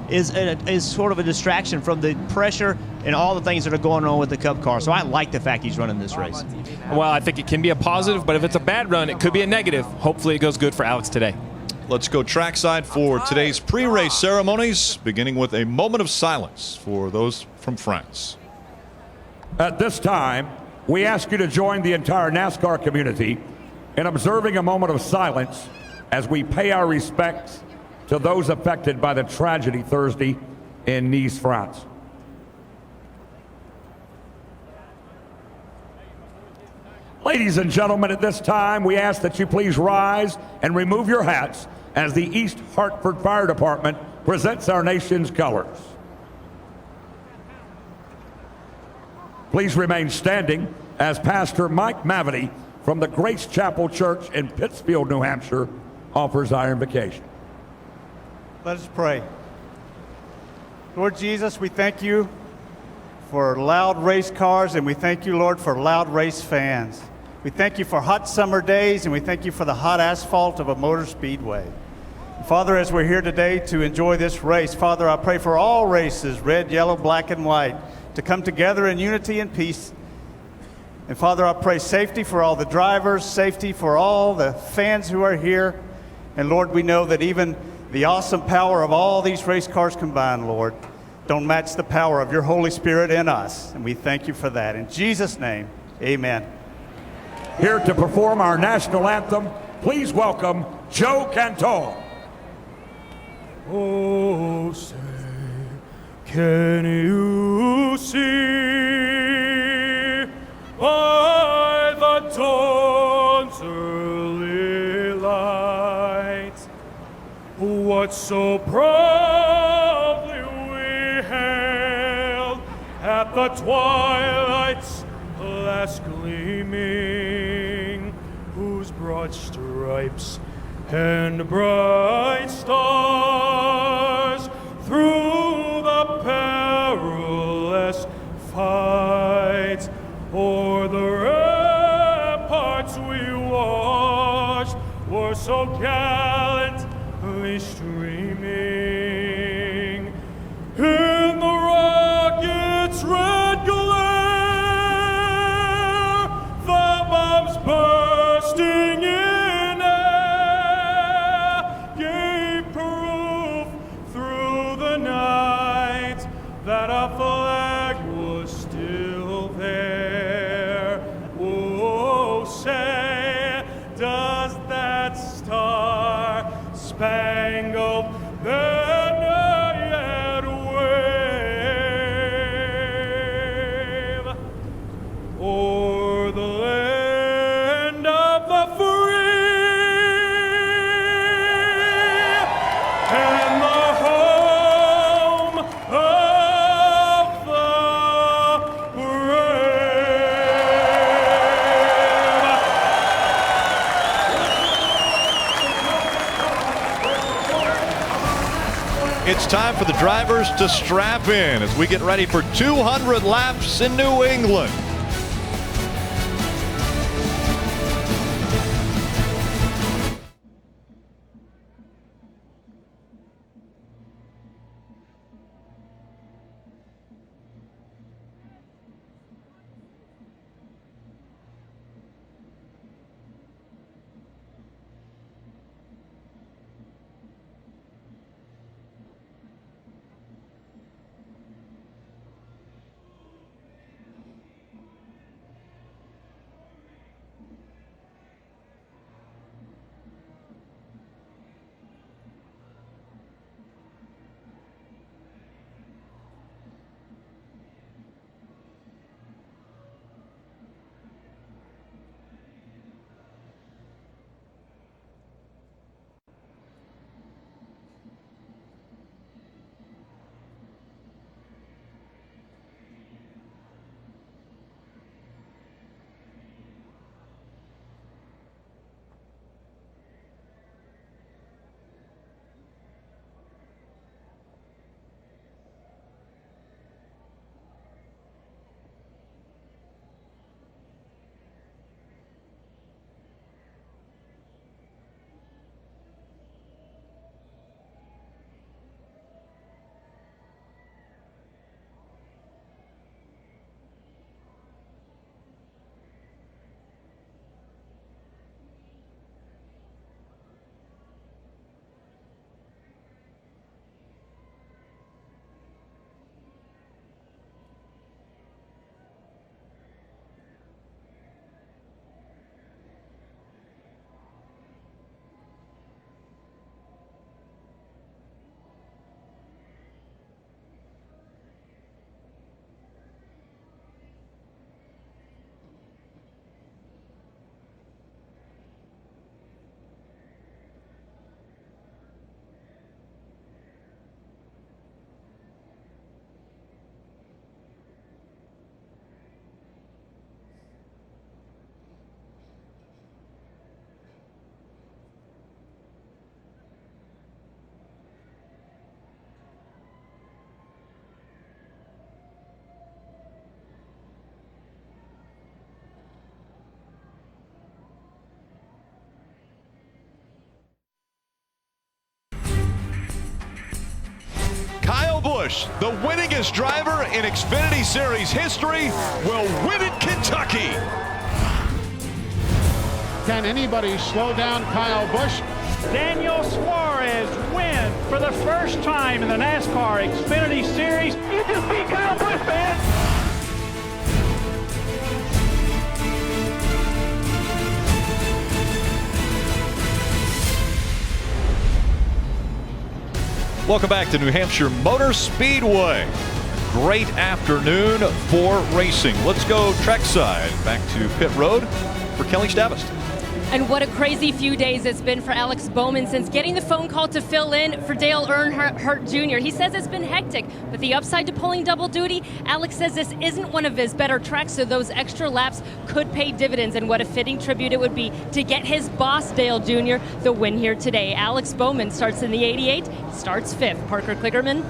is sort of a distraction from the pressure and all the things that are going on with the Cup car. So I like the fact he's running this race. Well, I think it can be a positive, but if it's a bad run, it could be a negative. Hopefully it goes good for Alex today. Let's go trackside for today's pre-race ceremonies, beginning with a moment of silence for those from France. At this time, we ask you to join the entire NASCAR community in observing a moment of silence as we pay our respects to those affected by the tragedy Thursday in Nice, France. Ladies and gentlemen, at this time, we ask that you please rise and remove your hats as the East Hartford Fire Department presents our nation's colors. Please remain standing as Pastor Mike Mavity from the Grace Chapel Church in Pittsfield, New Hampshire, offers our invocation. Let us pray. Lord Jesus, we thank you for loud race cars, and we thank you, Lord, for loud race fans. We thank you for hot summer days, and we thank you for the hot asphalt of a motor speedway. Father, as we're here today to enjoy this race, Father, I pray for all races, red, yellow, black, and white, to come together in unity and peace. And Father, I pray safety for all the drivers, safety for all the fans who are here. And Lord, we know that even the awesome power of all these race cars combined, Lord, don't match the power of your Holy Spirit in us. And we thank you for that. In Jesus' name, amen. Here to perform our national anthem, please welcome Joe Cantor. Oh, say, can you see by the dawn's early light what so proudly we hailed at the twilight's last gleaming, whose broad stripes and bright stars through the perilous fight o'er the ramparts we watched were so gallantly streaming in the rocket's red glare, the bombs bursting in air gave proof through the night that our flag was still there. Oh, say, does that star-spangled banner yet wave o'er the land of the free and the home of the It's time for the drivers to strap in as we get ready for 200 laps in New England. Busch, the winningest driver in Xfinity Series history, will win at Kentucky. Can anybody slow down Kyle Busch? Daniel Suarez win for the first time in the NASCAR Xfinity Series. You just beat Kyle Busch, man. Welcome back to New Hampshire Motor Speedway. Great afternoon for racing. Let's go trackside back to pit road for Kelly Stavist. And what a crazy few days it's been for Alex Bowman since getting the phone call to fill in for Dale Earnhardt Jr. He says it's been hectic, but the upside to pulling double duty, Alex says this isn't one of his better tracks, so those extra laps could pay dividends, and what a fitting tribute it would be to get his boss, Dale Jr., the win here today. Alex Bowman starts in the 88, starts 5th. Parker Klickerman.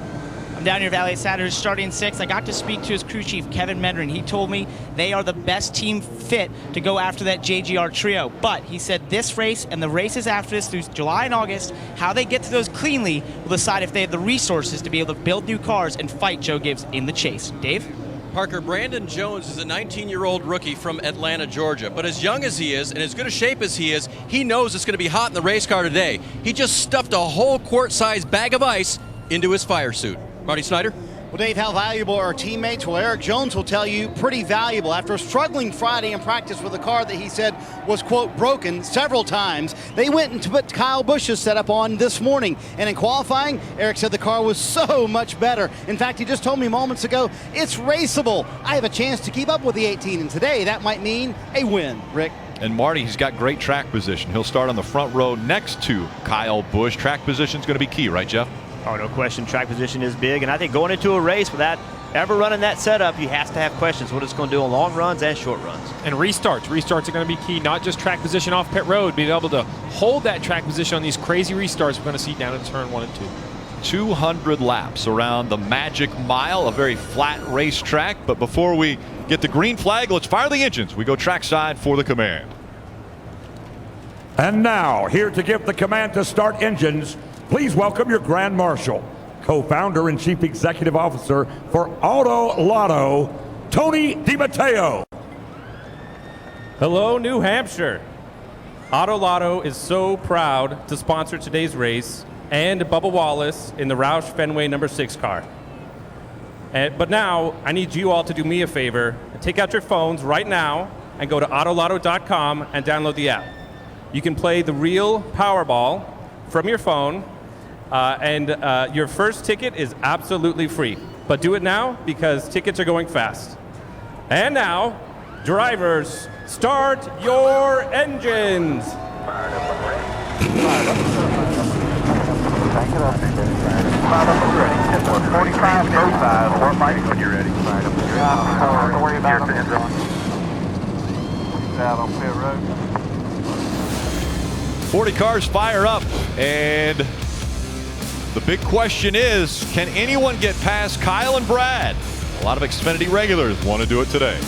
I'm down here Valley Saturday starting 6th. I got to speak to his crew chief, Kevin Mendrin. He told me they are the best team fit to go after that JGR trio. But he said this race and the races after this through July and August, how they get to those cleanly will decide if they have the resources to be able to build new cars and fight Joe Gibbs in the chase. Dave? Parker, Brandon Jones is a 19-year-old rookie from Atlanta, Georgia. But as young as he is and as good a shape as he is, he knows it's going to be hot in the race car today. He just stuffed a whole quart-sized bag of ice into his fire suit. Marty Snyder? Well, Dave, how valuable are teammates? Well, Eric Jones will tell you pretty valuable. After struggling Friday in practice with a car that he said was, quote, broken several times, they went and put Kyle Busch's setup on this morning. And in qualifying, Eric said the car was so much better. In fact, he just told me moments ago, it's raceable. I have a chance to keep up with the 18, and today that might mean a win. Rick? And Marty, he's got great track position. He'll start on the front row next to Kyle Busch. Track position is going to be key, right, Jeff? Oh, no question. Track position is big. And I think going into a race without ever running that setup, you have to have questions what it's going to do on long runs and short runs. And restarts. Restarts are going to be key, not just track position off pit road, being able to hold that track position on these crazy restarts we're going to see down in turn 1 and 2. 200 laps around the Magic Mile, a very flat racetrack. But before we get the green flag, let's fire the engines. We go trackside for the command. And now, here to give the command to start engines, please welcome your Grand Marshal, co-founder and chief executive officer for AutoLotto, Tony DiMatteo. Hello, New Hampshire. AutoLotto is so proud to sponsor today's race and Bubba Wallace in the Roush Fenway number 6 car. But now, I need you all to do me a favor and take out your phones right now and go to AutoLotto.com and download the app. You can play the real Powerball from your phone, and your first ticket is absolutely free. But do it now because tickets are going fast. And now, drivers, start your engines. When you're ready. Don't worry about it. Out on pit road. 40 cars fire up, and the big question is, can anyone get past Kyle and Brad? A lot of Xfinity regulars want to do it today.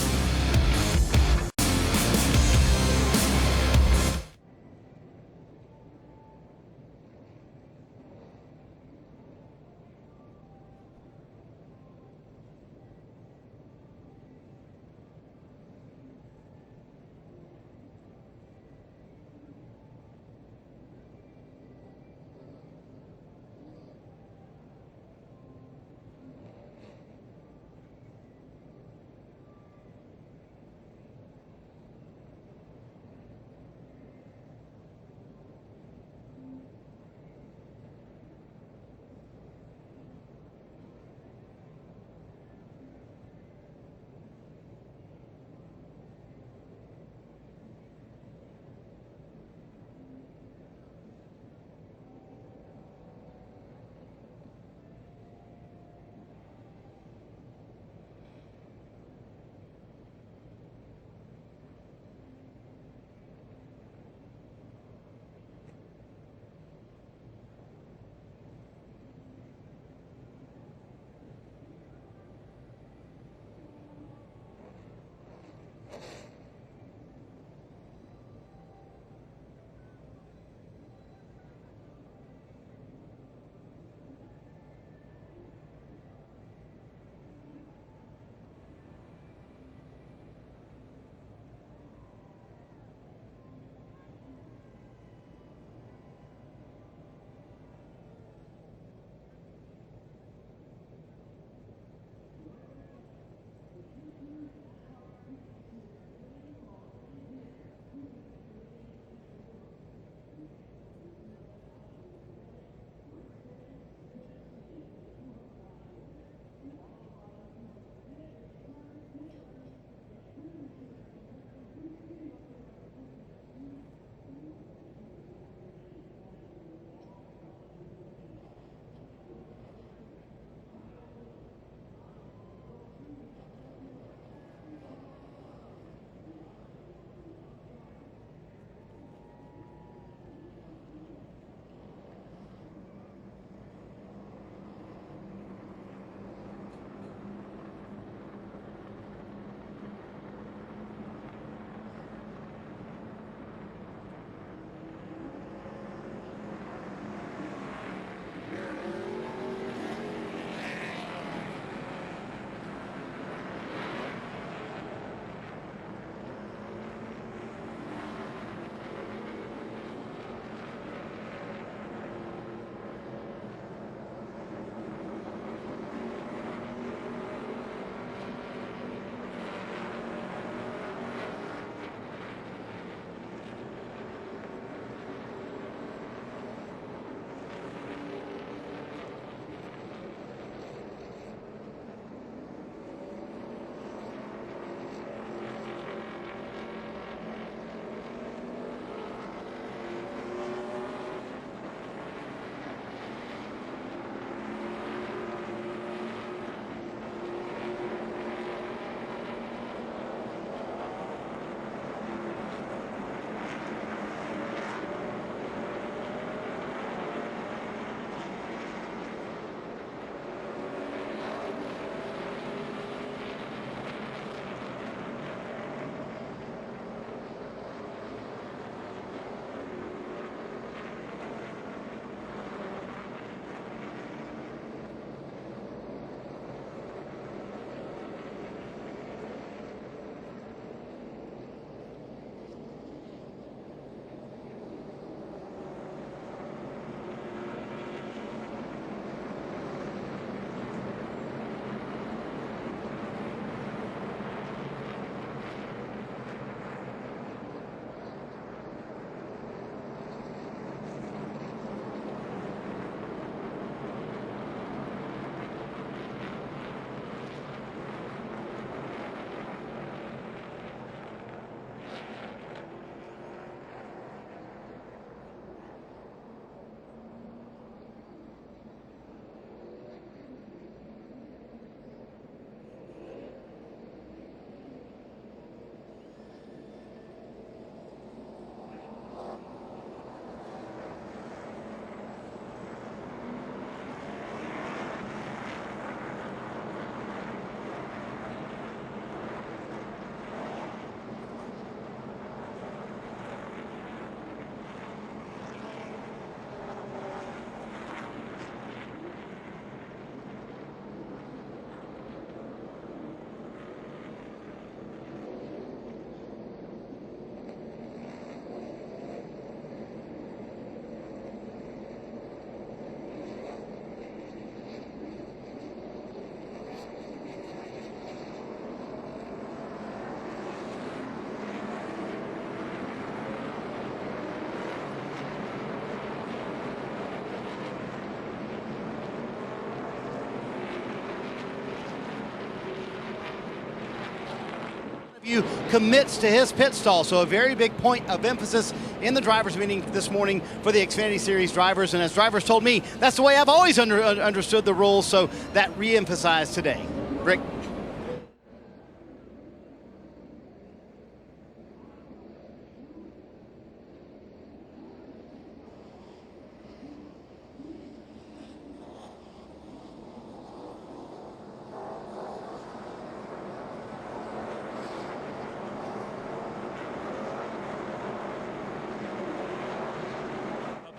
commits to his pit stall. So a very big point of emphasis in the drivers meeting this morning for the Xfinity Series drivers. And as drivers told me, that's the way I've always understood the rules. So that re-emphasized today. Rick.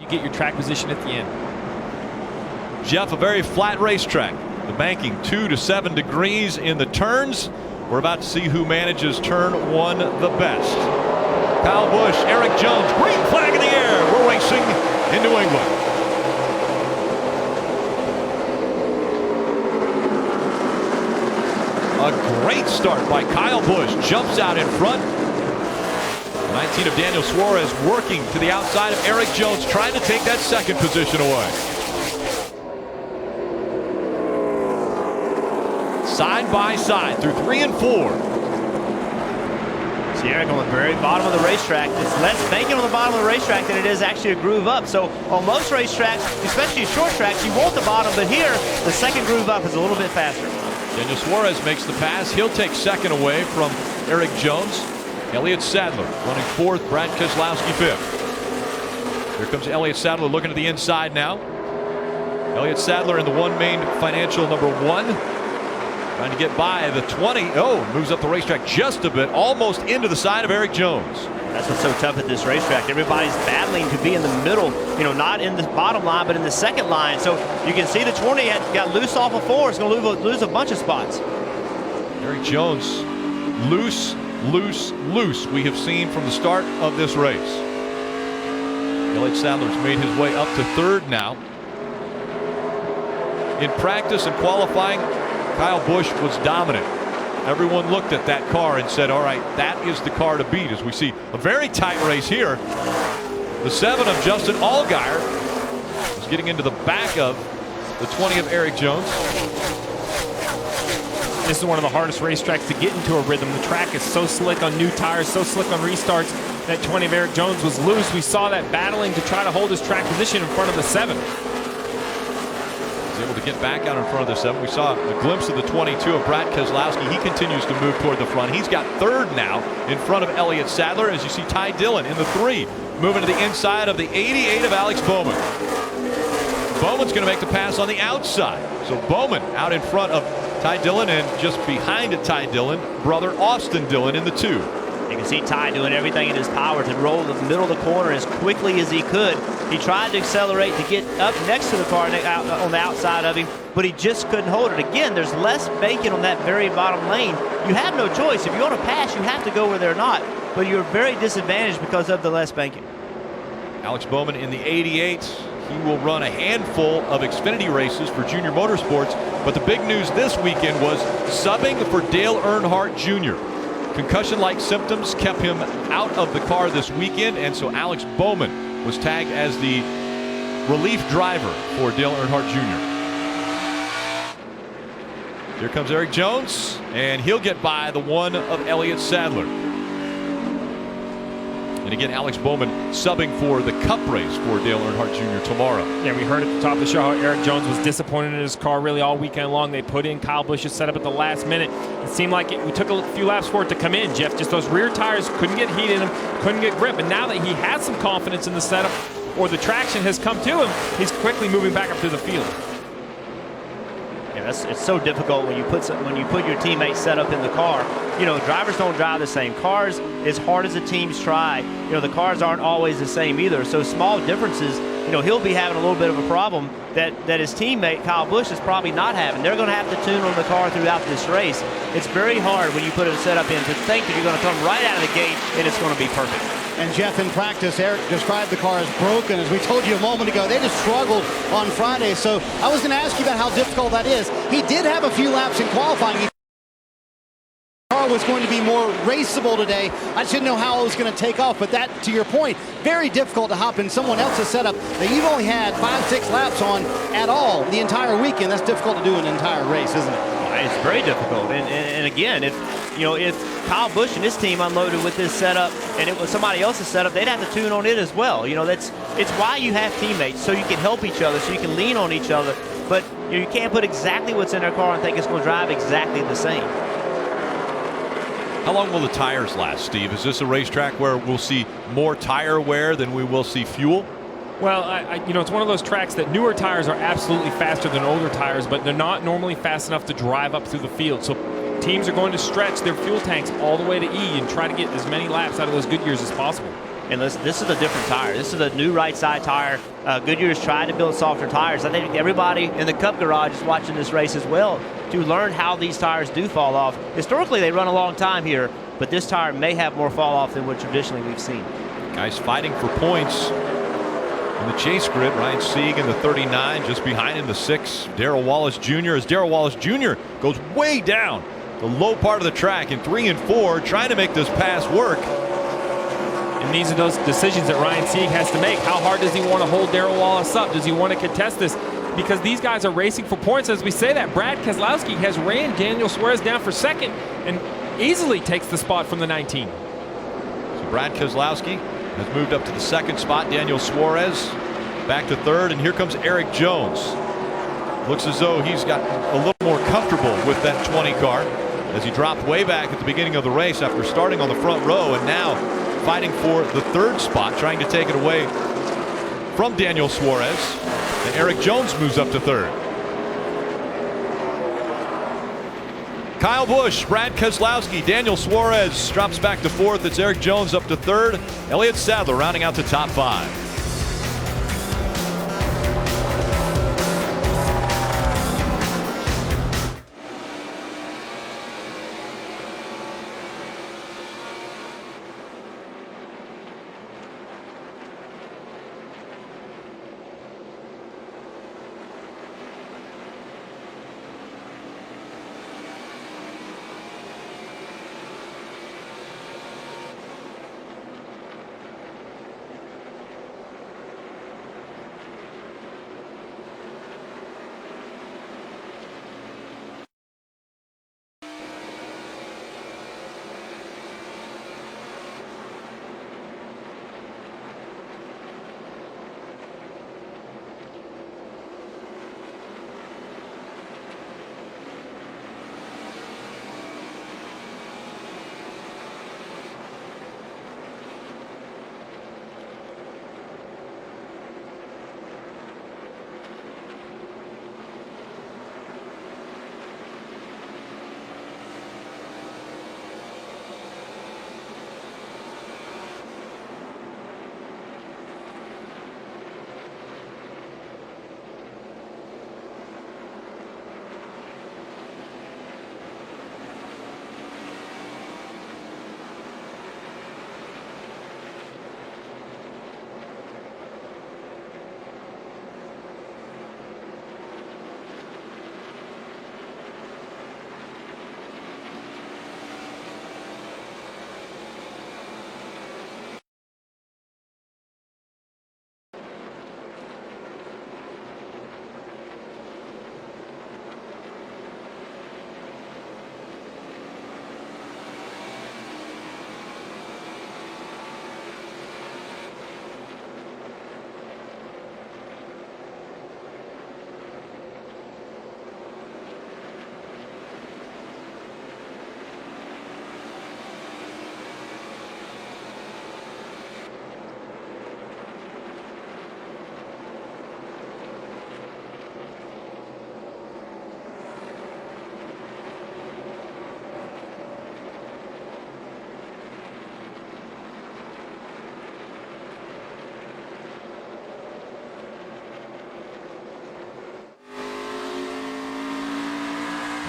Get your track position at the end. Jeff, a very flat racetrack. The banking 2 to 7 degrees in the turns. We're about to see who manages turn 1 the best. Kyle Busch, Eric Jones, green flag in the air. We're racing in New England. A great start by Kyle Busch. Jumps out in front. 19 of Daniel Suarez working to the outside of Eric Jones, trying to take that second position away. Side by side through 3 and 4. See Eric on the very bottom of the racetrack. It's less banking on the bottom of the racetrack than it is actually a groove up. So on most racetracks, especially short tracks, you want the bottom, but here the second groove up is a little bit faster. Daniel Suarez makes the pass. He'll take second away from Eric Jones. Elliott Sadler running fourth, Brad Keselowski fifth. Here comes Elliott Sadler looking to the inside now. Elliott Sadler in the one main financial number 1. Trying to get by the 20. Oh, moves up the racetrack just a bit, almost into the side of Eric Jones. That's what's so tough at this racetrack. Everybody's battling to be in the middle, not in the bottom line, but in the second line. So you can see the 20 got loose off of 4. It's going to lose a bunch of spots. Eric Jones, loose. We have seen from the start of this race. Elliott Sadler's made his way up to third now. In practice and qualifying, Kyle Busch was dominant. Everyone looked at that car and said, all right, that is the car to beat, as we see a very tight race here. The 7 of Justin Allgaier is getting into the back of the 20 of Eric Jones. This is one of the hardest racetracks to get into a rhythm. The track is so slick on new tires, so slick on restarts. That 20 of Eric Jones was loose. We saw that battling to try to hold his track position in front of the 7. He's able to get back out in front of the 7. We saw a glimpse of the 22 of Brad Keselowski. He continues to move toward the front. He's got third now in front of Elliott Sadler, as you see Ty Dillon in the 3, moving to the inside of the 88 of Alex Bowman. Bowman's going to make the pass on the outside. So Bowman out in front of Ty Dillon, and just behind it, Ty Dillon, brother Austin Dillon in the 2. You can see Ty doing everything in his power to roll the middle of the corner as quickly as he could. He tried to accelerate to get up next to the car on the outside of him, but he just couldn't hold it. Again, there's less banking on that very bottom lane. You have no choice. If you want to pass, you have to go where they're not, but you're very disadvantaged because of the less banking. Alex Bowman in the 88. He will run a handful of Xfinity races for Junior Motorsports, but the big news this weekend was subbing for Dale Earnhardt Jr. Concussion-like symptoms kept him out of the car this weekend, and so Alex Bowman was tagged as the relief driver for Dale Earnhardt Jr. Here comes Eric Jones, and he'll get by the 1 of Elliott Sadler. And again, Alex Bowman subbing for the Cup race for Dale Earnhardt Jr. tomorrow. Yeah, we heard at the top of the show how Eric Jones was disappointed in his car really all weekend long. They put in Kyle Busch's setup at the last minute. It seemed like we took a few laps for it to come in, Jeff. Just those rear tires couldn't get heat in them, couldn't get grip. And now that he has some confidence in the setup, or the traction has come to him, he's quickly moving back up through the field. Yeah, it's so difficult when you put your teammates set up in the car. Drivers don't drive the same cars. As hard as the teams try, the cars aren't always the same either. So small differences, he'll be having a little bit of a problem that his teammate Kyle Busch is probably not having. They're going to have to tune on the car throughout this race. It's very hard when you put a setup in to think that you're going to come right out of the gate and it's going to be perfect. And Jeff, in practice, Eric described the car as broken. As we told you a moment ago, they just struggled on Friday. So I was going to ask you about how difficult that is. He did have a few laps in qualifying. car was going to be more raceable today. I just didn't know how it was going to take off. But that, to your point, very difficult to hop in someone else's setup that you've only had 5-6 laps on at all the entire weekend. That's difficult to do in an entire race, isn't it? It's very difficult. And again, if Kyle Busch and his team unloaded with this setup and it was somebody else's setup, they'd have to tune on it as well. It's why you have teammates, so you can help each other, so you can lean on each other. But you can't put exactly what's in their car and think it's going to drive exactly the same. How long will the tires last, Steve? Is this a racetrack where we'll see more tire wear than we will see fuel? Well, it's one of those tracks that newer tires are absolutely faster than older tires, but they're not normally fast enough to drive up through the field. So teams are going to stretch their fuel tanks all the way to E and try to get as many laps out of those Goodyears as possible. And this is a different tire. This is a new right side tire. Goodyear's trying to build softer tires. I think everybody in the Cup garage is watching this race as well to learn how these tires do fall off. Historically, they run a long time here, but this tire may have more fall off than what traditionally we've seen. Guys fighting for points in the chase grid. Ryan Sieg in the 39, just behind in the 6. Darrell Wallace Jr. as Darrell Wallace Jr. goes way down the low part of the track in 3 and 4, trying to make this pass work. And these are those decisions that Ryan Sieg has to make. How hard does he want to hold Darrell Wallace up? Does he want to contest this? Because these guys are racing for points. As we say that, Brad Keselowski has ran Daniel Suarez down for second and easily takes the spot from the 19. So Brad Keselowski has moved up to the 2nd spot. Daniel Suarez back to 3rd, and here comes Eric Jones. Looks as though he's got a little more comfortable with that 20 car as he dropped way back at the beginning of the race after starting on the front row, and now fighting for the 3rd spot, trying to take it away from Daniel Suarez. And Eric Jones moves up to 3rd. Kyle Busch, Brad Keselowski, Daniel Suarez drops back to 4th. It's Eric Jones up to 3rd. Elliott Sadler rounding out the top 5.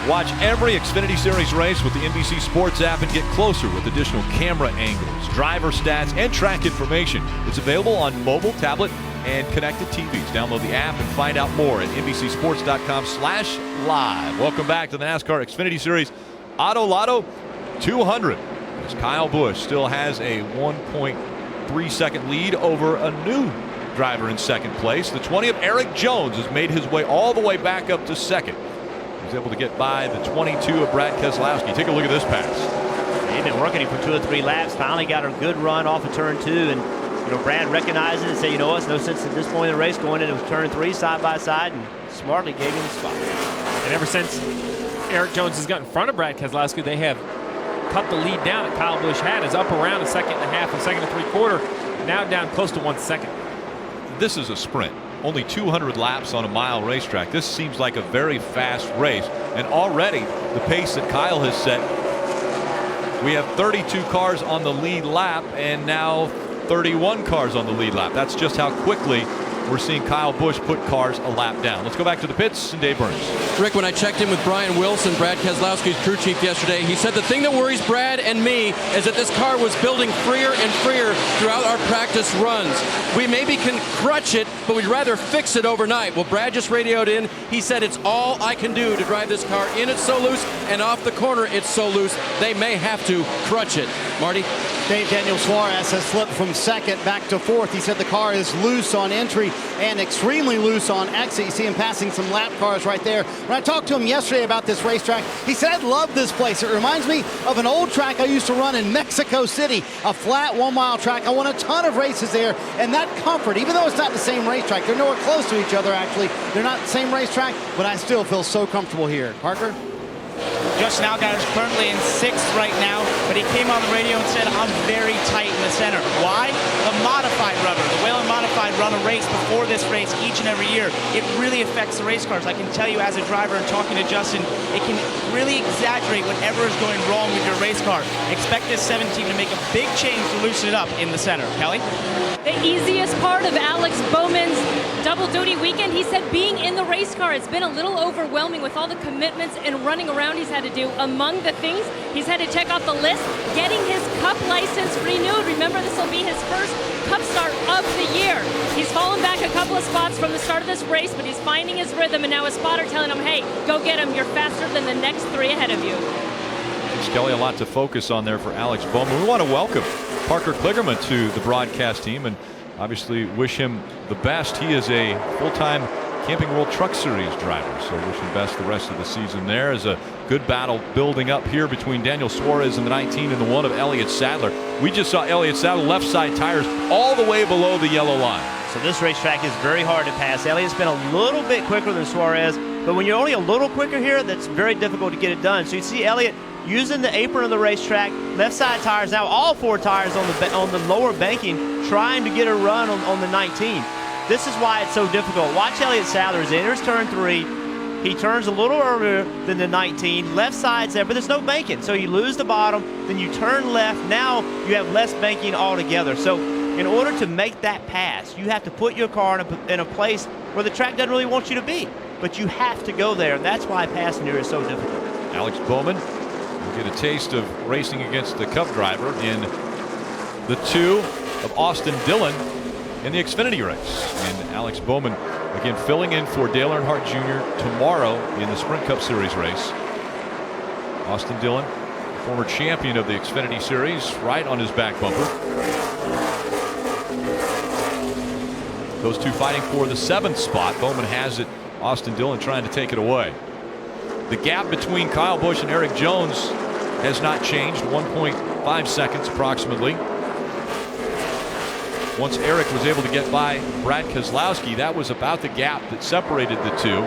Watch every Xfinity Series race with the NBC Sports app and get closer with additional camera angles, driver stats, and track information. It's available on mobile, tablet, and connected TVs. Download the app and find out more at NBCSports.com/live. Welcome back to the NASCAR Xfinity Series AutoLotto 200. As Kyle Busch still has a 1.3-second lead over a new driver in second place. The 20 of Eric Jones has made his way all the way back up to second. He's able to get by the 22 of Brad Keselowski. Take a look at this pass. They've been working him for 2 or 3 laps. Finally got a good run off of turn 2, and Brad recognized it and said, it's no sense at this point in the race going into turn 3 side by side, and smartly gave him the spot. And ever since Eric Jones has got in front of Brad Keselowski, they have cut the lead down that Kyle Busch had. Is up around a second and a half, a second and 3/4, now down close to 1 second. This is a sprint. Only 200 laps on a mile racetrack. This seems like a very fast race, and already the pace that Kyle has set. We have 32 cars on the lead lap, and now 31 cars on the lead lap. That's just how quickly we're seeing Kyle Busch put cars a lap down. Let's go back to the pits and Dave Burns. Rick, when I checked in with Brian Wilson, Brad Keselowski's crew chief yesterday, he said the thing that worries Brad and me is that this car was building freer and freer throughout our practice runs. We maybe can crutch it, but we'd rather fix it overnight. Well, Brad just radioed in. He said it's all I can do to drive this car in. It's so loose, and off the corner it's so loose they may have to crutch it. Marty? Daniel Suarez has slipped from second back to fourth. He said the car is loose on entry and extremely loose on exit. You see him passing some lap cars right there. When I talked to him yesterday about this racetrack, he said, I love this place. It reminds me of an old track I used to run in Mexico City, a flat 1-mile track. I won a ton of races there, and that comfort, even though it's not the same racetrack, they're nowhere close to each other actually. They're not the same racetrack, but I still feel so comfortable here. Parker? Justin Allgaier is currently in 6th right now, but he came on the radio and said, I'm very tight in the center. Why? The modified rubber. The Whelen Modified run a race before this race each and every year. It really affects the race cars. I can tell you as a driver and talking to Justin, it can really exaggerate whatever is going wrong with your race car. Expect this 17 to make a big change to loosen it up in the center. Kelly? The easiest part of Alex Bowman's double duty weekend, he said being in the race car, it's been a little overwhelming with all the commitments and running around he's had to do. Among the things, he's had to check off the list, getting his Cup license renewed. Remember, this will be his first Cup start of the year. He's fallen back a couple of spots from the start of this race, but he's finding his rhythm, and now his spotter telling him, hey, go get him. You're faster than the next 3 ahead of you. Thanks, Kelly. A lot to focus on there for Alex Bowman. We want to welcome Parker Kligerman to the broadcast team and obviously wish him the best. He is a full-time Camping World Truck Series driver, so wish him best the rest of the season there. As a good battle building up here between Daniel Suarez in the 19 and the 1 of Elliott Sadler. We just saw Elliott Sadler left side tires all the way below the yellow line. So this racetrack is very hard to pass. Elliott's been a little bit quicker than Suarez, but when you're only a little quicker here, that's very difficult to get it done. So you see Elliott using the apron of the racetrack, left side tires, now all 4 tires on the lower banking, trying to get a run on the 19. This is why it's so difficult. Watch Elliott Sadler as he enters turn 3. He turns a little earlier than the 19. Left side's there, but there's no banking. So you lose the bottom, then you turn left. Now you have less banking altogether. So in order to make that pass, you have to put your car in a place where the track doesn't really want you to be. But you have to go there, and that's why passing here is so difficult. Alex Bowman will get a taste of racing against the Cup driver in the 2 of Austin Dillon in the Xfinity race. And Alex Bowman again filling in for Dale Earnhardt Jr. tomorrow in the Sprint Cup Series race. Austin Dillon, former champion of the Xfinity Series, right on his back bumper. Those two fighting for the 7th spot. Bowman has it. Austin Dillon trying to take it away. The gap between Kyle Busch and Eric Jones has not changed, 1.5 seconds approximately. Once Eric was able to get by Brad Keselowski, that was about the gap that separated the two,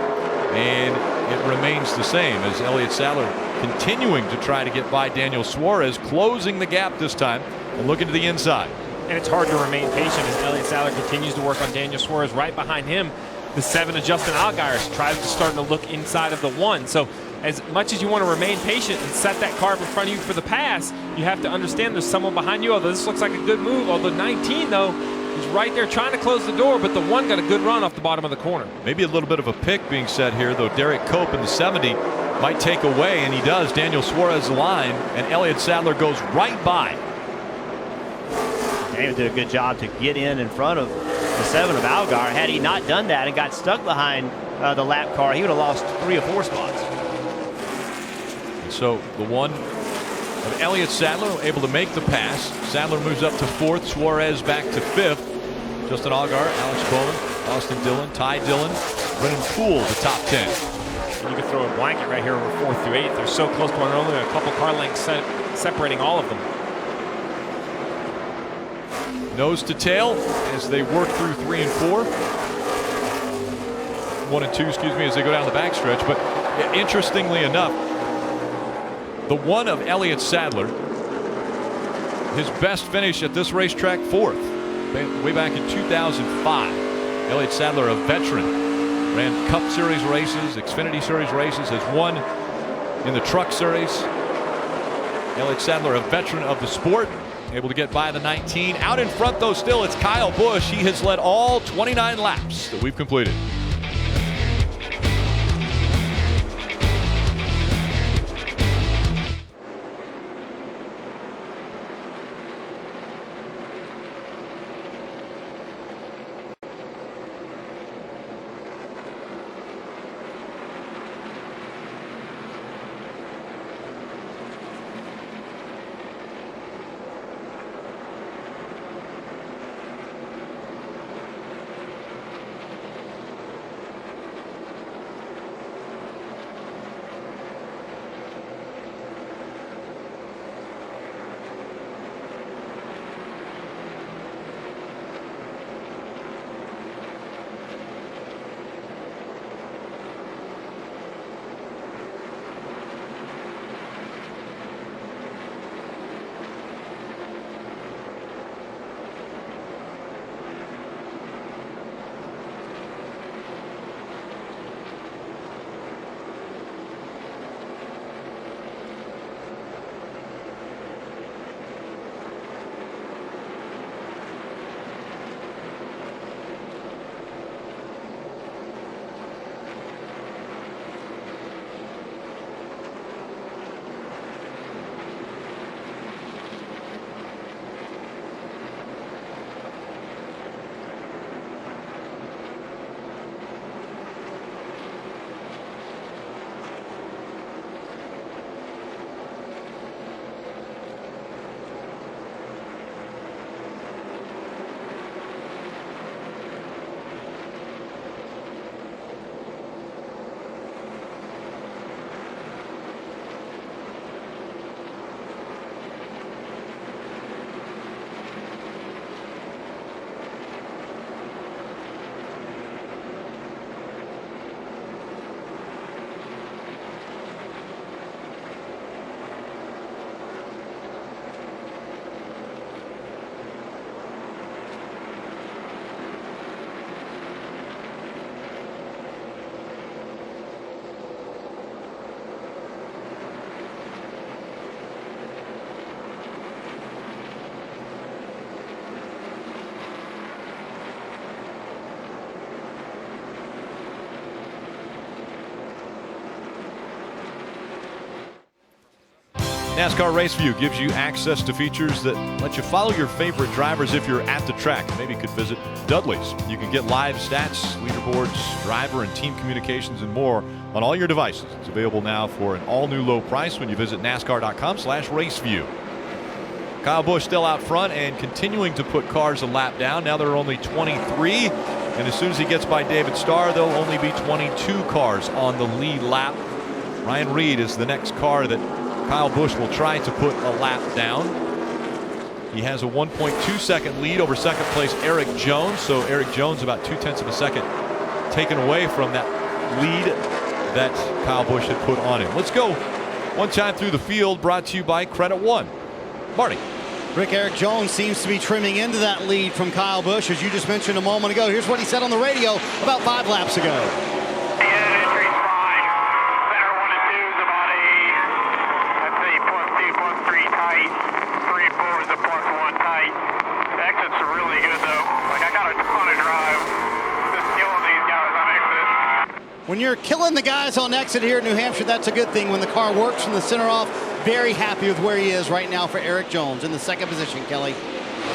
and it remains the same as Elliott Sadler continuing to try to get by Daniel Suarez, closing the gap this time and looking to the inside. And it's hard to remain patient as Elliott Sadler continues to work on Daniel Suarez. Right behind him, the 7 of Justin Allgaier tries to start to look inside of the 1. So as much as you want to remain patient and set that car in front of you for the pass, you have to understand there's someone behind you. Although this looks like a good move, although 19 though is right there trying to close the door, but the 1 got a good run off the bottom of the corner. Maybe a little bit of a pick being set here, though. Derek Cope in the 70 might take away, and he does. Daniel Suarez's line, and Elliott Sadler goes right by. Daniel did a good job to get in front of the 7 of Allgaier. Had he not done that and got stuck behind the lap car, he would have lost 3 or 4 spots. And so the 1 of Elliott Sadler, able to make the pass. Sadler moves up to 4th, Suarez back to 5th. Justin Allgaier, Alex Bowman, Austin Dillon, Ty Dillon, Brennan Poole, the top 10. And you can throw a blanket right here over 4th through 8th. They're so close to one another, a couple car lengths separating all of them. Nose to tail as they work through 3 and 4. 1 and 2, excuse me, as they go down the backstretch. But interestingly enough, the one of Elliott Sadler, his best finish at this racetrack, 4th, way back in 2005. Elliott Sadler, a veteran, ran Cup Series races, Xfinity Series races, has won in the Truck Series. Elliott Sadler, a veteran of the sport, able to get by the 19. Out in front, though, still, it's Kyle Busch. He has led all 29 laps that we've completed. NASCAR Race View gives you access to features that let you follow your favorite drivers if you're at the track. Maybe you could visit Dudley's. You can get live stats, leaderboards, driver and team communications, and more on all your devices. It's available now for an all-new low price when you visit NASCAR.com/raceview. Kyle Busch still out front and continuing to put cars a lap down. Now there are only 23, and as soon as he gets by David Starr, there'll only be 22 cars on the lead lap. Ryan Reed is the next car that Kyle Busch will try to put a lap down. He has a 1.2 second lead over second place Eric Jones. So Eric Jones about 0.2 of a second taken away from that lead that Kyle Busch had put on him. Let's go one time through the field, brought to you by Credit One. Marty. Rick, Eric Jones seems to be trimming into that lead from Kyle Busch, as you just mentioned a moment ago. Here's what he said on the radio about 5 laps ago. When you're killing the guys on exit here in New Hampshire, that's a good thing. When the car works from the center off, very happy with where he is right now for Eric Jones in the second position, Kelly.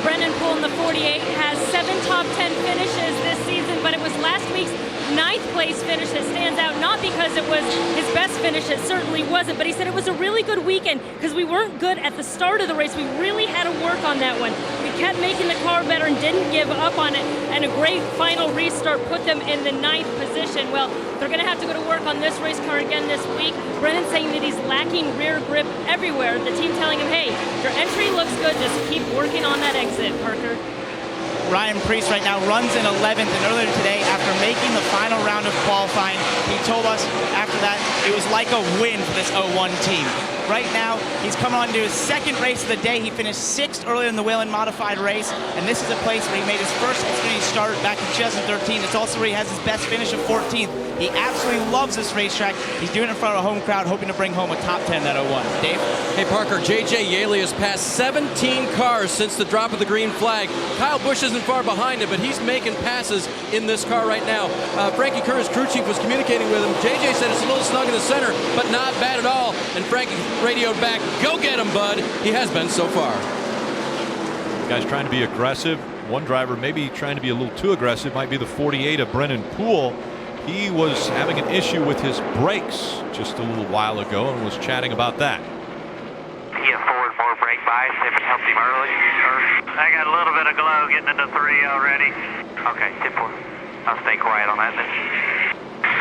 Brennan Poole in the 48 has 7 top 10 finishes this season, but but it was last week's 9th place finish that stands out, not because it was his best finish, it certainly wasn't, but he said it was a really good weekend because we weren't good at the start of the race. We really had to work on that one. We kept making the car better and didn't give up on it, and a great final restart put them in the 9th position. Well, they're going to have to go to work on this race car again this week. Brennan's saying that he's lacking rear grip everywhere. The team telling him, hey, your entry looks good, just keep working on that exit, Parker. Ryan Preece right now runs in 11th, and earlier today, after making the final round of qualifying, he told us after that it was like a win for this 01 team. Right now, he's coming on to his second race of the day. He finished 6th earlier in the Whelen Modified race, and this is a place where he made his first Xfinity start back in 2013. It's also where he has his best finish of 14th. He absolutely loves this racetrack. He's doing it in front of a home crowd, hoping to bring home a top 10 that 01. Dave? Hey, Parker, J.J. Yaley has passed 17 cars since the drop of the green flag. Kyle Busch isn't far behind him, but he's making passes in this car right now. Frankie Kerr's crew chief was communicating with him. J.J. said it's a little snug in the center, but not bad at all. And Frankie radioed back, go get him, bud. He has been so far. Guys trying to be aggressive. One driver maybe trying to be a little too aggressive might be the 48 of Brennan Poole. He was having an issue with his brakes just a little while ago and was chatting about that. Yeah, forward brake bias if it helped him early. I got a little bit of glow getting into 3 already. Okay, 10-4. I'll stay quiet on that then.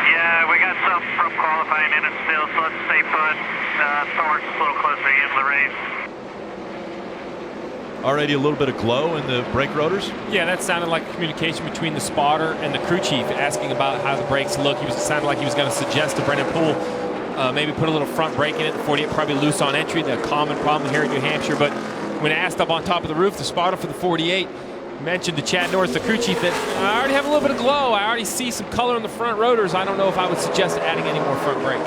Yeah, we got some from qualifying in it still, so let's stay put. Thorn's a little closer to the end of the race. Already a little bit of glow in the brake rotors? Yeah, that sounded like communication between the spotter and the crew chief asking about how the brakes look. It sounded like he was going to suggest to Brennan Poole maybe put a little front brake in it. The 48 probably loose on entry, the common problem here in New Hampshire. But when asked up on top of the roof, the spotter for the 48 mentioned to Chad Norris, the crew chief, that I already have a little bit of glow. I already see some color in the front rotors. I don't know if I would suggest adding any more front brake.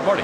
Marty.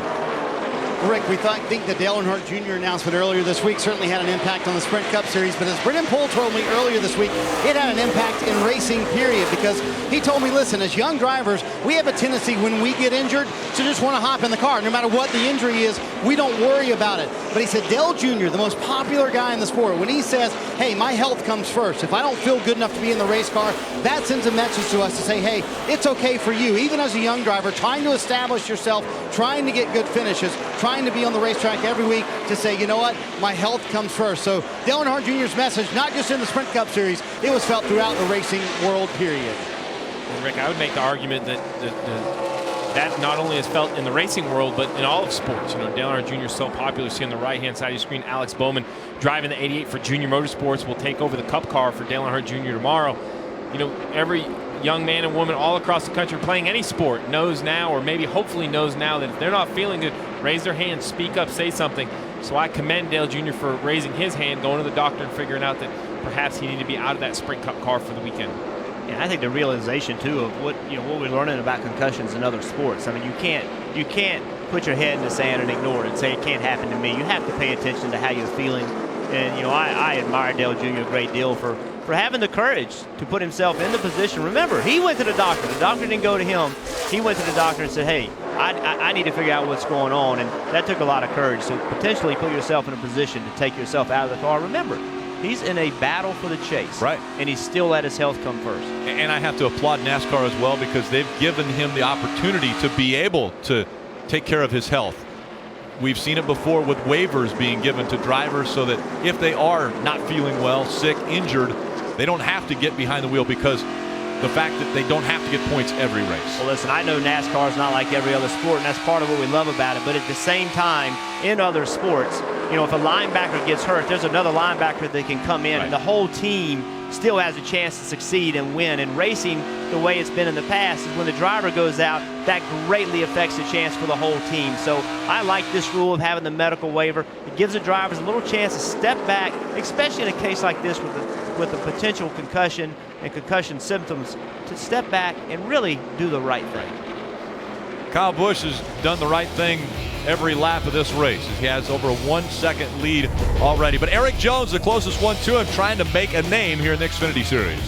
Rick, we think the Dale Earnhardt Jr. announcement earlier this week certainly had an impact on the Sprint Cup Series, but as Brennan Poole told me earlier this week, it had an impact in racing, period, because he told me, listen, as young drivers, we have a tendency when we get injured to just want to hop in the car. No matter what the injury is, we don't worry about it. But he said Dale Jr., the most popular guy in the sport, when he says, hey, my health comes first, if I don't feel good enough to be in the race car, that sends a message to us to say, hey, it's okay for you, even as a young driver, trying to establish yourself, trying to get good finishes, trying to be on the racetrack every week to say, you know what, my health comes first. So Dale Earnhardt Jr.'s message, not just in the Sprint Cup Series, it was felt throughout the racing world, period. Well, Rick, I would make the argument that that not only is felt in the racing world, but in all of sports. You know, Dale Earnhardt Jr. is so popular. See on the right-hand side of your screen, Alex Bowman driving the 88 for Junior Motorsports will take over the Cup car for Dale Earnhardt Jr. tomorrow. You know, every young man and woman all across the country playing any sport knows now, or maybe hopefully knows now, that if they're not feeling good, raise their hand, speak up, say something. So I commend Dale Jr. for raising his hand, going to the doctor and figuring out that perhaps he needed to be out of that Sprint Cup car for the weekend. And I think the realization too of what we're learning about concussions in other sports. I mean, you can't put your head in the sand and ignore it and say it can't happen to me. You have to pay attention to how you're feeling. And I admire Dale Jr. a great deal for having the courage to put himself in the position. Remember, he went to the doctor. The doctor didn't go to him. He went to the doctor and said, hey, I need to figure out what's going on. And that took a lot of courage. So potentially put yourself in a position to take yourself out of the car. Remember, he's in a battle for the chase. Right. And he's still let his health come first. And I have to applaud NASCAR as well, because they've given him the opportunity to be able to take care of his health. We've seen it before with waivers being given to drivers so that if they are not feeling well, sick, injured, they don't have to get behind the wheel, because the fact that they don't have to get points every race. Well, listen, I know NASCAR is not like every other sport, and that's part of what we love about it. But at the same time, in other sports, if a linebacker gets hurt, there's another linebacker that can come in, and the whole team still has a chance to succeed and win. And racing, the way it's been in the past, is when the driver goes out, that greatly affects the chance for the whole team. So I like this rule of having the medical waiver. It gives the drivers a little chance to step back, especially in a case like this with the potential concussion and concussion symptoms, to step back and really do the right thing. Kyle Busch has done the right thing every lap of this race. He has over a 1 second lead already. But Eric Jones, the closest one to him, trying to make a name here in the Xfinity Series.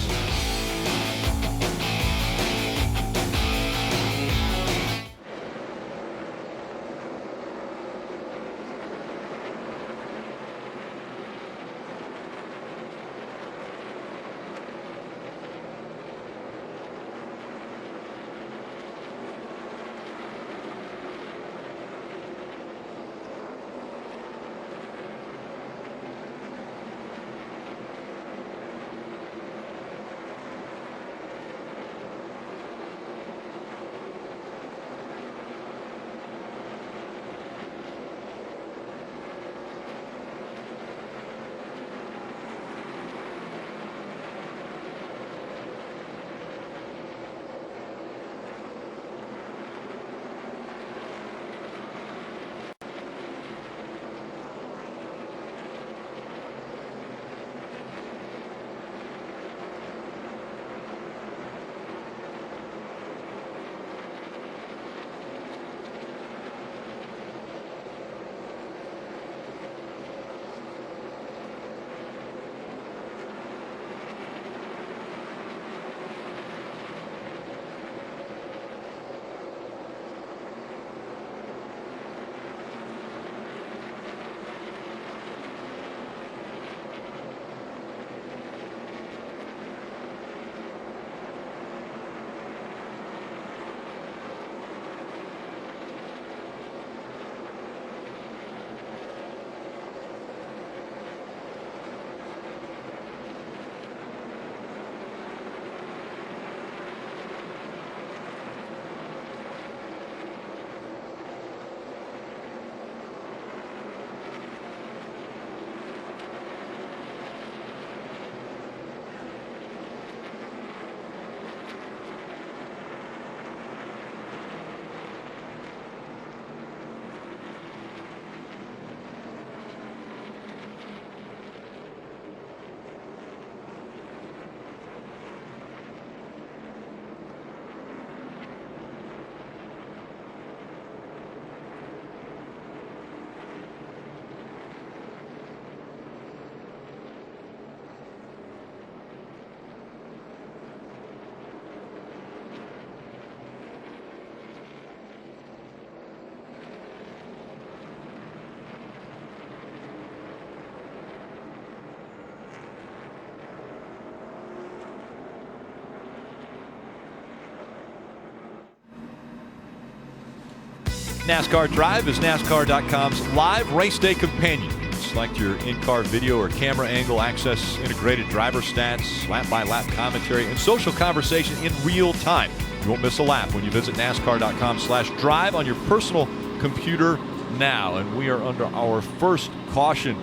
NASCAR Drive is NASCAR.com's live race day companion. Select your in-car video or camera angle, access integrated driver stats, lap-by-lap commentary, and social conversation in real time. You won't miss a lap when you visit NASCAR.com/drive on your personal computer now. And we are under our first caution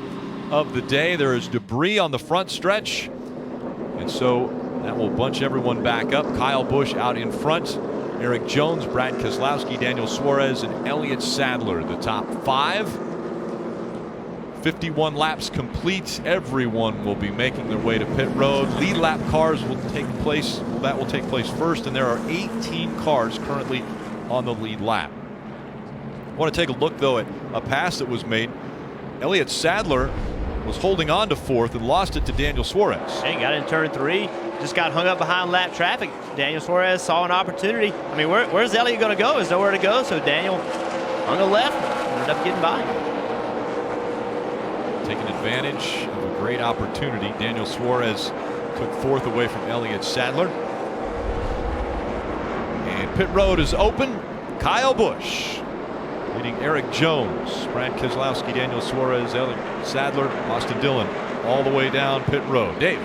of the day. There is debris on the front stretch, and so that will bunch everyone back up. Kyle Busch out in front. Eric Jones, Brad Keselowski, Daniel Suarez, and Elliott Sadler, the top 5. 51 laps complete. Everyone will be making their way to pit road. Lead lap cars will take place. That will take place first, and there are 18 cars currently on the lead lap. I want to take a look, though, at a pass that was made. Elliott Sadler was holding on to 4th and lost it to Daniel Suarez. Hey, got in turn 3. Just got hung up behind lap traffic. Daniel Suarez saw an opportunity. I mean, where's Elliott going to go? There's nowhere to go. So Daniel on the left ended up getting by. Taking advantage of a great opportunity. Daniel Suarez took 4th away from Elliott Sadler. And pit road is open. Kyle Busch leading Eric Jones, Brad Keselowski, Daniel Suarez, Elliott Sadler, Austin Dillon all the way down pit road. Dave.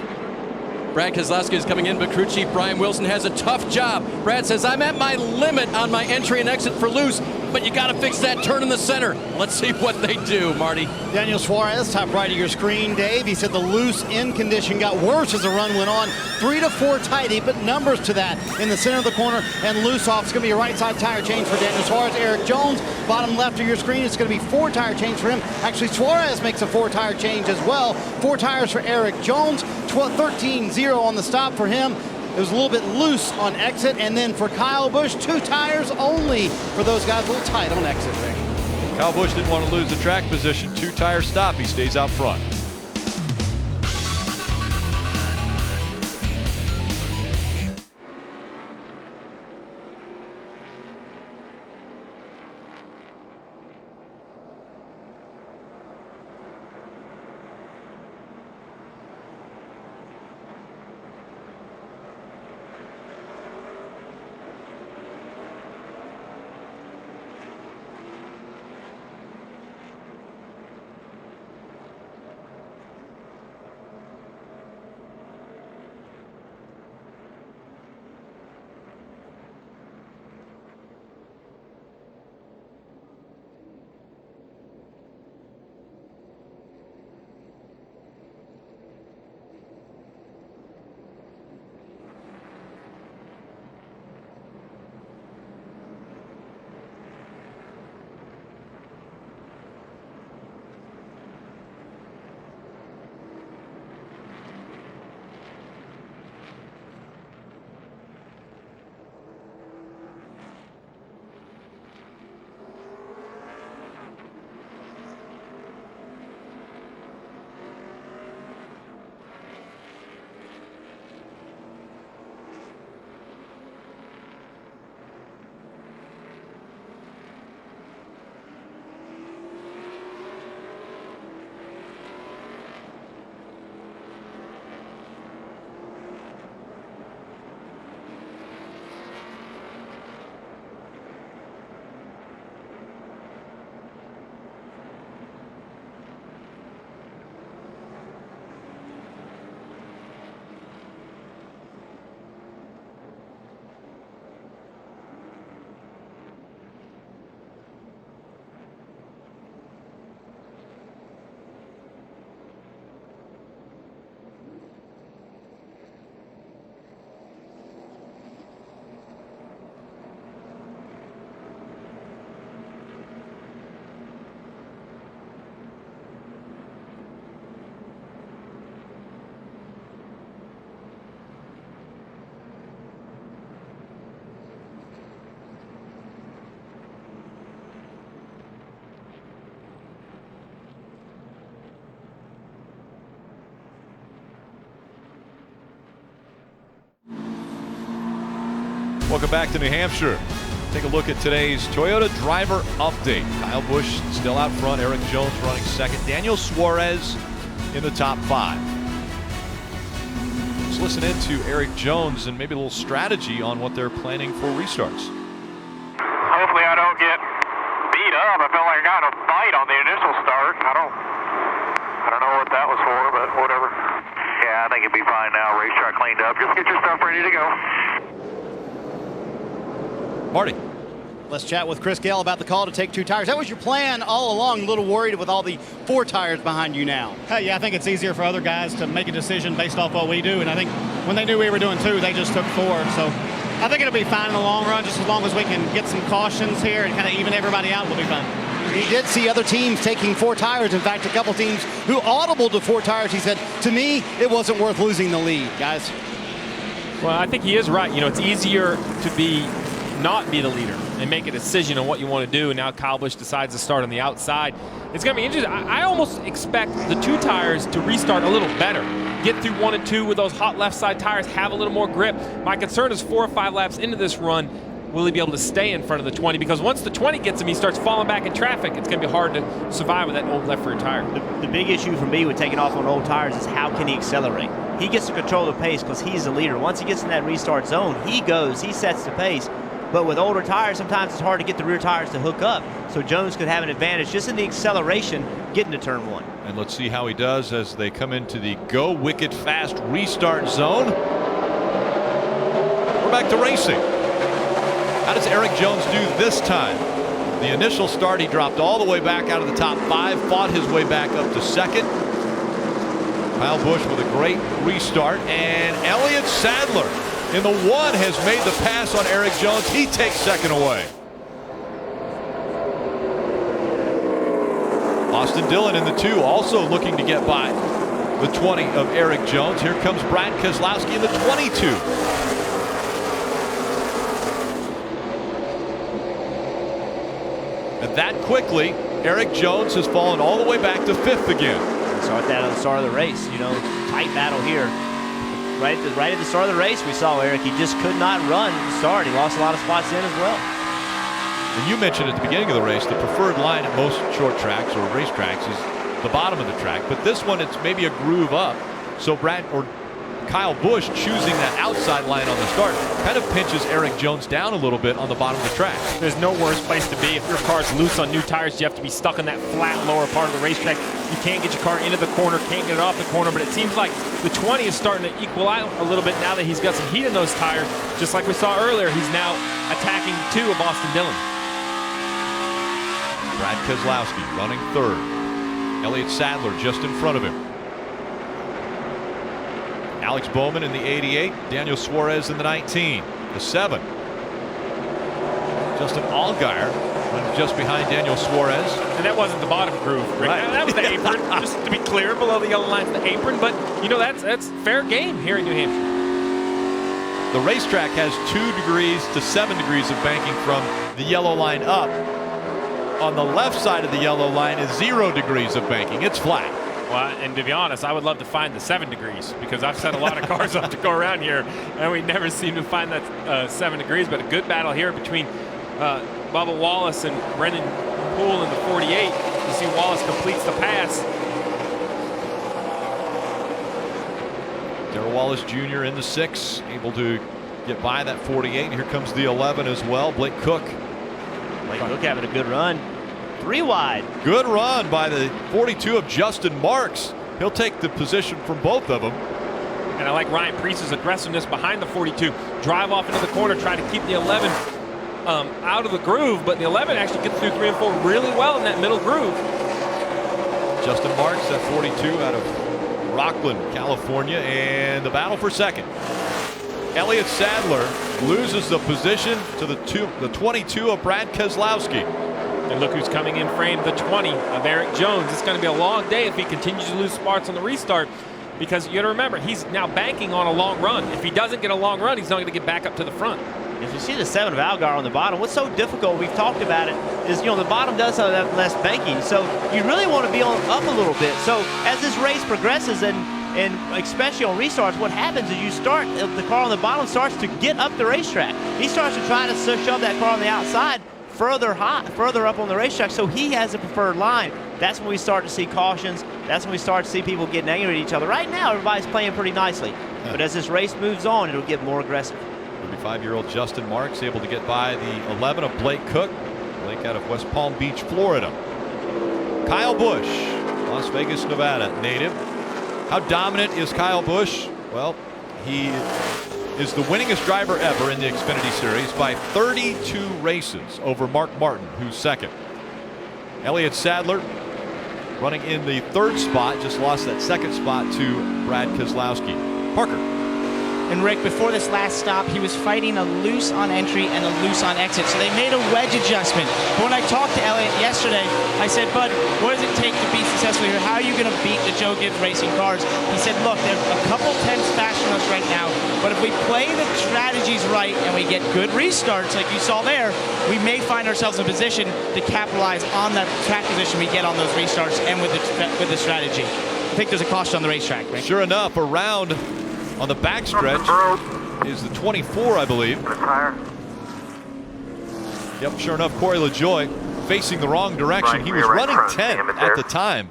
Brad Keselowski is coming in, but crew chief Brian Wilson has a tough job. Brad says, I'm at my limit on my entry and exit for loose, but you got to fix that turn in the center. Let's see what they do, Marty. Daniel Suarez, top right of your screen, Dave. He said the loose end condition got worse as the run went on. 3 to 4 tighty, but numbers to that in the center of the corner and loose off. It's going to be a right side tire change for Daniel Suarez. Eric Jones, bottom left of your screen, it's going to be 4 tire change for him. Actually, Suarez makes a 4 tire change as well. 4 tires for Eric Jones, 13-0 on the stop for him. It was a little bit loose on exit, and then for Kyle Busch, 2 tires only for those guys, a little tight on exit there. Kyle Busch didn't want to lose the track position. 2 tire stop. He stays out front. Welcome back to New Hampshire. Take a look at today's Toyota driver update. Kyle Busch still out front. Eric Jones running second. Daniel Suarez in the top 5. Let's listen in to Eric Jones and maybe a little strategy on what they're planning for restarts. Hopefully I don't get I felt like I got a bite on the initial start. I don't know what that was for, but whatever. Yeah, I think it'll be fine now. Racetrack cleaned up. Just get your stuff ready to go. Marty. Let's chat with Chris Gale about the call to take 2 tires. That was your plan all along. A little worried with all the 4 tires behind you now. Yeah, I think it's easier for other guys to make a decision based off what we do. And I think when they knew we were doing 2, they just took 4. So I think it'll be fine in the long run. Just as long as we can get some cautions here and kind of even everybody out, we'll be fine. He did see other teams taking 4 tires. In fact, a couple teams who audibled to 4 tires. He said, to me, it wasn't worth losing the lead, guys. Well, I think he is right. You know, it's easier to not be the leader and make a decision on what you want to do. And now Kyle Busch decides to start on the outside. It's going to be interesting. I almost expect the 2 tires to restart a little better. Get through 1 and 2 with those hot left side tires, have a little more grip. My concern is 4 or 5 laps into this run, will he be able to stay in front of the 20? Because once the 20 gets him, he starts falling back in traffic. It's going to be hard to survive with that old left rear tire. The big issue for me with taking off on old tires is how can he accelerate? He gets to control the pace because he's the leader. Once he gets in that restart zone, he sets the pace. But with older tires, sometimes it's hard to get the rear tires to hook up. So Jones could have an advantage just in the acceleration getting to turn 1. And let's see how he does as they come into the go wicked fast restart zone. We're back to racing. How does Eric Jones do this time? The initial start, he dropped all the way back out of the top 5, fought his way back up to 2nd. Kyle Busch with a great restart, and Elliott Sadler in the 1 has made the pass on Eric Jones. He takes 2nd away. Austin Dillon in the 2, also looking to get by the 20 of Eric Jones. Here comes Brad Keselowski in the 22. And that quickly, Eric Jones has fallen all the way back to 5th again. Start that at the start of the race. You know, tight battle here. Right at the start of the race, we saw Eric. He just could not run at the start. He lost a lot of spots in as well. And you mentioned at the beginning of the race, the preferred line at most short tracks or racetracks is the bottom of the track. But this one, it's maybe a groove up. So Kyle Busch choosing that outside line on the start kind of pinches Eric Jones down a little bit on the bottom of the track. There's no worse place to be. If your car's loose on new tires, you have to be stuck in that flat lower part of the racetrack. You can't get your car into the corner, can't get it off the corner, but it seems like the 20 is starting to equal out a little bit now that he's got some heat in those tires. Just like we saw earlier, he's now attacking 2 of Austin Dillon. Brad Keselowski running 3rd. Elliott Sadler just in front of him. Alex Bowman in the 88, Daniel Suarez in the 19. The 7. Justin Allgaier just behind Daniel Suarez. And that wasn't the bottom groove, Rick. Right. That was the apron, just to be clear, below the yellow line's the apron. But, you know, that's fair game here in New Hampshire. The racetrack has 2 degrees to 7 degrees of banking from the yellow line up. On the left side of the yellow line is 0 degrees of banking. It's flat. Well, and to be honest, I would love to find the 7 degrees because I've set a lot of cars up to go around here, and we never seem to find that 7 degrees. But a good battle here between Bubba Wallace and Brendan Poole in the 48. You see Wallace completes the pass. Darrell Wallace Jr. in the 6, able to get by that 48. Here comes the 11 as well, Blake Cook. Blake Cook having a good run. 3 wide. Good run by the 42 of Justin Marks. He'll take the position from both of them. And I like Ryan Preece's aggressiveness behind the 42. Drive off into the corner, try to keep the 11 out of the groove, but the 11 actually gets through 3 and 4 really well in that middle groove. Justin Marks at 42 out of Rockland, California, and the battle for 2nd. Elliott Sadler loses the position to the 22 of Brad Keselowski. And look who's coming in frame, the 20 of Eric Jones. It's going to be a long day if he continues to lose spots on the restart, because you got to remember, he's now banking on a long run. If he doesn't get a long run, he's not going to get back up to the front. If you see the 7 of Allgaier on the bottom, what's so difficult, we've talked about it, is, you know, the bottom does have that less banking. So you really want to be up a little bit. So as this race progresses, and especially on restarts, what happens is the car on the bottom starts to get up the racetrack. He starts to try to shove that car on the outside further up on the racetrack, so he has a preferred line. That's when we start to see cautions. That's when we start to see people getting angry at each other. Right now, everybody's playing pretty nicely. But as this race moves on, it'll get more aggressive. 35-year-old Justin Marks able to get by the 11 of Blake Cook. Lake out of West Palm Beach, Florida. Kyle Busch, Las Vegas, Nevada native. How dominant is Kyle Busch? Well, he is the winningest driver ever in the Xfinity Series by 32 races over Mark Martin, who's second. Elliott Sadler running in the third spot, just lost that second spot to Brad Keselowski. Parker. And Rick, before this last stop, he was fighting a loose on entry and a loose on exit. So they made a wedge adjustment. But when I talked to Elliott yesterday, I said, Bud, what does it take to be successful here? How are you going to beat the Joe Gibbs Racing cars? He said, look, they're a couple tenths faster than us right now. But if we play the strategies right and we get good restarts, like you saw there, we may find ourselves in a position to capitalize on that track position we get on those restarts and with the strategy. I think there's a caution on the racetrack, Rick. Sure enough, around on the backstretch is the 24, I believe. Yep, sure enough, Corey LaJoie facing the wrong direction. He was running 10th at the time.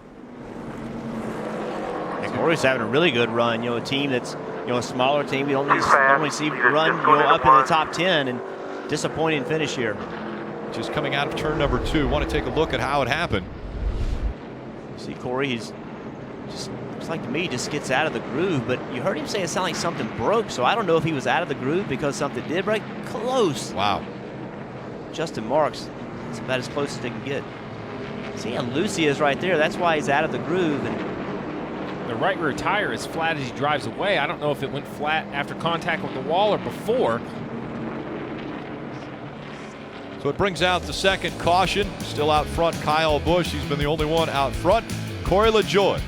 And Corey's having a really good run. You know, a team that's, you know, a smaller team. We don't normally see run, you know, up in the top 10, and disappointing finish here. Just coming out of turn number 2. Want to take a look at how it happened. See Corey, he's just, looks like to me, just gets out of the groove, but you heard him say it sounded like something broke, so I don't know if he was out of the groove because something did break. Close. Wow. Justin Marks, it's about as close as they can get. See how loose he is right there. That's why he's out of the groove. And the right rear tire is flat as he drives away. I don't know if it went flat after contact with the wall or before. So it brings out the second caution. Still out front, Kyle Busch. He's been the only one out front. Corey LaJoie.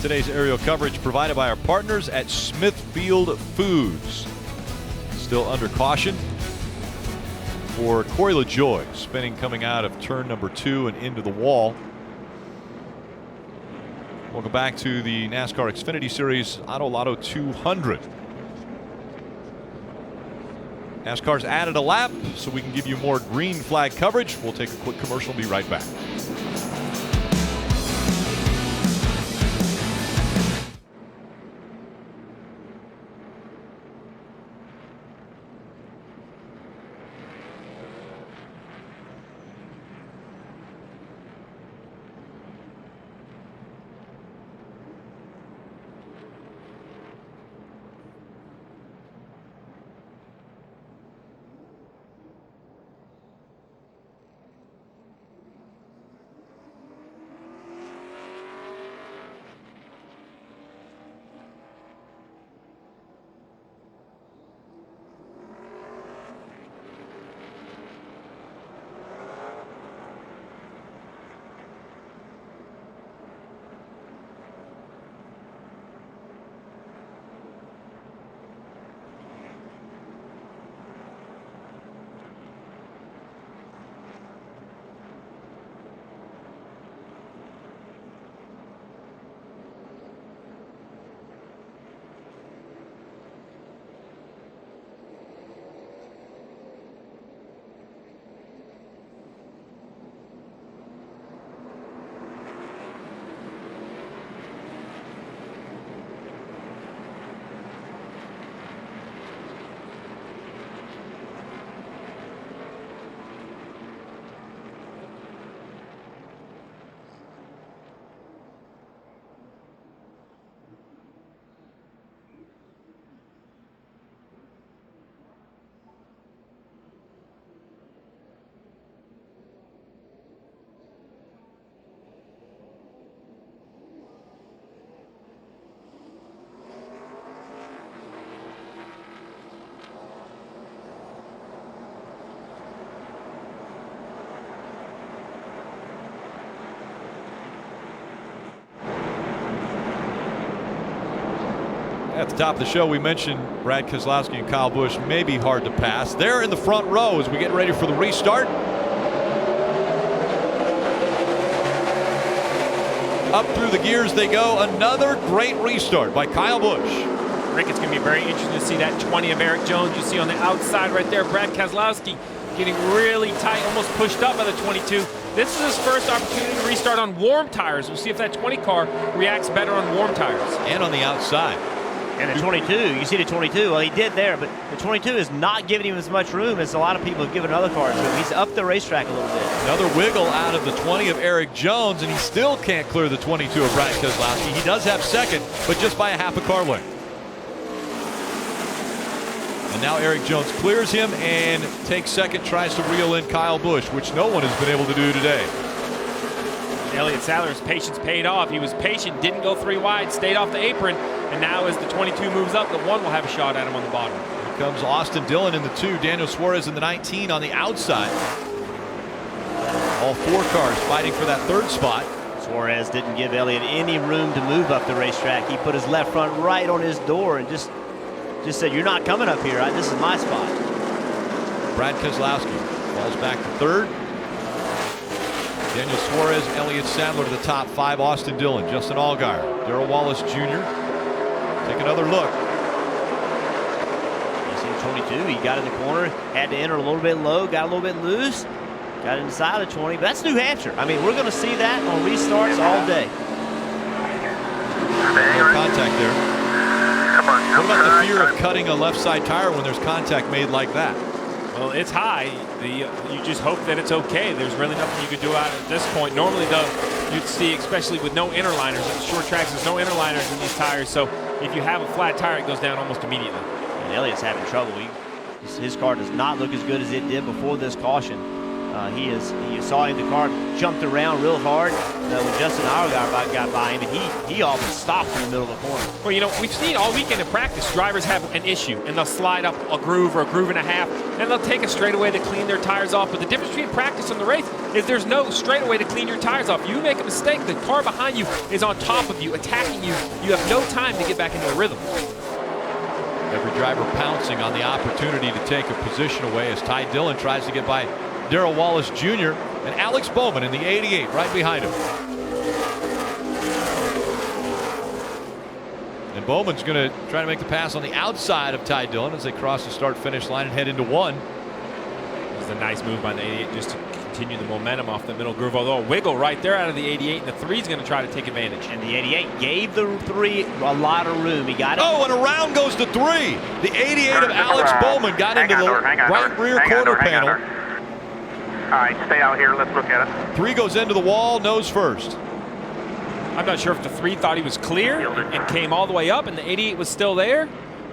Today's aerial coverage provided by our partners at Smithfield Foods. Still under caution for Corey LaJoie, spinning coming out of turn number 2 and into the wall. Welcome back to the NASCAR Xfinity Series AutoLotto 200. NASCAR's added a lap so we can give you more green flag coverage. We'll take a quick commercial and be right back. At the top of the show, we mentioned Brad Keselowski and Kyle Busch may be hard to pass. They're in the front row as we get ready for the restart. Up through the gears they go. Another great restart by Kyle Busch. Rick, it's going to be very interesting to see that 20 of Eric Jones. You see on the outside right there, Brad Keselowski getting really tight, almost pushed up by the 22. This is his first opportunity to restart on warm tires. We'll see if that 20 car reacts better on warm tires. And on the outside. And the 22, you see the 22, well, he did there, but the 22 is not giving him as much room as a lot of people have given other cars. So he's up the racetrack a little bit. Another wiggle out of the 20 of Eric Jones, and he still can't clear the 22 of Brad Keselowski. He does have second, but just by a half a car length. And now Eric Jones clears him and takes second, tries to reel in Kyle Busch, which no one has been able to do today. Elliott Sadler's patience paid off. He was patient, didn't go 3 wide, stayed off the apron, and now as the 22 moves up, the 1 will have a shot at him on the bottom. Here comes Austin Dillon in the 2, Daniel Suarez in the 19 on the outside. All 4 cars fighting for that 3rd spot. Suarez didn't give Elliott any room to move up the racetrack. He put his left front right on his door and just said, "You're not coming up here. This is my spot." Brad Keselowski falls back to 3rd. Daniel Suarez, Elliott Sadler to the top 5, Austin Dillon, Justin Allgaier, Darrell Wallace Jr. Take another look. You see 22, he got in the corner, had to enter a little bit low, got a little bit loose, got inside the 20. But that's New Hampshire. I mean, we're going to see that on restarts all day. No contact there. What about the fear of cutting a left side tire when there's contact made like that? Well, it's high. You just hope that it's okay. There's really nothing you could do at this point. Normally, though, you'd see, especially with no interliners, at short tracks, there's no interliners in these tires. So if you have a flat tire, it goes down almost immediately. And Elliott's having trouble. His car does not look as good as it did before this caution. You saw him, the car jumped around real hard when Justin Allgaier got by him, and he almost stopped in the middle of the corner. Well, you know, we've seen all weekend in practice, drivers have an issue, and they'll slide up a groove or a groove and a half, and they'll take a straightaway to clean their tires off. But the difference between practice and the race is there's no straightaway to clean your tires off. You make a mistake, the car behind you is on top of you, attacking you. You have no time to get back into a rhythm. Every driver pouncing on the opportunity to take a position away as Ty Dillon tries to get by Darrell Wallace Jr. and Alex Bowman in the 88 right behind him. And Bowman's going to try to make the pass on the outside of Ty Dillon as they cross the start-finish line and head into 1. This is a nice move by the 88 just to continue the momentum off the middle groove, although a wiggle right there out of the 88, and the 3 is going to try to take advantage. And the 88 gave the 3 a lot of room. He got it. Oh, and around goes the 3. The 88 of Alex Bowman got into the right rear quarter panel. All right, stay out here. Let's look at it. 3 goes into the wall, nose first. I'm not sure if the 3 thought he was clear and came all the way up and the 88 was still there,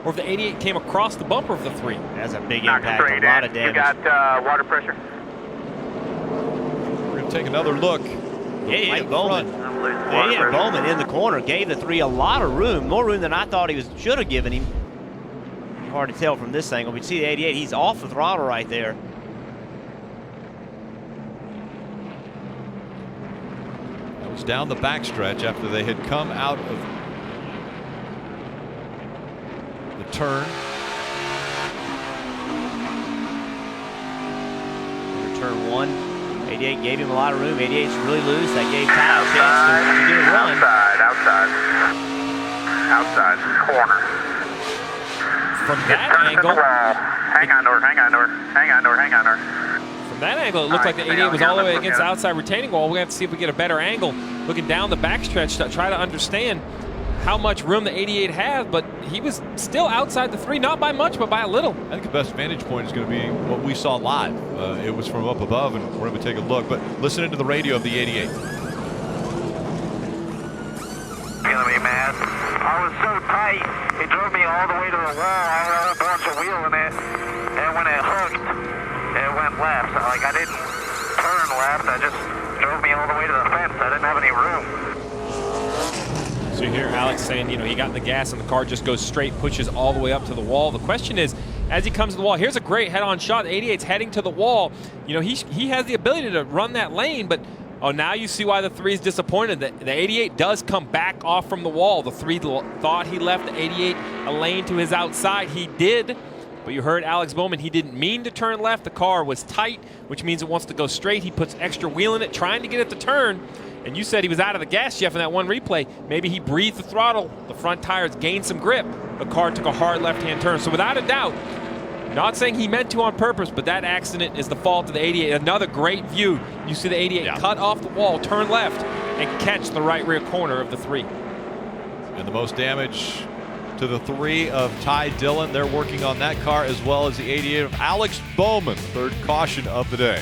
or if the 88 came across the bumper of the 3. That's a big impact, a lot of damage. You got water pressure? We're going to take another look. Yeah, Bowman in the corner gave the 3 a lot of room, more room than I thought he should have given him. Hard to tell from this angle. We see the 88, he's off the throttle right there. Down the backstretch after they had come out of the turn. Turn 1, 88 gave him a lot of room. 88's really loose. That gave Ty a chance to get a run. Outside, corner. From that angle. Hang on, door. From that angle, it looked like the 88 was all the way against the outside retaining wall. We have to see if we get a better angle looking down the backstretch to try to understand how much room the 88 has, but he was still outside the 3, not by much, but by a little. I think the best vantage point is going to be what we saw live. It was from up above, and we're going to take a look, but listen into the radio of the 88. Feeling me, man. I was so tight, it drove me all the way to the wall. I had a bunch of wheel in it, and when it hooked, it went left. So, like, I didn't turn left, I just drove me all the way to the fence. I didn't have any room. So you hear Alex saying, you know, he got in the gas and the car just goes straight, pushes all the way up to the wall. The question is, as he comes to the wall, here's a great head-on shot. The 88's heading to the wall. You know, he has the ability to run that lane, but Oh, now you see why the 3 is disappointed. The 88 does come back off from the wall. The 3 thought he left the 88 a lane to his outside. He did, but you heard Alex Bowman. He didn't mean to turn left. The car was tight, which means it wants to go straight. He puts extra wheel in it, trying to get it to turn. And you said he was out of the gas, Jeff, in that one replay. Maybe he breathed the throttle. The front tires gained some grip. The car took a hard left-hand turn. So without a doubt, not saying he meant to on purpose, but that accident is the fault of the 88. Another great view. You see the 88 cut off the wall, turn left, and catch the right rear corner of the 3. And the most damage to the 3 of Ty Dillon. They're working on that car, as well as the 88 of Alex Bowman. Third caution of the day.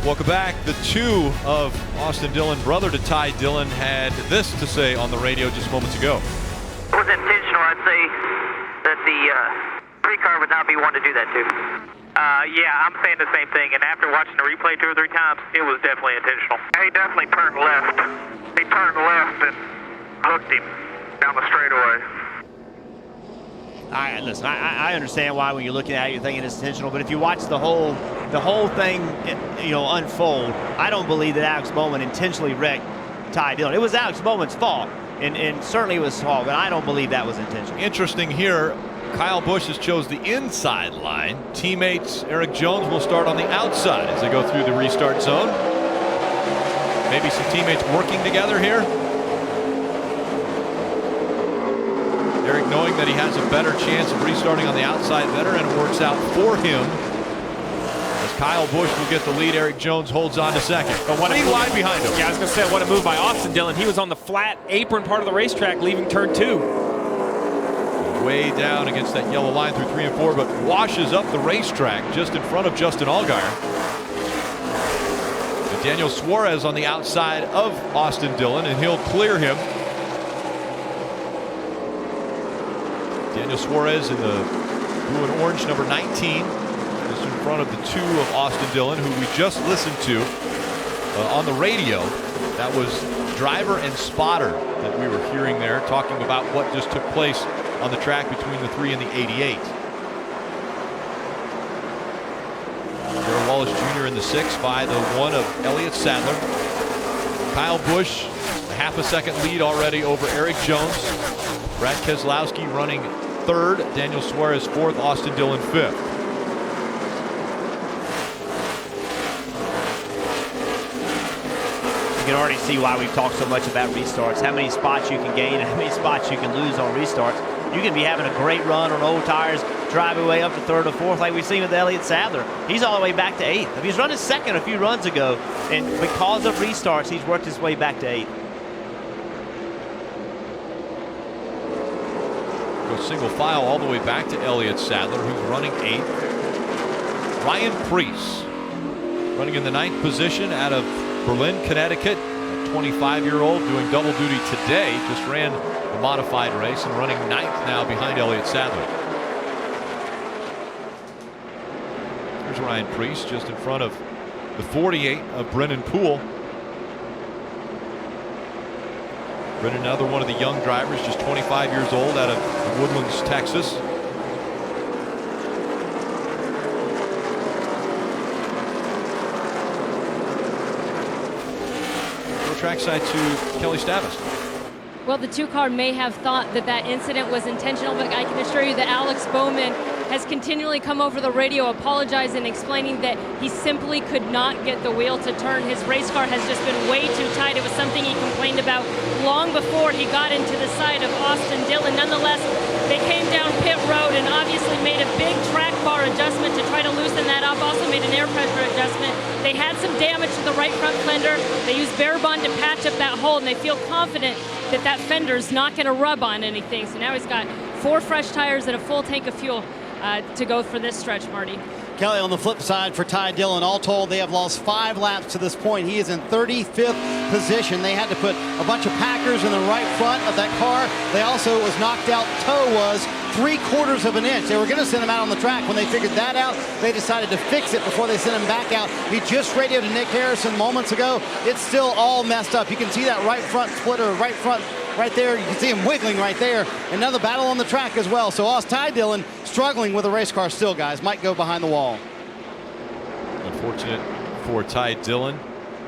Welcome back. The 2 of Austin Dillon, brother to Ty Dillon, had this to say on the radio just moments ago. It was intentional. I'd say that the 3 car would not be one to do that to. Yeah, I'm saying the same thing. And after watching the replay 2 or 3 times, it was definitely intentional. He definitely turned left. He turned left and hooked him down the straightaway. Listen, I understand why when you're looking at it, you're thinking it's intentional. But if you watch the whole thing, unfold, I don't believe that Alex Bowman intentionally wrecked Ty Dillon. It was Alex Bowman's fault, and certainly it was his fault. But I don't believe that was intentional. Interesting here. Kyle Busch has chose the inside line. Teammates Eric Jones will start on the outside as they go through the restart zone. Maybe some teammates working together here. Eric knowing that he has a better chance of restarting on the outside better, and it works out for him. As Kyle Busch will get the lead, Eric Jones holds on to second. But what a wide behind him. Yeah, I was going to say, what a move by Austin Dillon. He was on the flat apron part of the racetrack leaving turn 2. Way down against that yellow line through 3 and 4, but washes up the racetrack just in front of Justin Allgaier. And Daniel Suarez on the outside of Austin Dillon, and he'll clear him. Daniel Suarez in the blue and orange, number 19, just in front of the 2 of Austin Dillon, who we just listened to on the radio. That was driver and spotter that we were hearing there, talking about what just took place on the track between the 3 and the 88. Darrell Wallace Jr. in the 6 by the 1 of Elliott Sadler. Kyle Busch, a half a second lead already over Eric Jones. Brad Keselowski running 3rd, Daniel Suarez 4th, Austin Dillon 5th. You can already see why we've talked so much about restarts, how many spots you can gain and how many spots you can lose on restarts. You can be having a great run on old tires, drive your way up to 3rd or 4th like we've seen with Elliott Sadler. He's all the way back to 8th. He was running 2nd a few runs ago, and because of restarts, he's worked his way back to 8th. Single file all the way back to Elliott Sadler, who's running 8th. Ryan Preece running in the 9th position out of Berlin, Connecticut. A 25-year-old doing double duty today. Just ran the modified race and running 9th now behind Elliott Sadler. There's Ryan Preece just in front of the 48 of Brennan Poole. Brennan, another one of the young drivers, just 25 years old, out of Woodlands, Texas. Go trackside to Kelly Stavis. Well, the 2-car may have thought that that incident was intentional, but I can assure you that Alex Bowman has continually come over the radio apologizing, explaining that he simply could not get the wheel to turn. His race car has just been way too tight. It was something he complained about long before he got into the side of Austin Dillon. Nonetheless, they came down pit road and obviously made a big track bar adjustment to try to loosen that up. Also made an air pressure adjustment. They had some damage to the right front fender. They used Bear Bond to patch up that hole, and they feel confident that that fender's not going to rub on anything. So now he's got 4 fresh tires and a full tank of fuel to go for this stretch, Marty. Kelly, on the flip side for Ty Dillon, all told, they have lost 5 laps to this point. He is in 35th position. They had to put a bunch of Packers in the right front of that car. They also, was knocked out, toe was 3/4 of an inch. They were going to send him out on the track. When they figured that out, they decided to fix it before they sent him back out. He just radioed to Nick Harrison moments ago. It's still all messed up. You can see that right front splitter, right front right there. You can see him wiggling right there. Another battle on the track as well. So Ty Dillon struggling with the race car still, guys. Might go behind the wall. Unfortunate for Ty Dillon.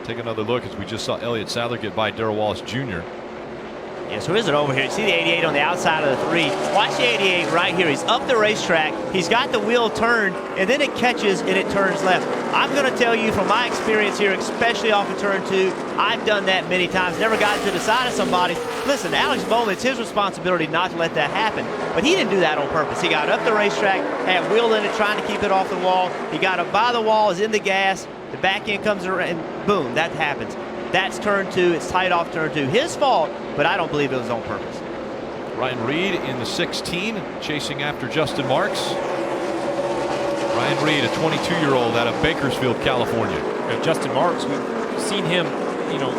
Take another look as we just saw Elliott Sadler get by Darrell Wallace Jr. Yeah, so here's it over here. You see the 88 on the outside of the 3. Watch the 88 right here. He's up the racetrack. He's got the wheel turned, and then it catches and it turns left. I'm going to tell you from my experience here, especially off of turn 2, I've done that many times. Never gotten to the side of somebody. Listen, Alex Bowman, it's his responsibility not to let that happen. But he didn't do that on purpose. He got up the racetrack, had wheel in it, trying to keep it off the wall. He got up by the wall, is in the gas. The back end comes around, and boom, that happens. That's turn 2. It's tight off turn 2. His fault, but I don't believe it was on purpose. Ryan Reed in the 16, chasing after Justin Marks. Ryan Reed, a 22-year-old out of Bakersfield, California. Justin Marks, we've seen him,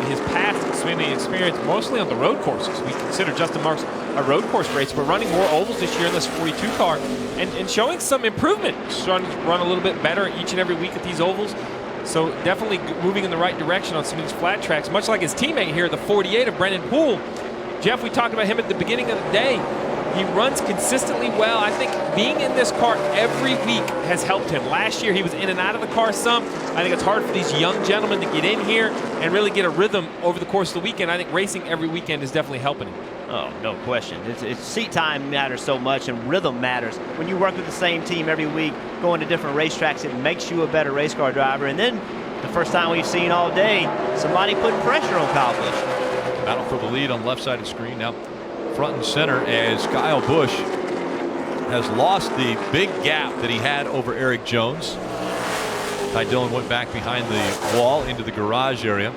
his past swimming experience mostly on the road courses. We consider Justin Marks a road course racer, but running more ovals this year in this 42 car and showing some improvement. Starting to run a little bit better each and every week at these ovals. So definitely moving in the right direction on some of these flat tracks, much like his teammate here, the 48 of Brennan Poole. Jeff, we talked about him at the beginning of the day. He runs consistently well. I think being in this car every week has helped him. Last year, he was in and out of the car some. I think it's hard for these young gentlemen to get in here and really get a rhythm over the course of the weekend. I think racing every weekend is definitely helping him. Oh, no question. It's seat time matters so much, and rhythm matters. When you work with the same team every week, going to different racetracks, it makes you a better race car driver. And then the first time we've seen all day, somebody putting pressure on Kyle Busch. Battle for the lead on left side of the screen. Now front and center as Kyle Busch has lost the big gap that he had over Eric Jones. Ty Dillon went back behind the wall into the garage area.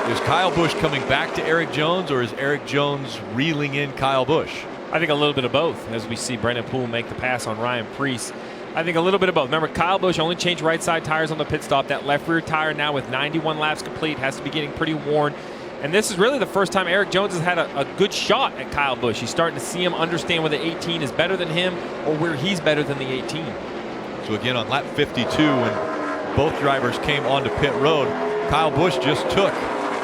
Is Kyle Busch coming back to Eric Jones, or is Eric Jones reeling in Kyle Busch? I think a little bit of both, as we see Brennan Poole make the pass on Ryan Preece. I think a little bit of both. Remember, Kyle Busch only changed right side tires on the pit stop. That left rear tire now with 91 laps complete has to be getting pretty worn. And this is really the first time Eric Jones has had a good shot at Kyle Busch. He's starting to see him understand where the 18 is better than him or where he's better than the 18. So again, on lap 52, when both drivers came onto pit road, Kyle Busch just took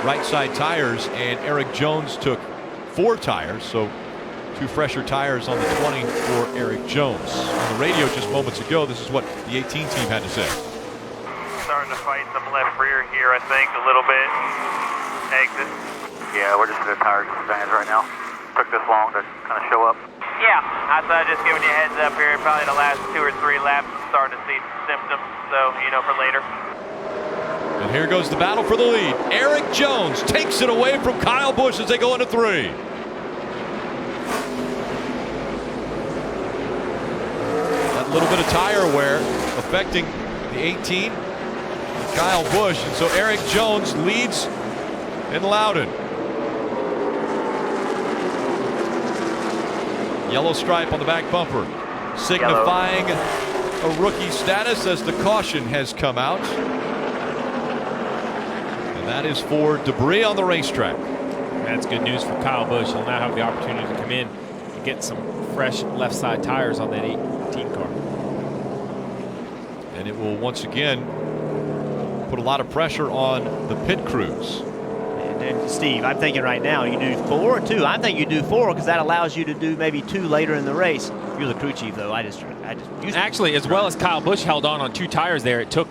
right side tires and Eric Jones took 4 tires. So 2 fresher tires on the 20 for Eric Jones. On the radio just moments ago, this is what the 18 team had to say. Starting to fight some left rear here, I think, a little bit. Exit. Yeah, we're just in the tire stands right now. Took this long to kind of show up. Yeah, I thought just giving you a heads up here. Probably the last 2 or 3 laps, starting to see symptoms. So, for later. And here goes the battle for the lead. Eric Jones takes it away from Kyle Busch as they go into 3. That little bit of tire wear affecting the 18. Kyle Busch, and so Eric Jones leads in Loudon. Yellow stripe on the back bumper, signifying a rookie status as the caution has come out. And That is for debris on the racetrack. That's good news for Kyle Busch. He'll now have the opportunity to come in and get some fresh left side tires on that 18 car. And it will once again put a lot of pressure on the pit crews. And Steve, I'm thinking right now, you do 4 or 2. I think you do 4 because that allows you to do maybe 2 later in the race. You're the crew chief, though. Actually, as well as Kyle Busch held on 2 tires there, it took,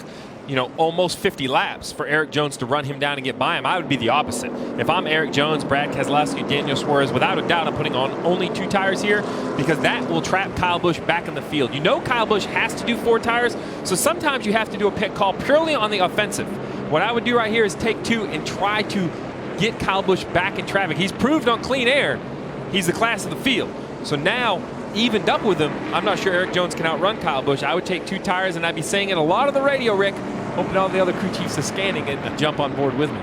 almost 50 laps for Eric Jones to run him down and get by him. I would be the opposite. If I'm Eric Jones, Brad Keselowski, Daniel Suarez, without a doubt, I'm putting on only 2 tires here because that will trap Kyle Busch back in the field. Kyle Busch has to do 4 tires, so sometimes you have to do a pit call purely on the offensive. What I would do right here is take 2 and try to get Kyle Busch back in traffic. He's proved on clean air he's the class of the field. So now, evened up with him, I'm not sure Eric Jones can outrun Kyle Busch. I would take 2 tires, and I'd be saying it a lot of the radio, Rick, hoping all the other crew chiefs are scanning and jump on board with me.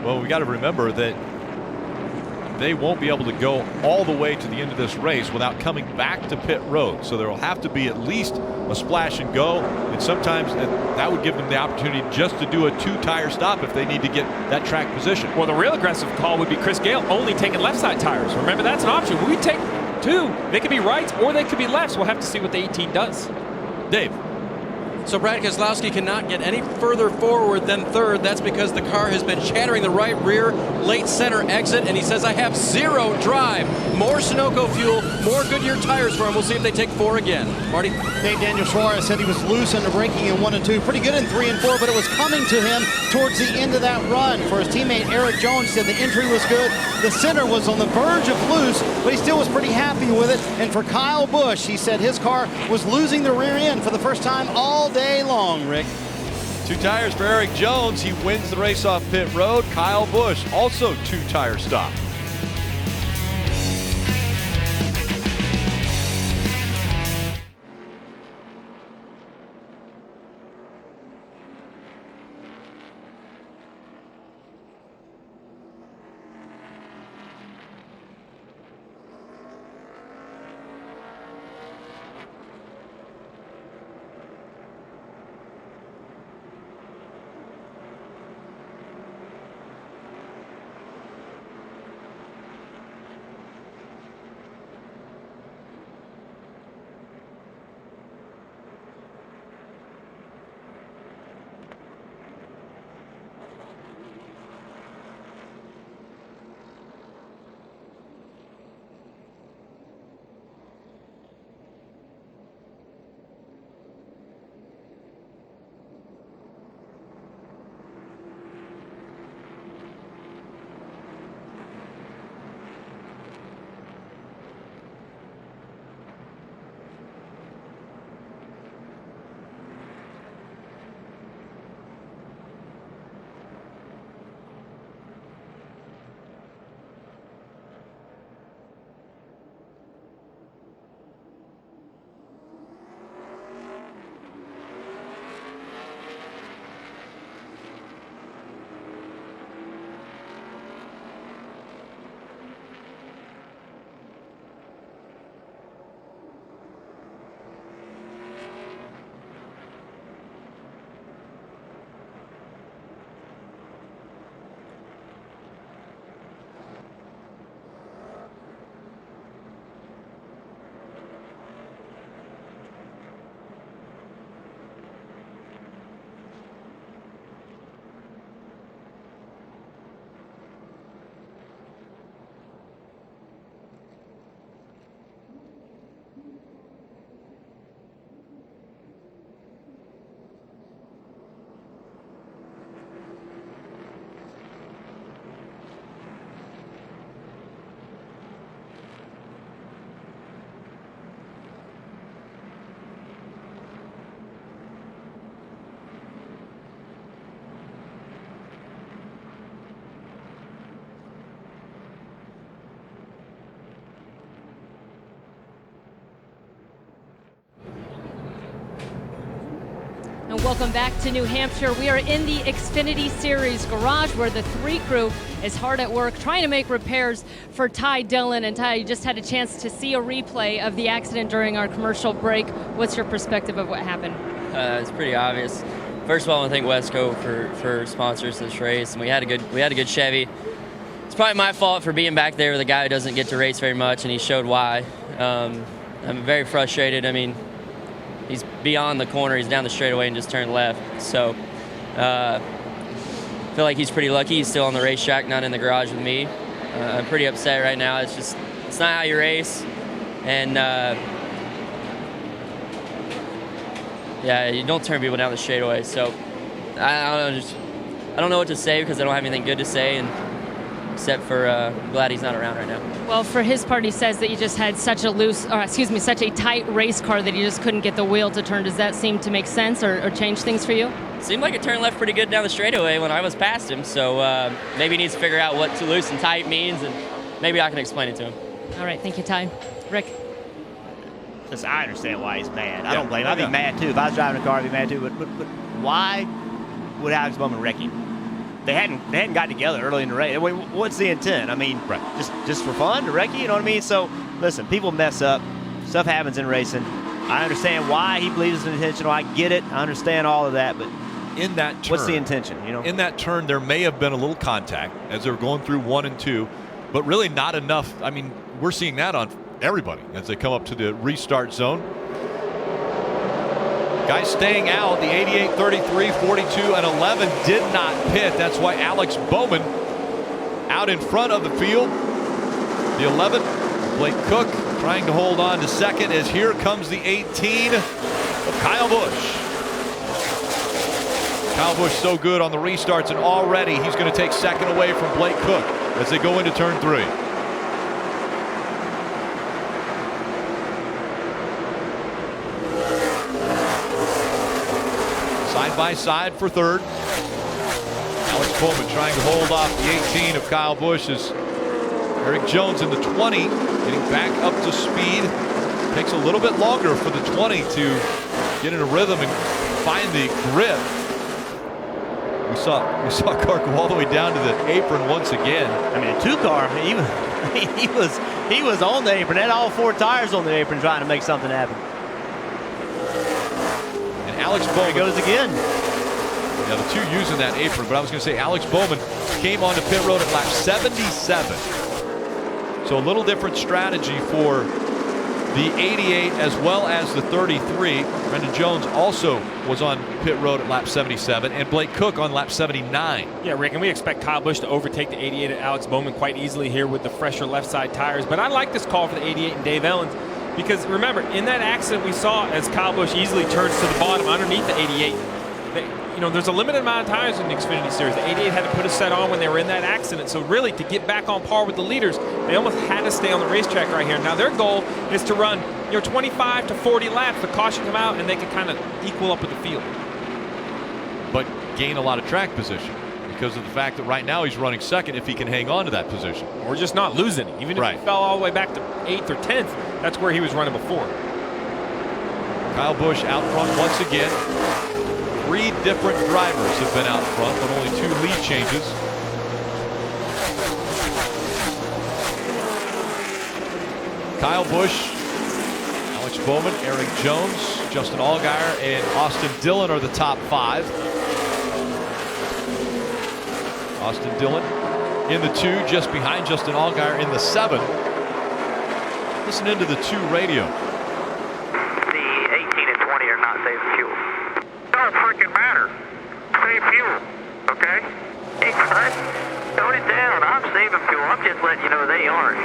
Well, we got to remember that they won't be able to go all the way to the end of this race without coming back to pit road. So there will have to be at least a splash and go, and sometimes that would give them the opportunity just to do a 2-tire stop if they need to get that track position. Well, the real aggressive call would be Chris Gale only taking left side tires. Remember, that's an option. We take 2. They could be rights or they could be lefts. We'll have to see what the 18 does. Dave. So Brad Keselowski cannot get any further forward than 3rd. That's because the car has been shattering the right rear, late center exit, and he says, I have 0 drive. More Sunoco fuel, more Goodyear tires for him. We'll see if they take 4 again. Marty? Daniel Suarez said he was loose under braking in 1 and 2. Pretty good in 3 and 4, but it was coming to him towards the end of that run. For his teammate Eric Jones, said the entry was good. The center was on the verge of loose, but he still was pretty happy with it. And for Kyle Busch, he said his car was losing the rear end for the first time all day long, Rick. 2 tires for Eric Jones. He wins the race off pit road. Kyle Busch also 2-tire stop. And welcome back to New Hampshire. We are in the Xfinity Series garage where the 3 crew is hard at work trying to make repairs for Ty Dillon. And Ty, you just had a chance to see a replay of the accident during our commercial break. What's your perspective of what happened? It's pretty obvious. First of all, I want to thank Wesco for sponsors this race, and we had a good Chevy. It's probably my fault for being back there with a guy who doesn't get to race very much, and he showed why. I'm very frustrated. I mean, he's beyond the corner. He's down the straightaway and just turned left. So I feel like he's pretty lucky. He's still on the racetrack, not in the garage with me. I'm pretty upset right now. It's not how you race. And yeah, you don't turn people down the straightaway. So I don't know what to say because I don't have anything good to say, and except for glad he's not around right now. Well, for his part, he says that you just had such a tight race car that you just couldn't get the wheel to turn. Does that seem to make sense or change things for you? Seemed like it turned left pretty good down the straightaway when I was past him. So maybe he needs to figure out what too loose and tight means, and maybe I can explain it to him. All right, thank you, Ty. Rick? Listen, I understand why he's mad. I don't blame him. I'd be mad too. If I was driving a car, I'd be mad too. But why would Alex Bowman wreck him? They hadn't got together early in the race. What's the intent? I mean, just for fun to wreck you? You know what I mean? So listen, people mess up. Stuff happens in racing. I understand why he believes it's intentional. I get it. I understand all of that. But in that turn, what's the intention? You know, in that turn, there may have been a little contact as they were going through 1 and 2, but really not enough. I mean, we're seeing that on everybody as they come up to the restart zone. Guys staying out, the 88, 33, 42, and 11 did not pit. That's why Alex Bowman out in front of the field. The 11, Blake Cook trying to hold on to second as here comes the 18 of Kyle Busch. Kyle Busch so good on the restarts, and already he's going to take second away from Blake Cook as they go into turn 3. Side by side for third. Alex Bowman trying to hold off the 18 of Kyle Busch as Eric Jones in the 20 getting back up to speed. Takes a little bit longer for the 20 to get in a rhythm and find the grip. We saw a car go all the way down to the apron once again. I mean, a 2-car, he was on the apron. Had all 4 tires on the apron trying to make something happen. And Alex Bowman goes again. Yeah, the 2 using that apron, but I was going to say Alex Bowman came onto pit road at lap 77. So a little different strategy for the 88 as well as the 33. Brendan Jones also was on pit road at lap 77, and Blake Cook on lap 79. Yeah, Rick, and we expect Kyle Busch to overtake the 88 at Alex Bowman quite easily here with the fresher left side tires. But I like this call for the 88 and Dave Ellens because remember, in that accident we saw as Kyle Busch easily turns to the bottom underneath the 88. There's a limited amount of tires in the Xfinity Series. The 88 had to put a set on when they were in that accident. So really, to get back on par with the leaders, they almost had to stay on the racetrack right here. Now their goal is to run 25 to 40 laps. The caution come out and they can kind of equal up with the field. But gain a lot of track position because of the fact that right now he's running second if he can hang on to that position. Or just not losing it. Even if he fell all the way back to 8th or 10th, that's where he was running before. Kyle Busch out front once again. 3 different drivers have been out front, but only 2 lead changes. Kyle Busch, Alex Bowman, Eric Jones, Justin Allgaier, and Austin Dillon are the top 5. Austin Dillon in the 2, just behind Justin Allgaier in the 7. Listen into the 2 radio. The 18 and 20 are not saving fuel. Don't freaking matter. Save fuel, okay? Hey, son, tone it down. I'm saving fuel. I'm just letting you know they aren't.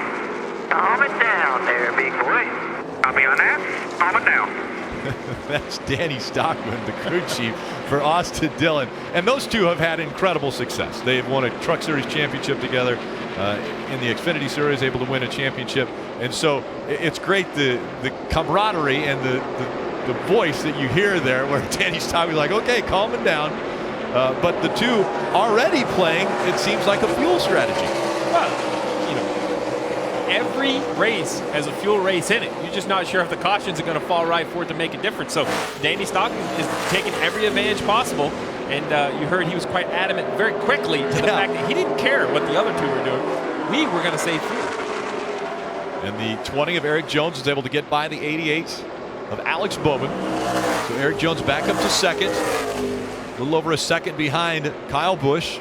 Calm it down there, big boy. Copy on that? Calm it down. That's Danny Stockman, the crew chief for Austin Dillon. And those 2 have had incredible success. They've won a Truck Series championship together in the Xfinity Series, able to win a championship. And so it's great the camaraderie and the voice that you hear there where Danny Stockman's like, okay, calm it down. But the 2 already playing, it seems like a fuel strategy. Well, every race has a fuel race in it. You're just not sure if the cautions are going to fall right for it to make a difference. So Danny Stockton is taking every advantage possible. And you heard he was quite adamant very quickly to the fact that he didn't care what the other 2 were doing. We were going to save fuel. And the 20 of Eric Jones is able to get by the 88 of Alex Bowman. So Eric Jones back up to second. little over a second behind Kyle Busch.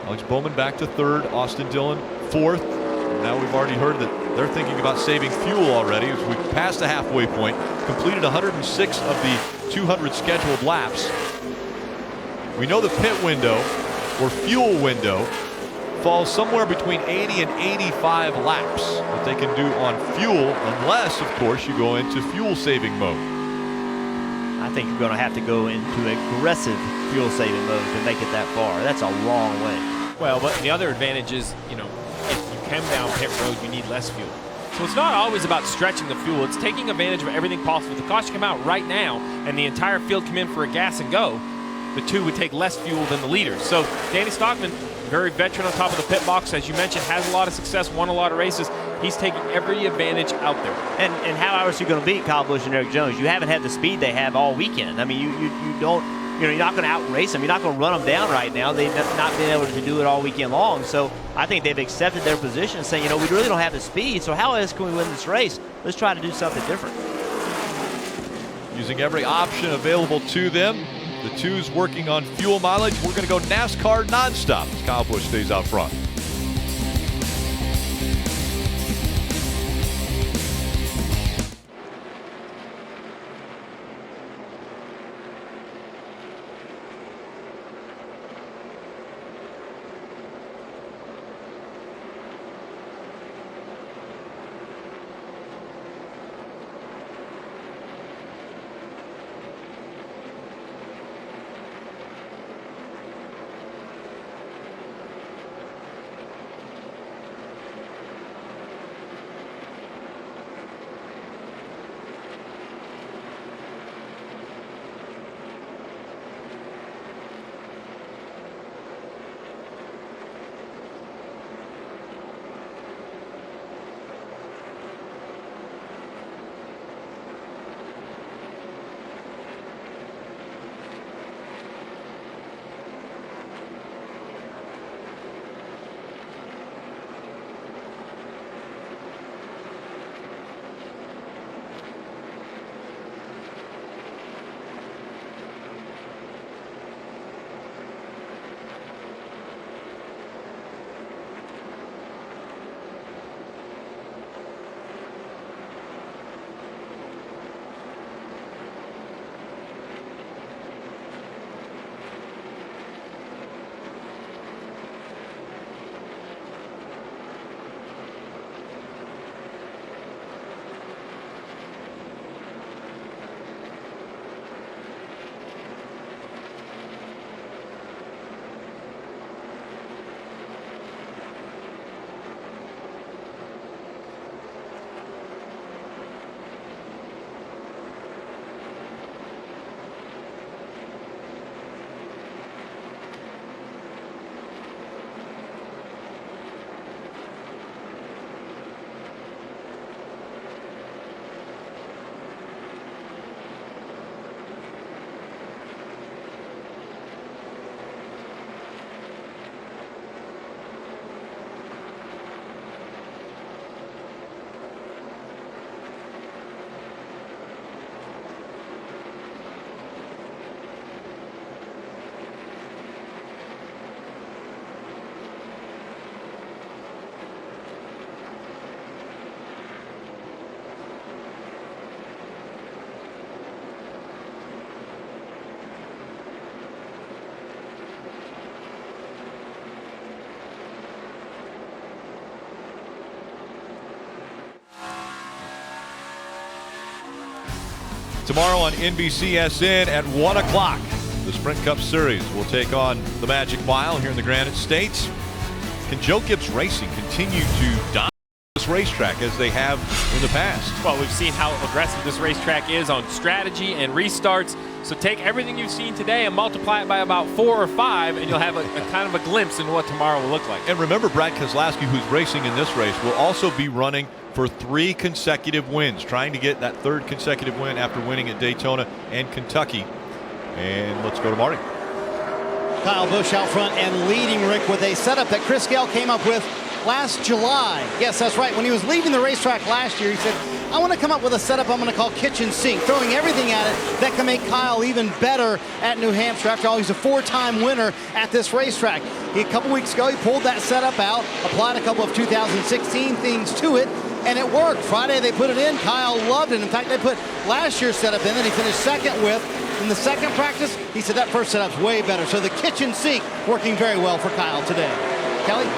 Alex Bowman back to third, Austin Dillon fourth. Now we've already heard that they're thinking about saving fuel already as we passed the halfway point, completed 106 of the 200 scheduled laps. We know the pit window or fuel window falls somewhere between 80 and 85 laps that they can do on fuel, unless, of course, you go into fuel-saving mode. I think you're going to have to go into aggressive fuel-saving mode to make it that far. That's a long way. Well, but the other advantage is, you know, if you come down pit road, you need less fuel. So it's not always about stretching the fuel. It's taking advantage of everything possible. If the caution come out right now and the entire field come in for a gas and go, the two would take less fuel than the leaders. So Danny Stockman, very veteran on top of the pit box, as you mentioned, has a lot of success, won a lot of races. He's taking every advantage out there. And how else are you going to beat Kyle Busch and Eric Jones? You haven't had the speed they have all weekend. I mean, you don't, you know, you're not going to outrace them. You're not going to run them down right now. They've not been able to do it all weekend long. So I think they've accepted their position and saying, you know, we really don't have the speed. So how else can we win this race? Let's try to do something different. Using every option available to them. The two's working on fuel mileage. We're going to go NASCAR nonstop as Kyle Busch stays out front. Tomorrow on NBCSN at 1 o'clock, the Sprint Cup Series will take on the Magic Mile here in the Granite State. Can Joe Gibbs Racing continue to dominate this racetrack as they have in the past? Well, we've seen how aggressive this racetrack is on strategy and restarts. So take everything you've seen today and multiply it by about 4 or 5, and you'll have a kind of a glimpse into what tomorrow will look like. And remember, Brad Keselowski, who's racing in this race, will also be running for 3 consecutive wins, trying to get that 3rd consecutive win after winning at Daytona and Kentucky. And let's go to Marty. Kyle Busch out front and leading, Rick, with a setup that Chris Gale came up with last July. Yes, that's right. When he was leaving the racetrack last year, he said, I want to come up with a setup I'm going to call kitchen sink, throwing everything at it that can make Kyle even better at New Hampshire. After all, he's a 4-time winner at this racetrack. A couple weeks ago, he pulled that setup out, applied a couple of 2016 things to it, and it worked. Friday, they put it in. Kyle loved it. In fact, they put last year's setup in that he finished second with. In the second practice, he said that first setup's way better. So the kitchen sink working very well for Kyle today. Kelly?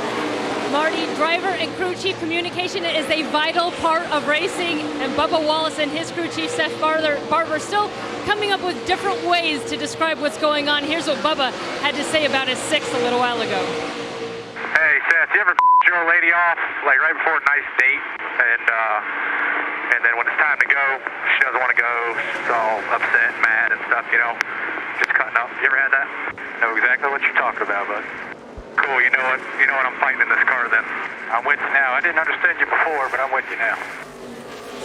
Marty, driver and crew chief communication is a vital part of racing, and Bubba Wallace and his crew chief, Seth Barber, still coming up with different ways to describe what's going on. Here's what Bubba had to say about his sixth a little while ago. Hey, Seth, you ever your lady off, like right before a nice date, and then when it's time to go, she doesn't want to go, she's all upset, mad and stuff, you know, just cutting up. You ever had that? Know exactly what you're talking about, bud. Cool, you know what I'm fighting in this car then. I'm with you now. I didn't understand you before, but I'm with you now.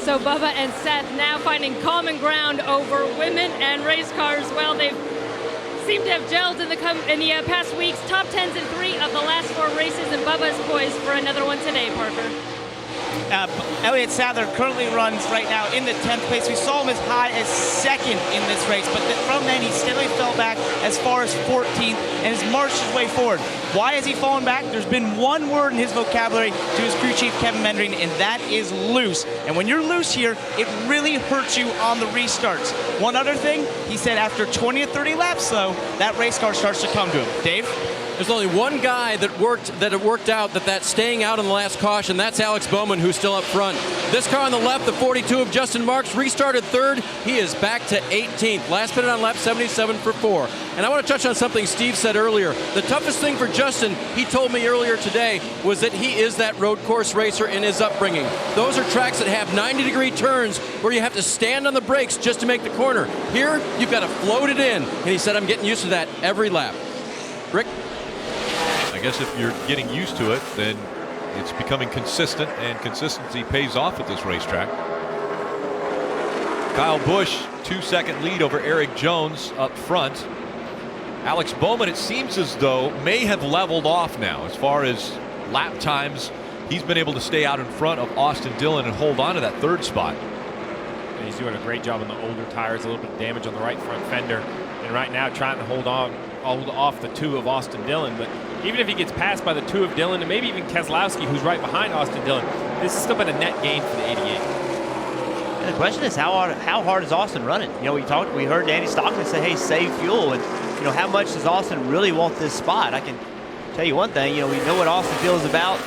So Bubba and Seth now finding common ground over women and race cars. Well, they've seemed to have gelled in the past weeks. Top 10s in 3 of the last 4 races, and Bubba's poised for another one today, Parker. Elliott Sadler currently runs right now in the 10th place. We saw him as high as 2nd in this race, but from then he steadily fell back as far as 14th and has marched his way forward. Why has he fallen back? There's been one word in his vocabulary to his crew chief, Kevin Mendring, and that is loose. And when you're loose here, it really hurts you on the restarts. One other thing, he said after 20 or 30 laps, though, that race car starts to come to him. Dave? There's only one guy that it worked out that staying out in the last caution. That's Alex Bowman, who's still up front. This car on the left, the 42 of Justin Marks, restarted 3rd. He is back to 18th. Last minute on lap 77 for 4. And I want to touch on something Steve said earlier. The toughest thing for Justin, he told me earlier today, was that he is that road course racer in his upbringing. Those are tracks that have 90-degree turns where you have to stand on the brakes just to make the corner. Here, you've got to float it in. And he said, I'm getting used to that every lap. Rick? I guess if you're getting used to it, then it's becoming consistent, and consistency pays off at this racetrack. Kyle Busch, 2-second lead over Eric Jones up front. Alex Bowman, it seems as though, may have leveled off now as far as lap times. He's been able to stay out in front of Austin Dillon and hold on to that 3rd spot. And he's doing a great job on the older tires, a little bit of damage on the right front fender, and right now trying to hold off the 2 of Austin Dillon. But even if he gets passed by the 2 of Dillon and maybe even Keselowski, who's right behind Austin Dillon, this has still been a net gain for the 88. And the question is, how hard is Austin running? You know, we heard Danny Stockton say, hey, save fuel. And, you know, how much does Austin really want this spot? I can tell you one thing, you know, we know what Austin feels about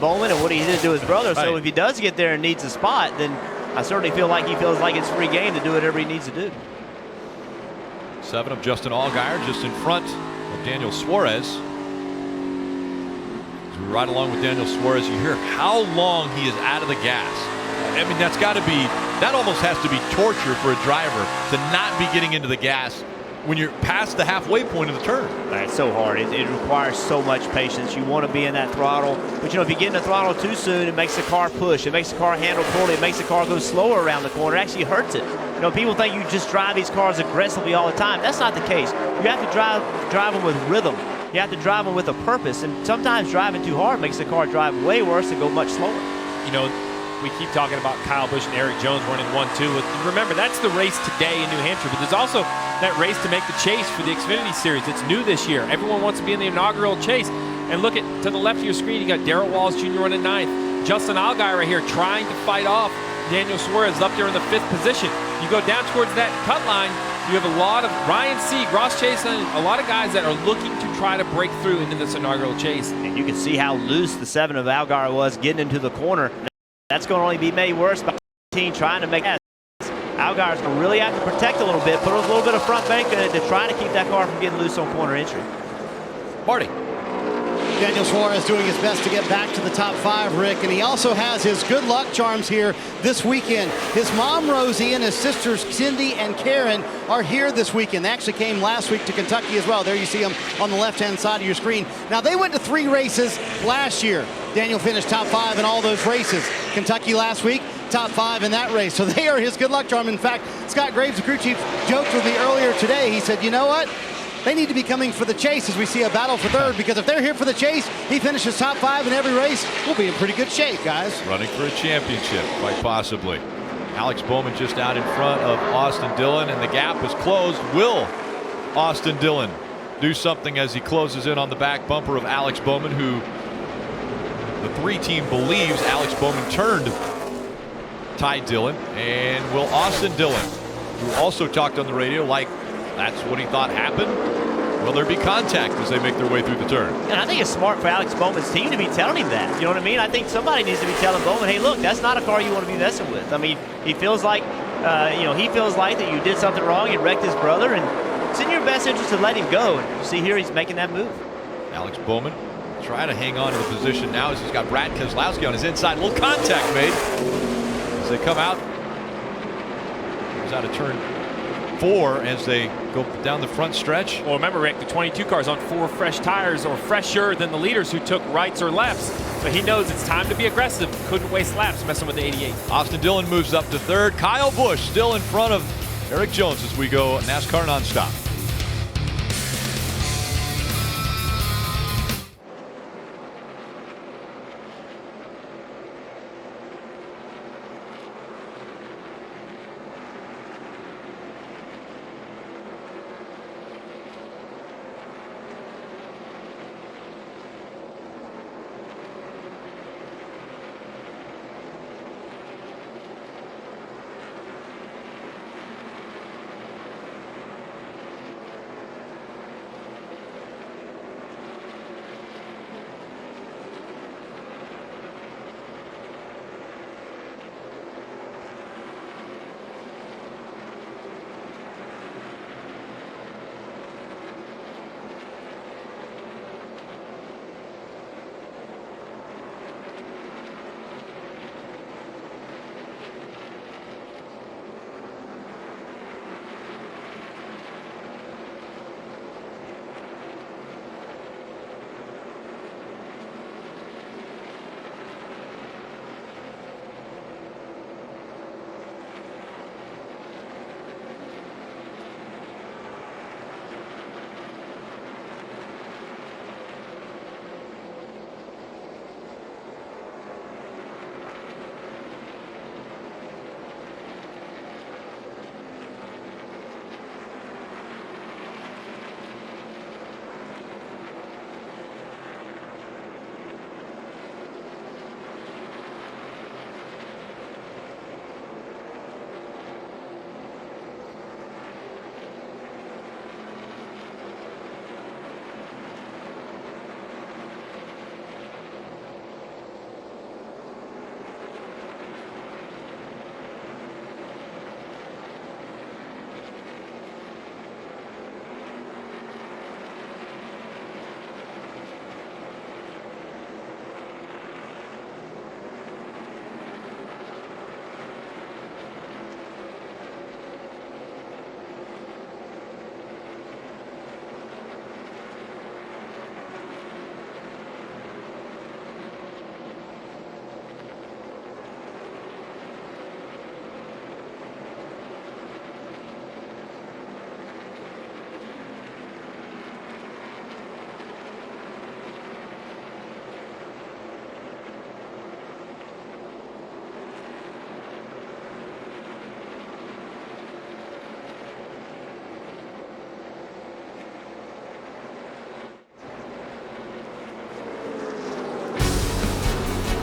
Bowman and what he did to his brother. Right. So if he does get there and needs a spot, then I certainly feel like he feels like it's free game to do whatever he needs to do. 7 of Justin Allgaier just in front of Daniel Suarez. As we ride along with Daniel Suarez, you hear how long he is out of the gas. I mean, that almost has to be torture for a driver to not be getting into the gas when you're past the halfway point of the turn. It's so hard. It requires so much patience. You want to be in that throttle, but you know, if you get in the throttle too soon, it makes the car push. It makes the car handle poorly. It makes the car go slower around the corner. It actually hurts it. You know, people think you just drive these cars aggressively all the time. That's not the case. You have to drive them with rhythm. You have to drive them with a purpose. And sometimes driving too hard makes the car drive way worse and go much slower. You know, we keep talking about Kyle Busch and Eric Jones running 1-2. Remember, that's the race today in New Hampshire, but there's also that race to make the chase for the Xfinity Series. It's new this year. Everyone wants to be in the inaugural chase. And look to the left of your screen, you got Darrell Wallace Jr. running 9th. Justin Allgaier right here trying to fight off Daniel Suarez up there in the 5th position. You go down towards that cut line, you have a lot of Ryan Sieg, Ross Chase, and a lot of guys that are looking to try to break through into this inaugural chase. And you can see how loose the 7 of Allgaier was getting into the corner. That's going to only be made worse by the team trying to make that. Allgaier's going to really have to protect a little bit, put a little bit of front bank to try to keep that car from getting loose on corner entry. Marty. Daniel Suarez doing his best to get back to the top 5, Rick, and he also has his good luck charms here this weekend. His mom, Rosie, and his sisters, Cindy and Karen, are here this weekend. They actually came last week to Kentucky as well. There you see them on the left-hand side of your screen. Now, they went to 3 races last year. Daniel finished top 5 in all those races. Kentucky last week, top 5 in that race. So they are his good luck charm. In fact, Scott Graves, the crew chief, joked with me earlier today. He said, you know what? They need to be coming for the chase as we see a battle for 3rd, because if they're here for the chase, he finishes top 5 in every race, we'll be in pretty good shape, guys. Running for a championship, quite possibly. Alex Bowman just out in front of Austin Dillon, and the gap is closed. Will Austin Dillon do something as he closes in on the back bumper of Alex Bowman, who the 3 team believes Alex Bowman turned Ty Dillon? And will Austin Dillon, who also talked on the radio like that's what he thought happened, will there be contact as they make their way through the turn? And I think it's smart for Alex Bowman's team to be telling him that. You know what I mean? I think somebody needs to be telling Bowman, hey, look, that's not a car you want to be messing with. I mean, he feels like, he feels like that you did something wrong, you wrecked his brother, and it's in your best interest to let him go. And you see here, he's making that move. Alex Bowman trying to hang on to the position now as he's got Brad Keselowski on his inside. A little contact made as they come out. He's out of turn 4 as they go down the front stretch. Well, remember, Rick, the 22 car's on 4 fresh tires, or fresher than the leaders who took rights or lefts. So he knows it's time to be aggressive. Couldn't waste laps messing with the 88. Austin Dillon moves up to 3rd. Kyle Busch still in front of Eric Jones as we go NASCAR nonstop.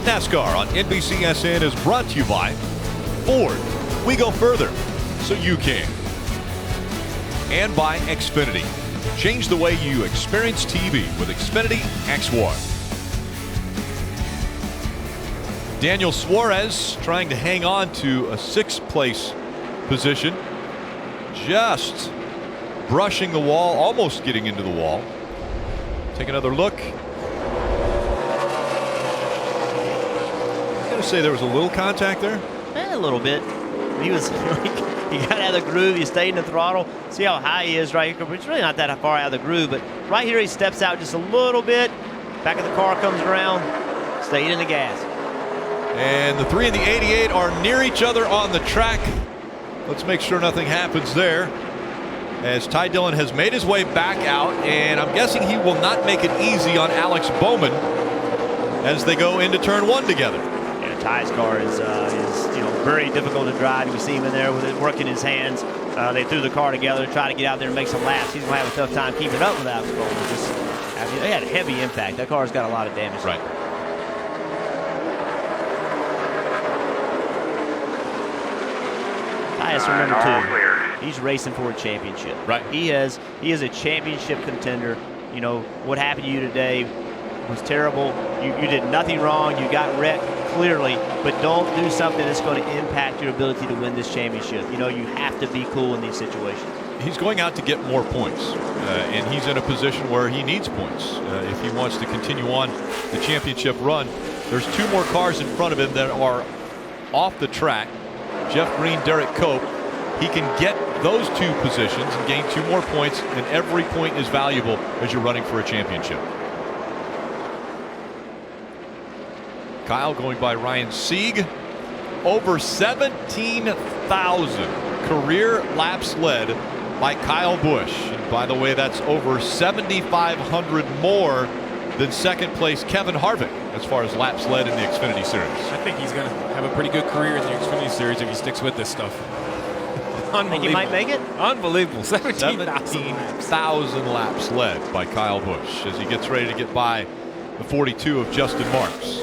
NASCAR on NBCSN is brought to you by Ford. We go further so you can. And by XFINITY. Change the way you experience TV with XFINITY X1. Daniel Suarez trying to hang on to a 6th place position. Just brushing the wall, almost getting into the wall. Take another look. Say there was a little contact there? A little bit. He was he got out of the groove. He stayed in the throttle. See how high he is right here. It's really not that far out of the groove, but right here he steps out just a little bit. Back of the car comes around. Stayed in the gas. And the 3 and the 88 are near each other on the track. Let's make sure nothing happens there, as Ty Dillon has made his way back out, and I'm guessing he will not make it easy on Alex Bowman as they go into turn 1 together. Ty's car is very difficult to drive. You see him in there with it working his hands. They threw the car together to try to get out there and make some laps. He's going to have a tough time keeping up with Alex Bowman. They had a heavy impact. That car's got a lot of damage. Right. Ty is number 2. He's racing for a championship. Right. He is a championship contender. You know, what happened to you today was terrible. You did nothing wrong. You got wrecked clearly, but don't do something that's going to impact your ability to win this championship. You know, you have to be cool in these situations. He's going out to get more points, and he's in a position where he needs points if he wants to continue on the championship run. There's 2 more cars in front of him that are off the track. Jeff Green, Derek Cope. He can get those 2 positions and gain 2 more points, and every point is valuable as you're running for a championship. Kyle going by Ryan Sieg. Over 17,000 career laps led by Kyle Busch. And by the way, that's over 7,500 more than second place Kevin Harvick as far as laps led in the Xfinity Series. I think he's going to have a pretty good career in the Xfinity Series if he sticks with this stuff. Think he might make it? Unbelievable. 17,000 laps led by Kyle Busch as he gets ready to get by the 42 of Justin Marks.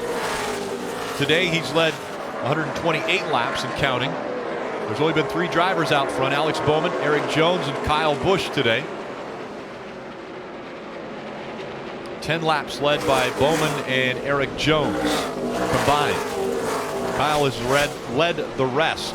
Today he's led 128 laps and counting. There's only been 3 drivers out front: Alex Bowman, Eric Jones, and Kyle Busch today. 10 laps led by Bowman and Eric Jones combined. Kyle has led the rest.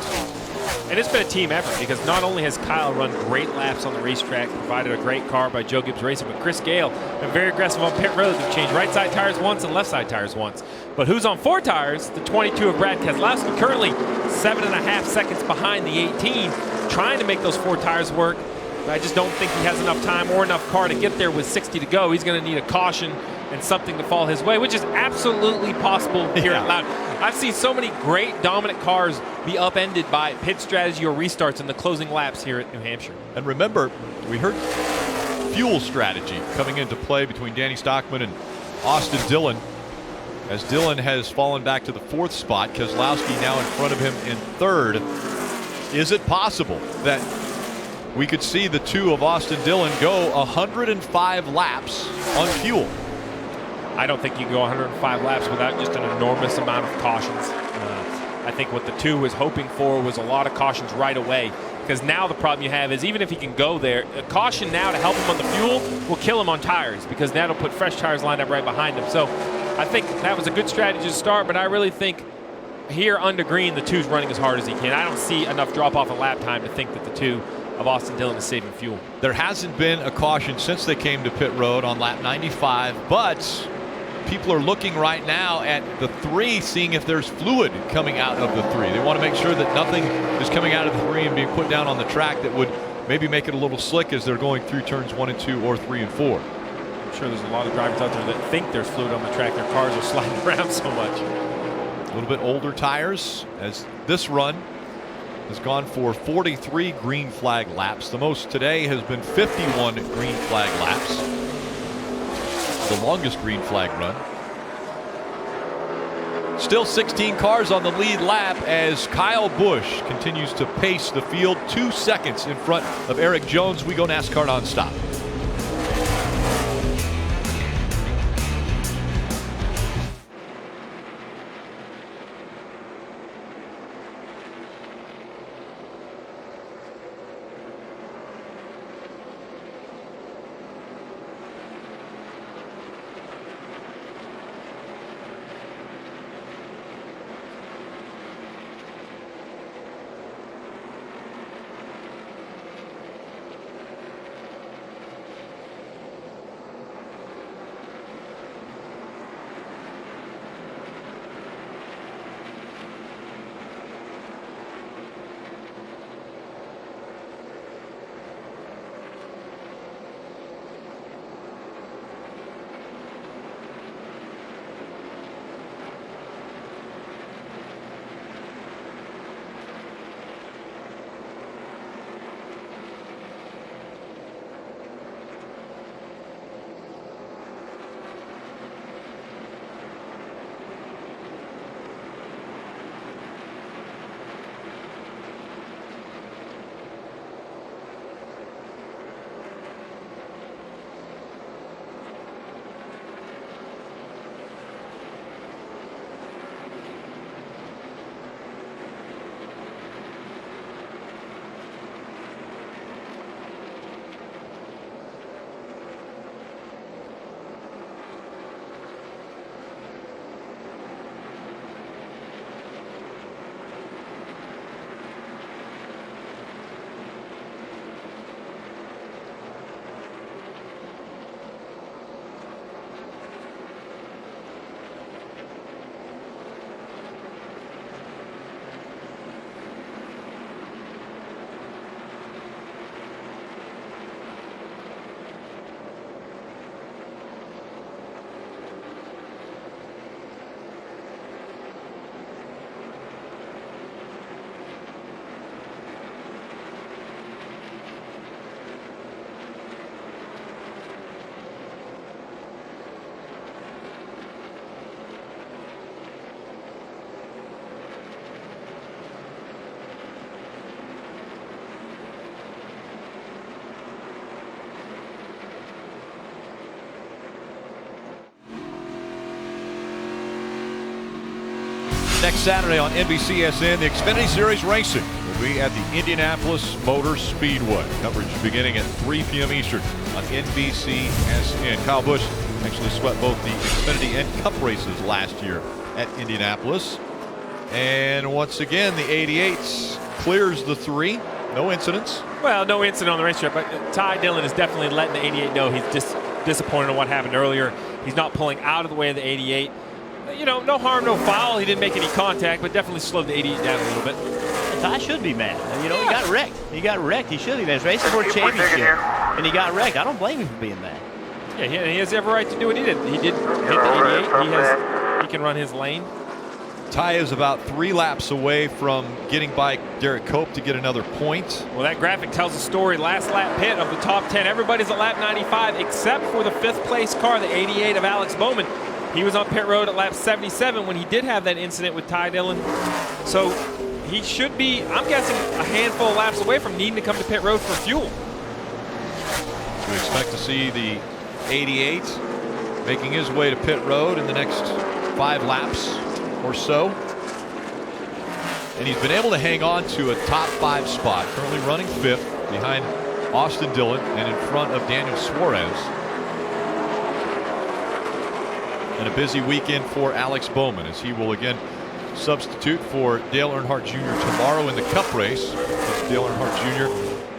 And it's been a team effort because not only has Kyle run great laps on the racetrack, provided a great car by Joe Gibbs Racing, but Chris Gale been very aggressive on pit road. They've changed right side tires once and left side tires once. But who's on 4 tires? The 22 of Brad Keselowski, currently 7.5 seconds behind the 18, trying to make those 4 tires work. But I just don't think he has enough time or enough car to get there with 60 to go. He's going to need a caution and something to fall his way, which is absolutely possible here at Loudon. I've seen so many great dominant cars be upended by pit strategy or restarts in the closing laps here at New Hampshire. And remember, we heard fuel strategy coming into play between Danny Stockman and Austin Dillon, as Dillon has fallen back to the 4th spot. Keselowski now in front of him in 3rd. Is it possible that we could see the 2 of Austin Dillon go 105 laps on fuel? I don't think you go 105 laps without just an enormous amount of cautions. I think what the 2 was hoping for was a lot of cautions right away, because now the problem you have is even if he can go there, a caution now to help him on the fuel will kill him on tires, because that'll put fresh tires lined up right behind him. So I think that was a good strategy to start, but I really think here under green, the 2's running as hard as he can. I don't see enough drop off of lap time to think that the 2 of Austin Dillon is saving fuel. There hasn't been a caution since they came to pit road on lap 95, but people are looking right now at the 3, seeing if there's fluid coming out of the 3. They want to make sure that nothing is coming out of the 3 and being put down on the track that would maybe make it a little slick as they're going through turns 1 and 2 or 3 and 4. I'm sure there's a lot of drivers out there that think there's fluid on the track. Their cars are sliding around so much. A little bit older tires, as this run has gone for 43 green flag laps. The most today has been 51 green flag laps. The longest green flag run. Still 16 cars on the lead lap as Kyle Busch continues to pace the field, 2 seconds in front of Eric Jones. We go NASCAR nonstop. next Saturday on NBCSN, the Xfinity Series racing will be at the Indianapolis Motor Speedway. Coverage beginning at 3 p.m. Eastern on NBCSN. Kyle Busch actually swept both the Xfinity and Cup races last year at Indianapolis. And once again, the 88s clears the 3. No incidents. Well, no incident on the racetrack, but Ty Dillon is definitely letting the 88 know he's just disappointed in what happened earlier. He's not pulling out of the way of the 88. You know, no harm, no foul. He didn't make any contact, but definitely slowed the 88 down a little bit. Ty should be mad. You know, he got wrecked. He got wrecked. He should be mad. He's racing for a championship, and he got wrecked. I don't blame him for being mad. Yeah, he has every right to do what he did. He did hit the 88. He can run his lane. Ty is about 3 laps away from getting by Derek Cope to get another point. Well, that graphic tells a story. Last lap pit of the top 10. Everybody's at lap 95 except for the 5th place car, the 88 of Alex Bowman. He was on pit road at lap 77 when he did have that incident with Ty Dillon. So he should be, I'm guessing, a handful of laps away from needing to come to pit road for fuel. We expect to see the 88 making his way to pit road in the next 5 laps or so. And he's been able to hang on to a top 5 spot, currently running 5th behind Austin Dillon and in front of Daniel Suarez. And a busy weekend for Alex Bowman as he will again substitute for Dale Earnhardt Jr. tomorrow in the Cup race. As Dale Earnhardt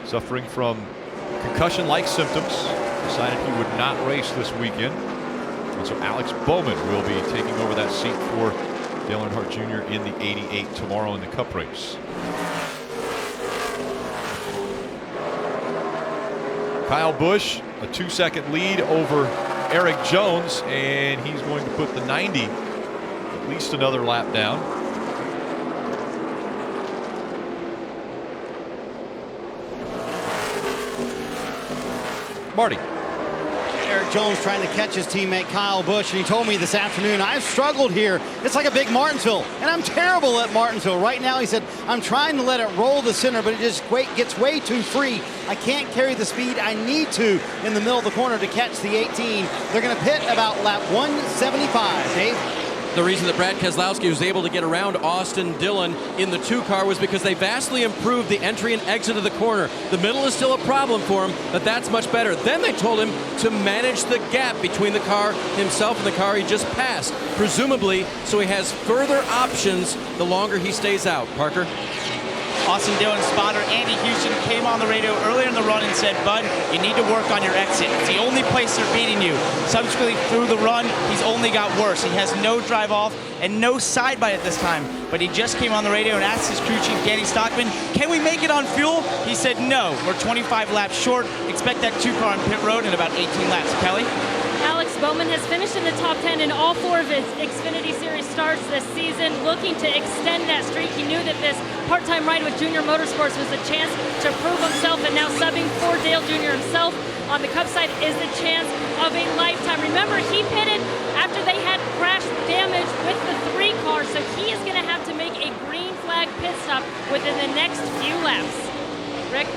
Jr. suffering from concussion-like symptoms, decided he would not race this weekend. And so Alex Bowman will be taking over that seat for Dale Earnhardt Jr. in the 88 tomorrow in the Cup race. Kyle Busch, a 2-second lead over Eric Jones, and he's going to put the 90 at least another lap down. Marty. Eric Jones trying to catch his teammate Kyle Busch, and he told me this afternoon, I've struggled here. It's like a big Martinsville, and I'm terrible at Martinsville. Right now, he said, I'm trying to let it roll the center, but it just gets way too free. I can't carry the speed I need to in the middle of the corner to catch the 18. They're going to pit about lap 175, Dave. The reason that Brad Keselowski was able to get around Austin Dillon in the 2 car was because they vastly improved the entry and exit of the corner. The middle is still a problem for him, but that's much better. Then they told him to manage the gap between the car himself and the car he just passed, presumably so he has further options the longer he stays out. Parker? Austin Dillon spotter Andy Houston came on the radio earlier in the run and said, Bud, you need to work on your exit. It's the only place they're beating you. Subsequently, through the run, he's only got worse. He has no drive off and no side bite at this time. But he just came on the radio and asked his crew chief, Danny Stockman, can we make it on fuel? He said, no, we're 25 laps short. Expect that 2 car on pit road in about 18 laps. Kelly? Alex Bowman has finished in the top 10 in all 4 of his Xfinity Series starts this season, looking to extend that streak. He knew that this part-time ride with Junior Motorsports was a chance to prove himself, and now subbing for Dale Jr. himself on the Cup side is the chance of a lifetime. Remember, he pitted after they had crash damage with the 3 car, so he is going to have to make a green flag pit stop within the next few laps. Rick?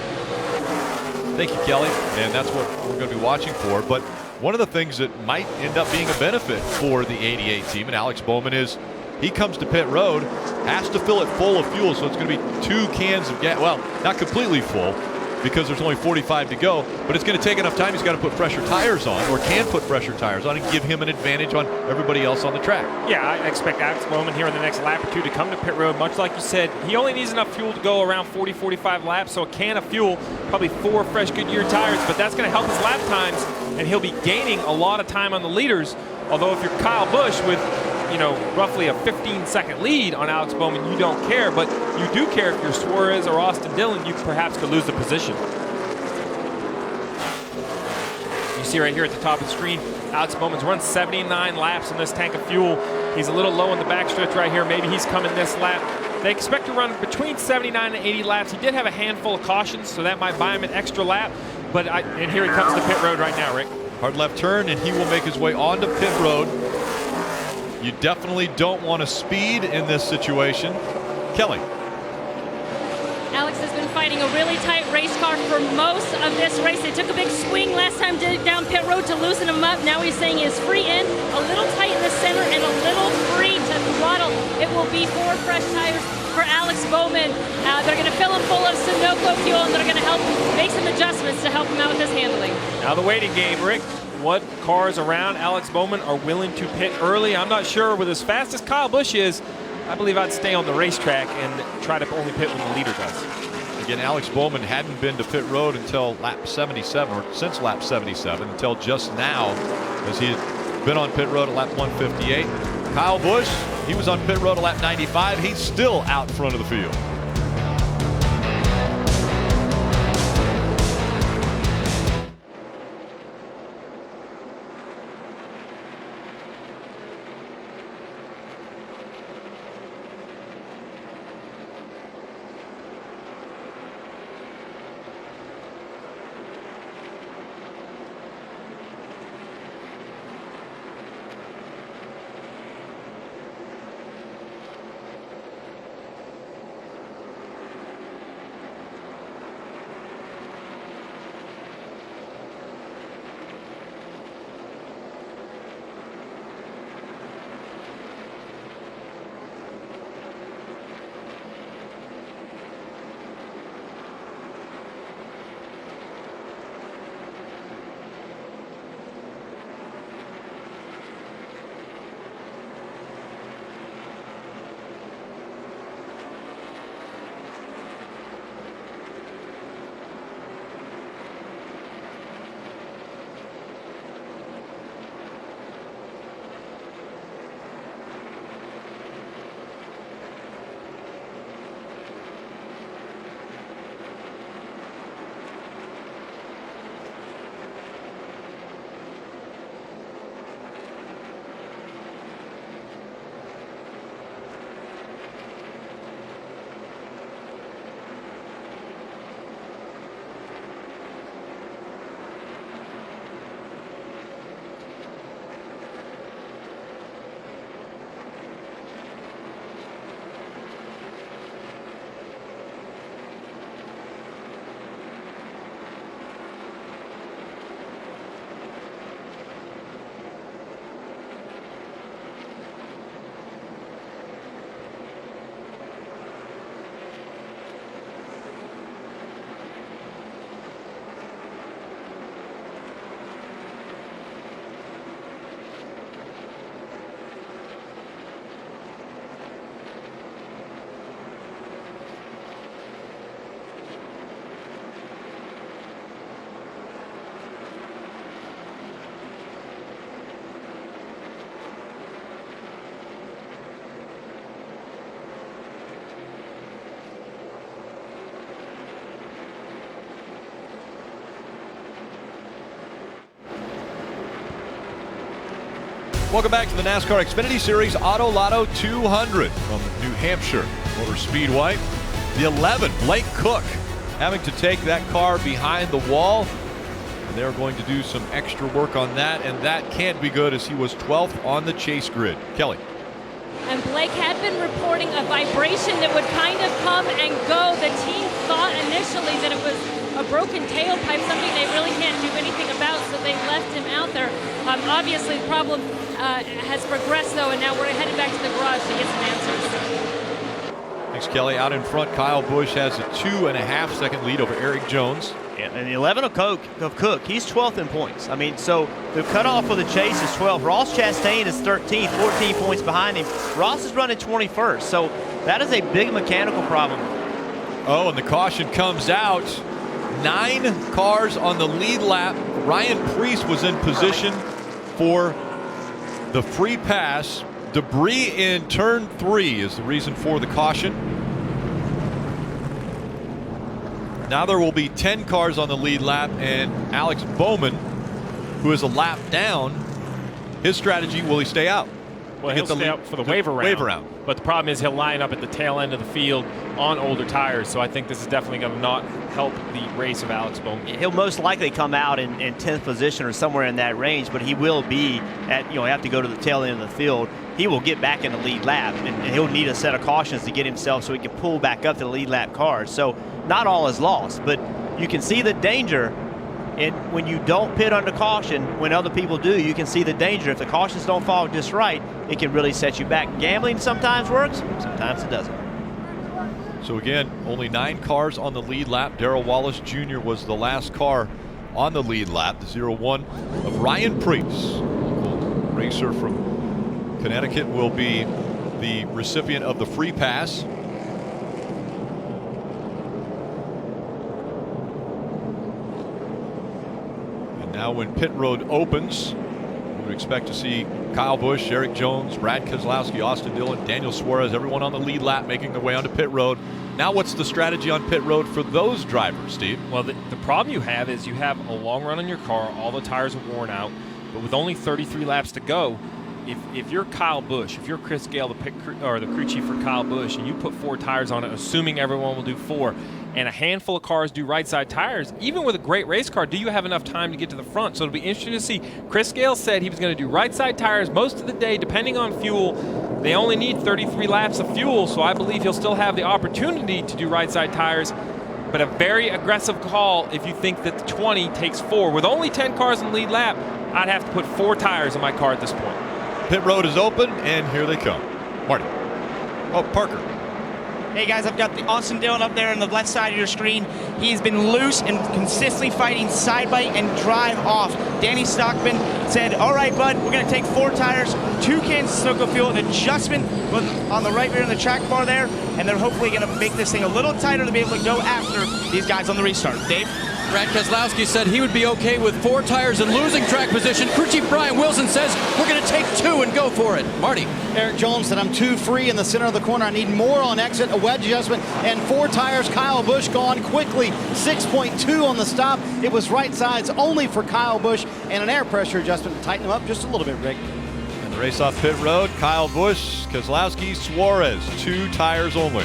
Thank you, Kelly, and that's what we're going to be watching for. But one of the things that might end up being a benefit for the 88 team and Alex Bowman is he comes to pit road, has to fill it full of fuel, so it's going to be 2 cans of gas. Well, not completely full because there's only 45 to go, but it's going to take enough time. He's got to put fresher tires on, or can put fresher tires on, and give him an advantage on everybody else on the track. Yeah, I expect Alex Bowman here in the next lap or 2 to come to pit road. Much like you said, he only needs enough fuel to go around 40, 45 laps, so a can of fuel, probably 4 fresh Goodyear tires, but that's going to help his lap times, and he'll be gaining a lot of time on the leaders. Although if you're Kyle Busch with, you know, roughly a 15-second lead on Alex Bowman, you don't care, but you do care if you're Suarez or Austin Dillon, you perhaps could lose the position. You see right here at the top of the screen, Alex Bowman's run 79 laps in this tank of fuel. He's a little low in the backstretch right here. Maybe he's coming this lap. They expect to run between 79 and 80 laps. He did have a handful of cautions, so that might buy him an extra lap. And here he comes to pit road right now, Rick. Hard left turn, and he will make his way onto pit road. You definitely don't want to speed in this situation. Kelly. Alex has been fighting a really tight race car for most of this race. They took a big swing last time down pit road to loosen him up. Now he's saying he's free in, a little tight in the center, and a little free to the throttle. It will be 4 fresh tires for Alex Bowman. They're going to fill them full of Sunoco fuel, and they're going to help make some adjustments to help him out with his handling. Now the waiting game, Rick. What cars around Alex Bowman are willing to pit early? I'm not sure. With as fast as Kyle Busch is, I believe I'd stay on the racetrack and try to only pit when the leader does. Again, Alex Bowman hadn't been to pit road until lap 77, or since lap 77, until just now, as he had been on pit road at lap 158. Kyle Busch, he was on pit road at lap 95. He's still out front of the field. Welcome back to the NASCAR Xfinity Series AutoLotto 200 from New Hampshire Motor Speedway. The 11, Blake Cook, having to take that car behind the wall. And they're going to do some extra work on that, and that can't be good as he was 12th on the chase grid. Kelly. And Blake had been reporting a vibration that would kind of come and go. The team thought initially that it was a broken tailpipe, something they really can't do anything about, so they left him out there. Obviously, the problem has progressed, though, and now we're headed back to the garage to get some answers. Thanks, Kelly. Out in front, Kyle Busch has a 2.5-second lead over Eric Jones. Yeah, and the 11 of Cook, he's 12th in points. I mean, so the cutoff for the chase is 12. Ross Chastain is 13th, 14 points behind him. Ross is running 21st, so that is a big mechanical problem. Oh, and the caution comes out. 9 cars on the lead lap. Ryan Preece was in position for the free pass. Debris in turn 3 is the reason for the caution. Now there will be 10 cars on the lead lap, and Alex Bowman, who is a lap down, his strategy, will he stay out? Well, he'll stay out for the waiver round. But the problem is he'll line up at the tail end of the field on older tires, so I think this is definitely going to not help the race of Alex Bowman. He'll most likely come out in 10th position or somewhere in that range, but he will be at, have to go to the tail end of the field. He will get back in the lead lap, and he'll need a set of cautions to get himself so he can pull back up to the lead lap cars. So not all is lost, but you can see the danger And when you don't pit under caution, when other people do, you can see the danger. If the cautions don't fall just right, it can really set you back. Gambling sometimes works, sometimes it doesn't. So again, only 9 cars on the lead lap. Darrell Wallace Jr. was the last car on the lead lap. The 0-1 of Ryan Preece, local racer from Connecticut, will be the recipient of the free pass. Now when pit road opens, we would expect to see Kyle Busch, Eric Jones, Brad Keselowski, Austin Dillon, Daniel Suarez, everyone on the lead lap making their way onto pit road. Now what's the strategy on pit road for those drivers, Steve? Well, the problem you have is you have a long run on your car, all the tires are worn out, but with only 33 laps to go, if you're Kyle Busch, if you're Chris Gale, the crew chief for Kyle Busch, and you put 4 tires on it, assuming everyone will do 4, and a handful of cars do right side tires, even with a great race car, do you have enough time to get to the front? So it'll be interesting to see. Chris Gale said he was going to do right side tires most of the day, depending on fuel. They only need 33 laps of fuel, so I believe he'll still have the opportunity to do right side tires. But a very aggressive call if you think that the 20 takes 4. With only 10 cars in the lead lap, I'd have to put 4 tires on my car at this point. Pit road is open, and here they come. Marty. Oh, Parker. Hey guys, I've got the Austin Dillon up there on the left side of your screen. He's been loose and consistently fighting side bite and drive off. Danny Stockman said, all right, bud, we're going to take 4 tires, 2 cans of Sunoco fuel, an adjustment on the right rear in the track bar there, and they're hopefully going to make this thing a little tighter to be able to go after these guys on the restart. Dave? Brad Keselowski said he would be okay with 4 tires and losing track position. Crew Chief Brian Wilson says we're going to take 2 and go for it. Marty. Eric Jones said I'm 2 free in the center of the corner. I need more on exit, a wedge adjustment, and 4 tires. Kyle Busch gone quickly. 6.2 on the stop. It was right sides only for Kyle Busch, and an air pressure adjustment to tighten him up just a little bit, Rick. And the race off pit road, Kyle Busch, Keselowski, Suarez, 2 tires only.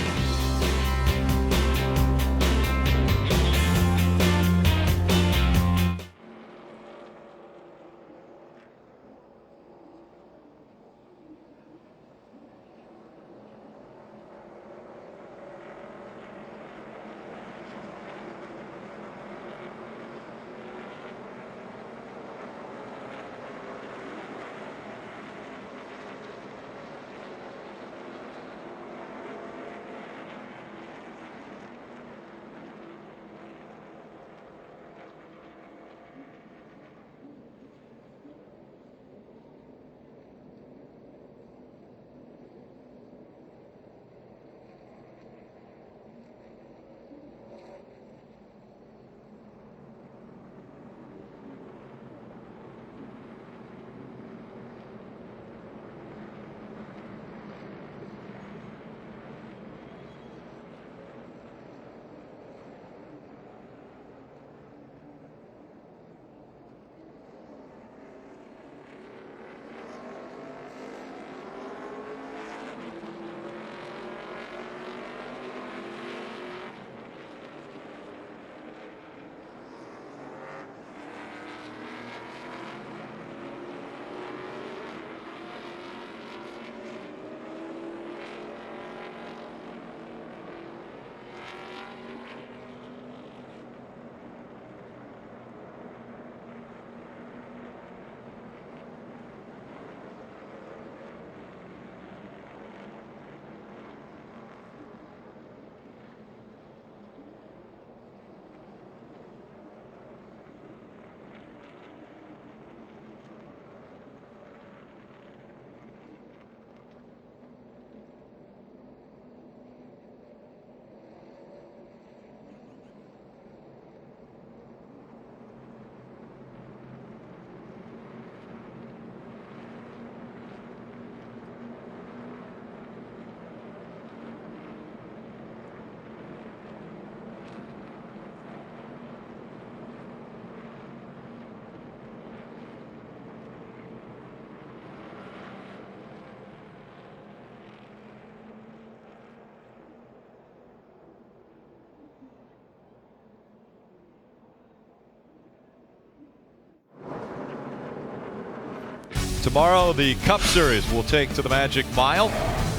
Tomorrow, the Cup Series will take to the Magic Mile.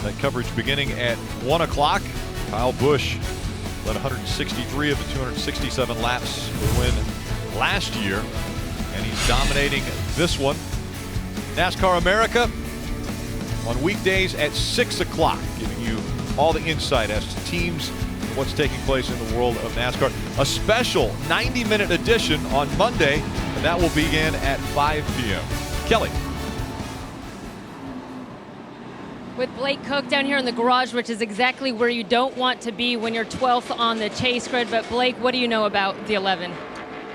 That coverage beginning at 1 o'clock. Kyle Busch led 163 of the 267 laps to win last year, and he's dominating this one. NASCAR America on weekdays at 6 o'clock, giving you all the insight as to teams, what's taking place in the world of NASCAR. A special 90-minute edition on Monday, and that will begin at 5 p.m. Kelly. With Blake Koch down here in the garage, which is exactly where you don't want to be when you're 12th on the chase grid. But Blake, what do you know about the 11?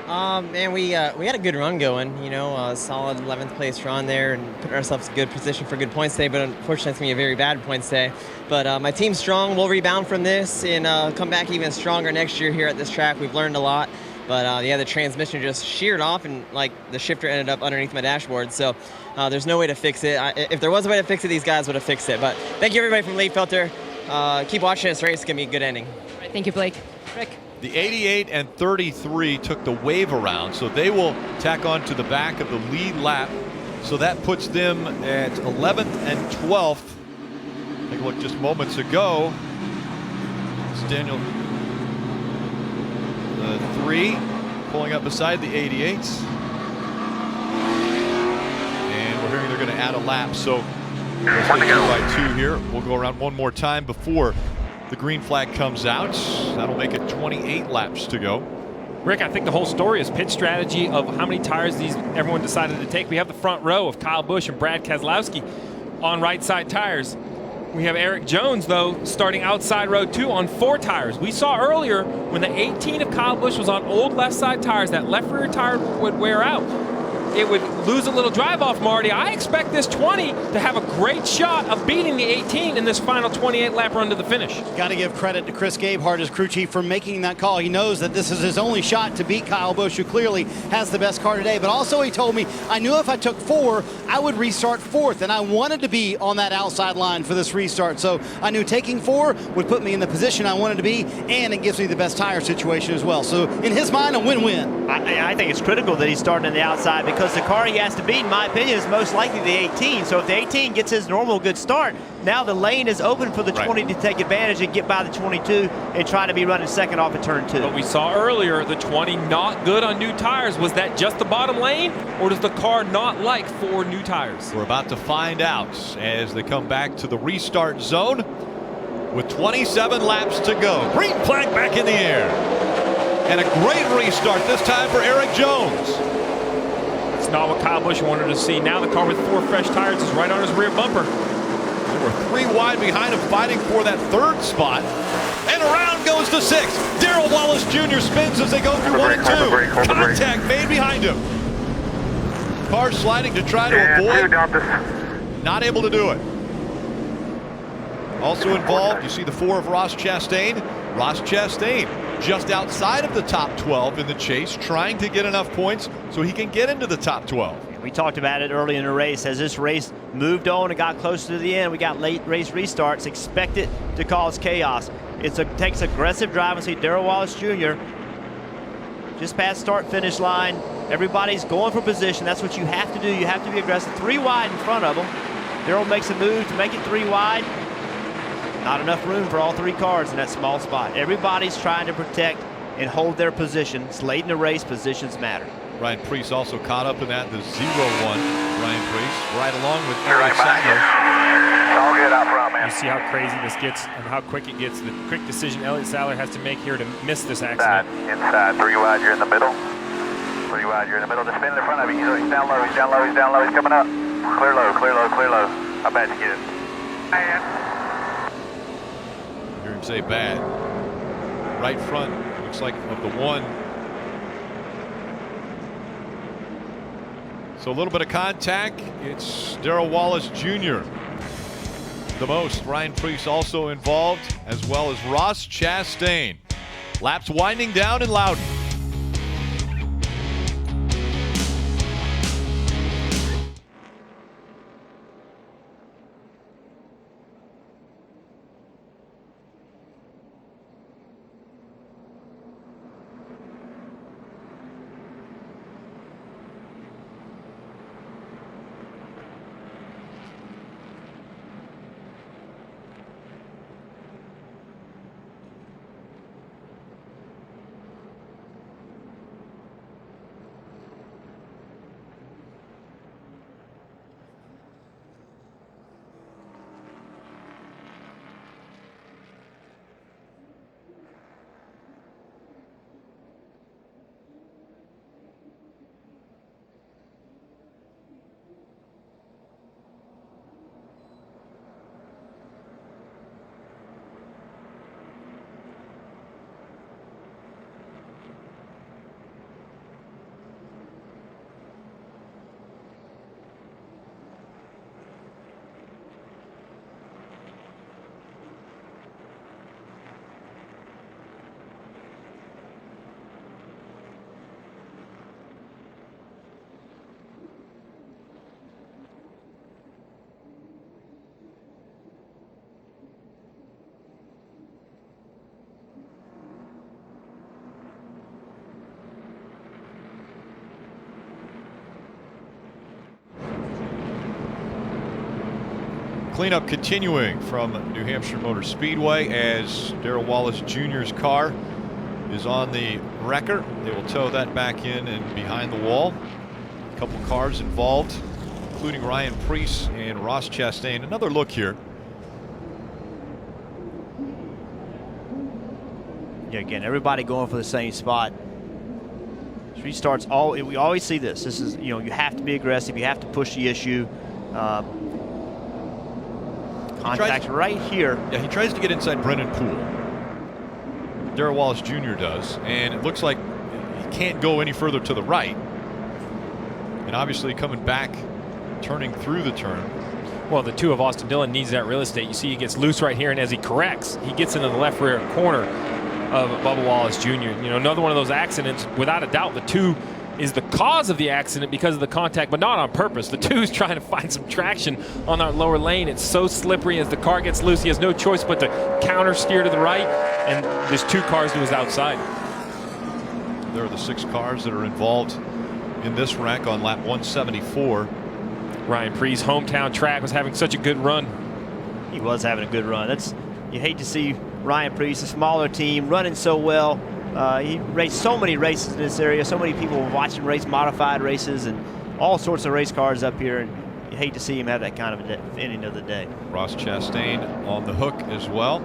Man, we had a good run going, you know, a solid 11th place run there and put ourselves in good position for good points day, but unfortunately it's going to be a very bad points day. But my team's strong. We'll rebound from this and come back even stronger next year here at this track. We've learned a lot. But yeah, the transmission just sheared off and like the shifter ended up underneath my dashboard. So there's no way to fix it. If there was a way to fix it, these guys would have fixed it. But thank you everybody from Leaf Filter. Keep watching this race. It's going to be a good ending. All right, thank you, Blake. Rick. The 88 and 33 took the wave around, so they will tack on to the back of the lead lap. So that puts them at 11th and 12th. Take a look just moments ago. It's Daniel 3 pulling up beside the 88s. And we're hearing they're going to add a lap. So let's go 2 by 2 here. We'll go around one more time before the green flag comes out. That'll make it 28 laps to go. Rick, I think the whole story is pit strategy of how many tires everyone decided to take. We have the front row of Kyle Busch and Brad Keselowski on right side tires. We have Eric Jones, though, starting outside row 2 on 4 tires. We saw earlier when the 18 of Kyle Busch was on old left side tires, that left rear tire would wear out. It would lose a little drive off, Marty. I expect this 20 to have a great shot of beating the 18 in this final 28 lap run to the finish. Got to give credit to Chris Gabehart, his crew chief, for making that call. He knows that this is his only shot to beat Kyle Busch, who clearly has the best car today. But also he told me, I knew if I took 4, I would restart 4th, and I wanted to be on that outside line for this restart. So I knew taking 4 would put me in the position I wanted to be, and it gives me the best tire situation as well. So in his mind, a win-win. I think it's critical that he's starting on the outside, because the car he has to beat, in my opinion, is most likely the 18. So if the 18 gets his normal good start, now the lane is open for the 20 to take advantage and get by the 22 and try to be running second off of turn 2. But we saw earlier the 20 not good on new tires. Was that just the bottom lane, or does the car not like 4 new tires? We're about to find out as they come back to the restart zone with 27 laps to go. Green flag back in the air. And a great restart this time for Eric Jones. It's not what Kyle Busch wanted to see. Now the car with 4 fresh tires is right on his rear bumper. They were 3 wide behind him, fighting for that 3rd spot. And around goes the 6th. Darrell Wallace Jr. spins as they go through 1 and 2. Contact made behind him. Car sliding to try to avoid. Not able to do it. Also involved, you see the 4 of Ross Chastain. Ross Chastain just outside of the top 12 in the chase, trying to get enough points so he can get into the top 12. We talked about it early in the race. As this race moved on and got closer to the end, we got late race restarts. Expect it to cause chaos. It takes aggressive driving. See Darrell Wallace Jr. just past start-finish line. Everybody's going for position. That's what you have to do. You have to be aggressive. 3 wide in front of them. Darrell makes a move to make it 3 wide. Not enough room for all 3 cars in that small spot. Everybody's trying to protect and hold their position. It's late in the race. Positions matter. Ryan Preece also caught up in that, the 0-1. Ryan Preece right along with Eric Sadler. All good out front, man. You see how crazy this gets and how quick it gets. The quick decision Elliott Sadler has to make here to miss this accident. Inside, 3 wide, you're in the middle. 3 wide, you're in the middle. Just spin in front of you. He's down low, he's down low, he's down low, he's coming up. Clear low, clear low, clear low. How bad you get it? Hear him say bad. Right front, looks like of the 1. So a little bit of contact. It's Darrell Wallace Jr. the most. Ryan Preece also involved, as well as Ross Chastain. Laps winding down in Loudon. Cleanup continuing from New Hampshire Motor Speedway as Darrell Wallace Jr.'s car is on the wrecker. They will tow that back in and behind the wall. A couple cars involved, including Ryan Preece and Ross Chastain. Another look here. Yeah, again, everybody going for the same spot. Restarts, we always see this. This is, you have to be aggressive. You have to push the issue. Contact right here. Yeah, he tries to get inside Brennan Poole. Darrell Wallace Jr. does, and it looks like he can't go any further to the right. And obviously coming back, turning through the turn. Well, the 2 of Austin Dillon needs that real estate. You see he gets loose right here, and as he corrects, he gets into the left rear corner of Bubba Wallace Jr. Another one of those accidents, without a doubt, the 2 is the cause of the accident because of the contact, but not on purpose. The 2 is trying to find some traction on that lower lane. It's so slippery as the car gets loose. He has no choice but to counter steer to the right, and there's 2 cars to his outside. There are the 6 cars that are involved in this wreck on lap 174. Ryan Preece's hometown track was having such a good run. He was having a good run. You hate to see Ryan Preece, a smaller team, running so well. He raced so many races in this area. So many people were watching race modified races and all sorts of race cars up here. And you hate to see him have that kind of ending of the day. Ross Chastain on the hook as well.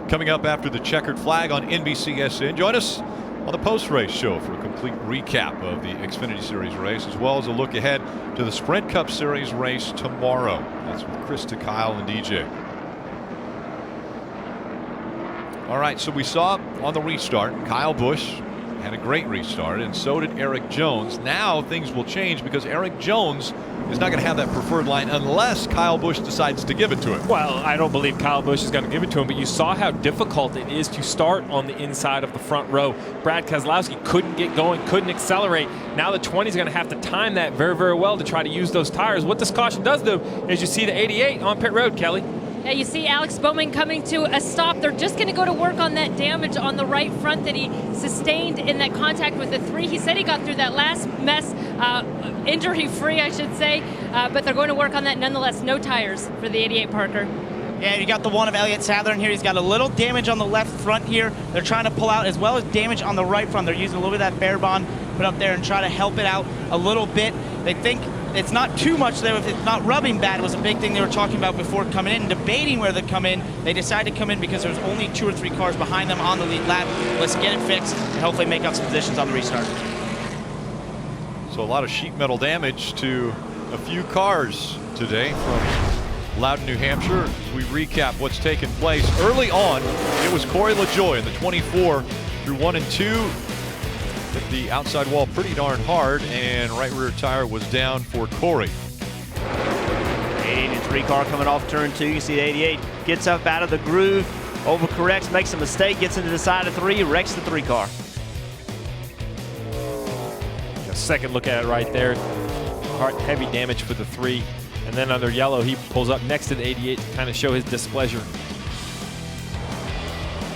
Coming up after the checkered flag on NBCSN. Join us on the post-race show for a complete recap of the Xfinity Series race, as well as a look ahead to the Sprint Cup Series race tomorrow. That's with Krista, Kyle, and DJ. All right, so we saw on the restart, Kyle Busch had a great restart, and so did Eric Jones. Now things will change because Eric Jones is not going to have that preferred line unless Kyle Busch decides to give it to him. Well, I don't believe Kyle Busch is going to give it to him, but you saw how difficult it is to start on the inside of the front row. Brad Keselowski couldn't get going, couldn't accelerate. Now the 20 is going to have to time that very, very well to try to use those tires. What this caution does do is you see the 88 on pit road, Kelly. Yeah, you see Alex Bowman coming to a stop. They're just going to go to work on that damage on the right front that he sustained in that contact with the 3. He said he got through that last mess injury-free, I should say, but they're going to work on that nonetheless. No tires for the 88 Parker. Yeah, you got the 1 of Elliott Sadler in here. He's got a little damage on the left front here. They're trying to pull out, as well as damage on the right front. They're using a little bit of that bare bond, put up there and try to help it out a little bit. They think it's not too much there. If it's not rubbing bad, was a big thing they were talking about before coming in, debating where they come in. They decided to come in because there's only 2 or 3 cars behind them on the lead lap. Let's get it fixed and hopefully make up some positions on the restart. So a lot of sheet metal damage to a few cars today from Loudon, New Hampshire. As we recap what's taken place early on, it was Corey LaJoie in the 24 through 1 and 2. Hit the outside wall pretty darn hard, and right rear tire was down for Corey. 88 and 3 car coming off turn 2. You see the 88 gets up out of the groove, overcorrects, makes a mistake, gets into the side of 3, wrecks the 3 car. A second look at it right there. Hard, heavy damage for the 3. And then under yellow, he pulls up next to the 88 to kind of show his displeasure.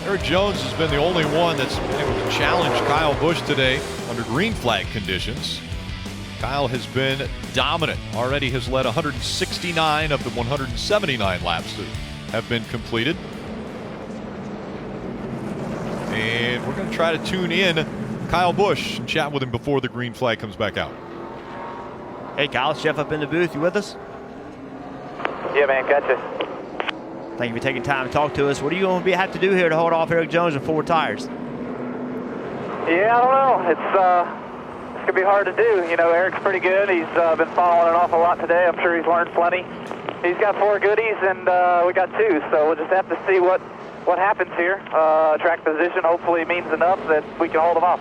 Eric Jones has been the only one that's been able to challenge Kyle Busch today under green flag conditions. Kyle has been dominant. Already has led 169 of the 179 laps that have been completed. And we're going to try to tune in Kyle Busch and chat with him before the green flag comes back out. Hey, Kyle, Jeff up in the booth. You with us? Yeah, man, gotcha. Thank you for taking time to talk to us. What are you going to have to do here to hold off Eric Jones with 4 tires? Yeah, I don't know. It's going to be hard to do. You know, Eric's pretty good. He's been following an awful lot today. I'm sure he's learned plenty. He's got 4 goodies, and we got 2, so we'll just have to see what happens here. Track position hopefully means enough that we can hold him off.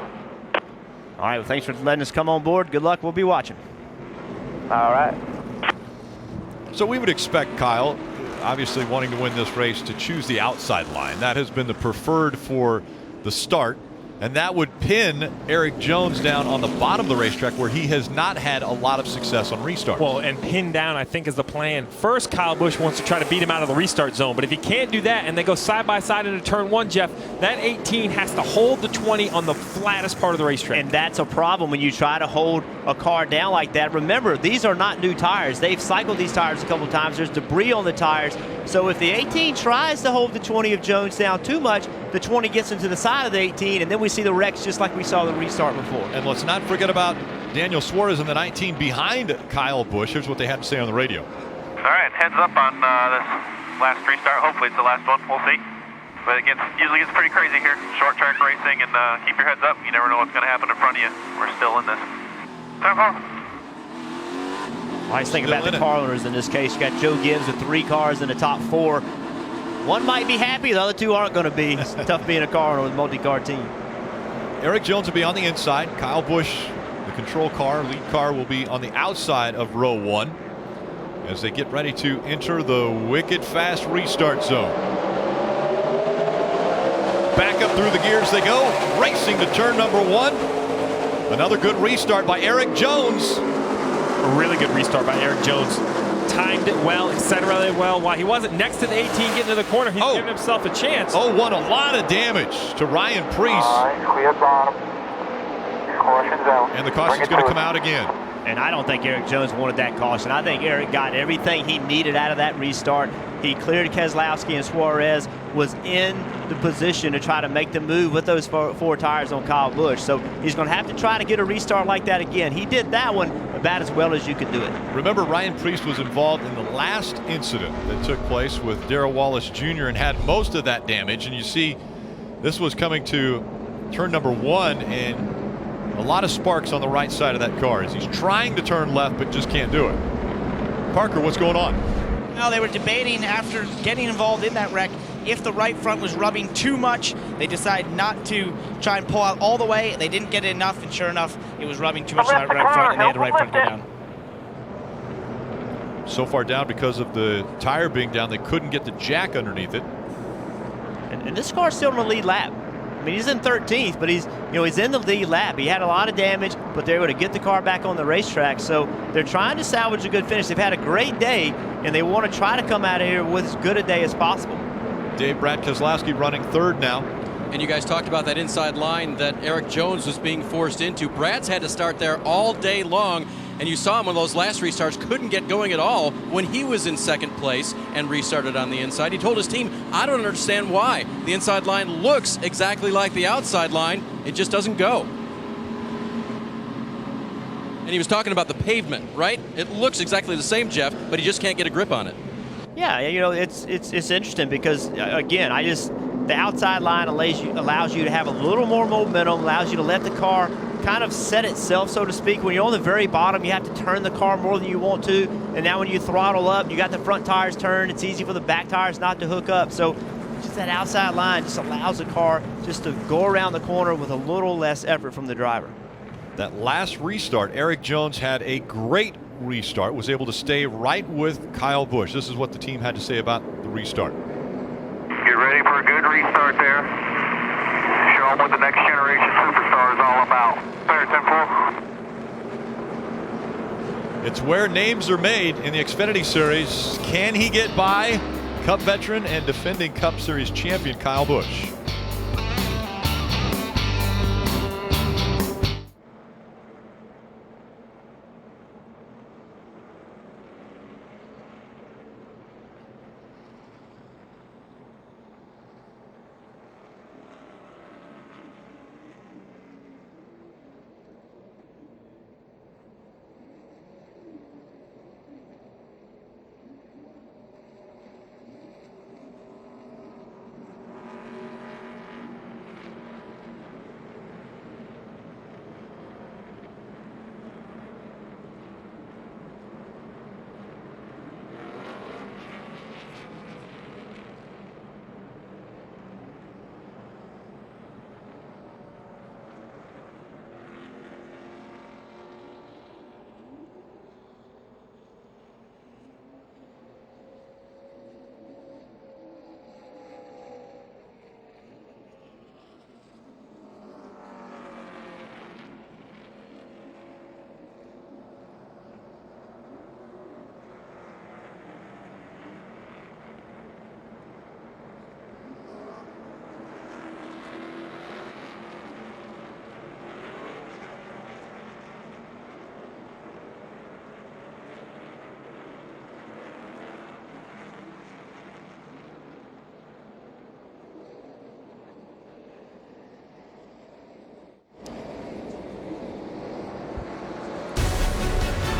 All right, well, thanks for letting us come on board. Good luck. We'll be watching. All right. So we would expect Kyle, obviously wanting to win this race, to choose the outside line. That has been the preferred for the start. And that would pin Eric Jones down on the bottom of the racetrack where he has not had a lot of success on restart. Well, and pin down, I think, is the plan. First, Kyle Busch wants to try to beat him out of the restart zone, but if he can't do that and they go side by side into turn 1, Jeff, that 18 has to hold the 20 on the flattest part of the racetrack. And that's a problem when you try to hold a car down like that. Remember, these are not new tires. They've cycled these tires a couple times. There's debris on the tires. So if the 18 tries to hold the 20 of Jones down too much, the 20 gets into the side of the 18, and then we see the wrecks just like we saw the restart before. And let's not forget about Daniel Suarez in the 19 behind Kyle Busch. Here's what they had to say on the radio. All right, heads up on this last restart. Hopefully it's the last one. We'll see. But it usually gets pretty crazy here. Short track racing, and keep your heads up. You never know what's going to happen in front of you. We're still in this. Nice thing about the car owners in this case, you got Joe Gibbs with 3 cars in the top 4. One might be happy, the other 2 aren't going to be. It's tough being a car owner with a multi-car team. Eric Jones will be on the inside. Kyle Busch, the control car, lead car, will be on the outside of row 1 as they get ready to enter the wicked fast restart zone. Back up through the gears they go, racing to turn number 1. Another good restart by Eric Jones. A really good restart by Eric Jones. Timed it well, accelerated well. While he wasn't next to the 18 getting to the corner, he's giving himself a chance. Oh, won a lot of damage to Ryan Preece. All right, clear bottom. Caution's out. And the caution's going to come out again. And I don't think Eric Jones wanted that caution. I think Eric got everything he needed out of that restart. He cleared Keselowski, and Suarez was in the position to try to make the move with those four tires on Kyle Busch. So he's going to have to try to get a restart like that again. He did that one about as well as you could do it. Remember, Ryan Preece was involved in the last incident that took place with Darrell Wallace Jr. and had most of that damage. And you see this was coming to turn number 1, and a lot of sparks on the right side of that car as he's trying to turn left but just can't do it. Parker, what's going on? Well, they were debating after getting involved in that wreck if the right front was rubbing too much. They decided not to try and pull out all the way. They didn't get it enough, and sure enough, it was rubbing too much to that right front, and they had the right front go down. So far down because of the tire being down, they couldn't get the jack underneath it. And this car's still in the lead lap. I mean, he's in 13th, but he's in the lead lap. He had a lot of damage, but they were able to get the car back on the racetrack. So they're trying to salvage a good finish. They've had a great day, and they want to try to come out of here with as good a day as possible. Brad Keselowski running 3rd now. And you guys talked about that inside line that Eric Jones was being forced into. Brad's had to start there all day long, and you saw him on those last restarts, couldn't get going at all when he was in 2nd place and restarted on the inside. He told his team, I don't understand why. The inside line looks exactly like the outside line. It just doesn't go. And he was talking about the pavement, right? It looks exactly the same, Jeff, but he just can't get a grip on it. Yeah, it's interesting because, again, the outside line allows you to have a little more momentum, allows you to let the car kind of set itself, so to speak. When you're on the very bottom, you have to turn the car more than you want to. And now when you throttle up, you got the front tires turned. It's easy for the back tires not to hook up. So just that outside line just allows the car just to go around the corner with a little less effort from the driver. That last restart, Eric Jones had a great restart, was able to stay right with Kyle Busch. This is what the team had to say about the restart. Get ready for a good restart there. Show them what the next generation superstar is all about. Clear 10-4. It's where names are made in the Xfinity Series. Can he get by Cup veteran and defending Cup Series champion Kyle Busch?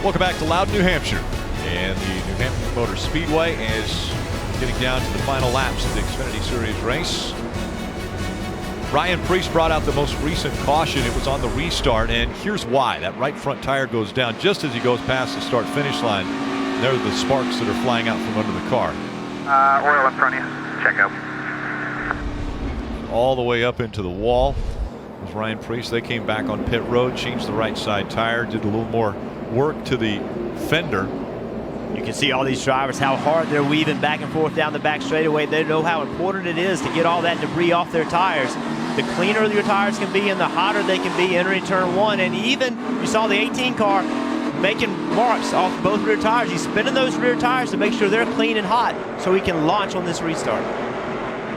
Welcome back to Loudon, New Hampshire. And the New Hampshire Motor Speedway is getting down to the final laps of the Xfinity Series race. Ryan Preece brought out the most recent caution. It was on the restart, and here's why. That right front tire goes down just as he goes past the start-finish line. And there are the sparks that are flying out from under the car. Oil in front of you. Check out. All the way up into the wall was Ryan Preece. They came back on pit road, changed the right side tire, did a little more work to the fender. You can see all these drivers, how hard they're weaving back and forth down the back straightaway. They know how important it is to get all that debris off their tires. The cleaner your tires can be and the hotter they can be entering turn one. And even, you saw the 18 car making marks off both rear tires. He's spinning those rear tires to make sure they're clean and hot so he can launch on this restart.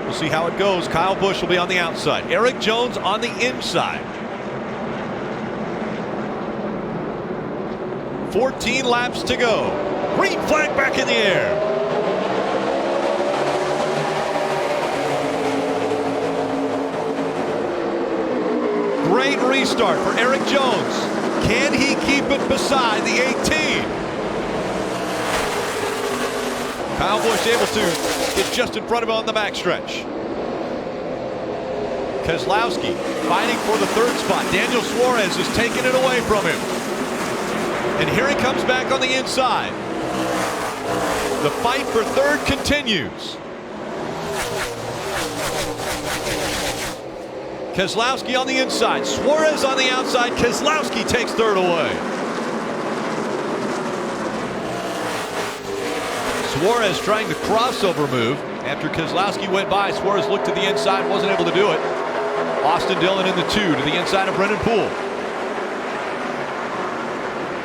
We'll see how it goes. Kyle Busch will be on the outside. Eric Jones on the inside. 14 laps to go. Green flag back in the air. Great restart for Eric Jones. Can he keep it beside the 18? Kyle Busch able to get just in front of him on the backstretch. Keselowski fighting for the third spot. Daniel Suarez is taking it away from him. And here he comes back on the inside. The fight for third continues. Keselowski on the inside, Suarez on the outside. Keselowski takes third away. Suarez trying the crossover move. After Keselowski went by, Suarez looked to the inside, wasn't able to do it. Austin Dillon in the 2 to the inside of Brendan Poole.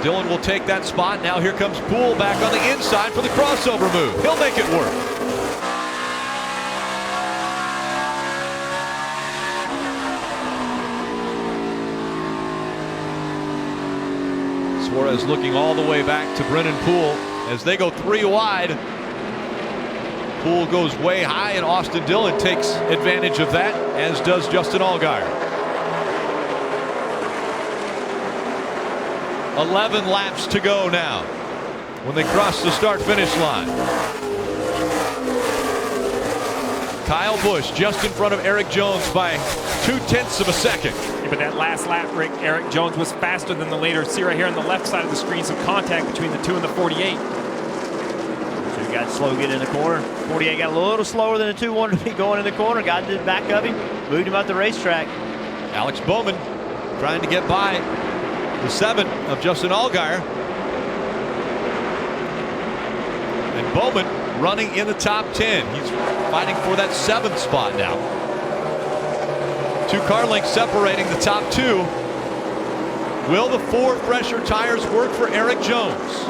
Dillon will take that spot. Now here comes Poole back on the inside for the crossover move. He'll make it work. Suarez looking all the way back to Brendan Poole as they go 3 wide. Poole goes way high and Austin Dillon takes advantage of that, as does Justin Allgaier. 11 laps to go now when they cross the start-finish line. Kyle Busch just in front of Eric Jones by 0.2 of a second. Yeah, but that last lap, Rick, Eric Jones was faster than the leader. See right here on the left side of the screen, some contact between the 2 and the 48. So he got slow getting in the corner. 48 got a little slower than the 2 wanted to be going in the corner. Got to the back of him, moved him out the racetrack. Alex Bowman trying to get by the 7 of Justin Allgaier. And Bowman running in the top 10. He's fighting for that 7th spot now. 2 car lengths separating the top 2. Will the 4 fresher tires work for Eric Jones?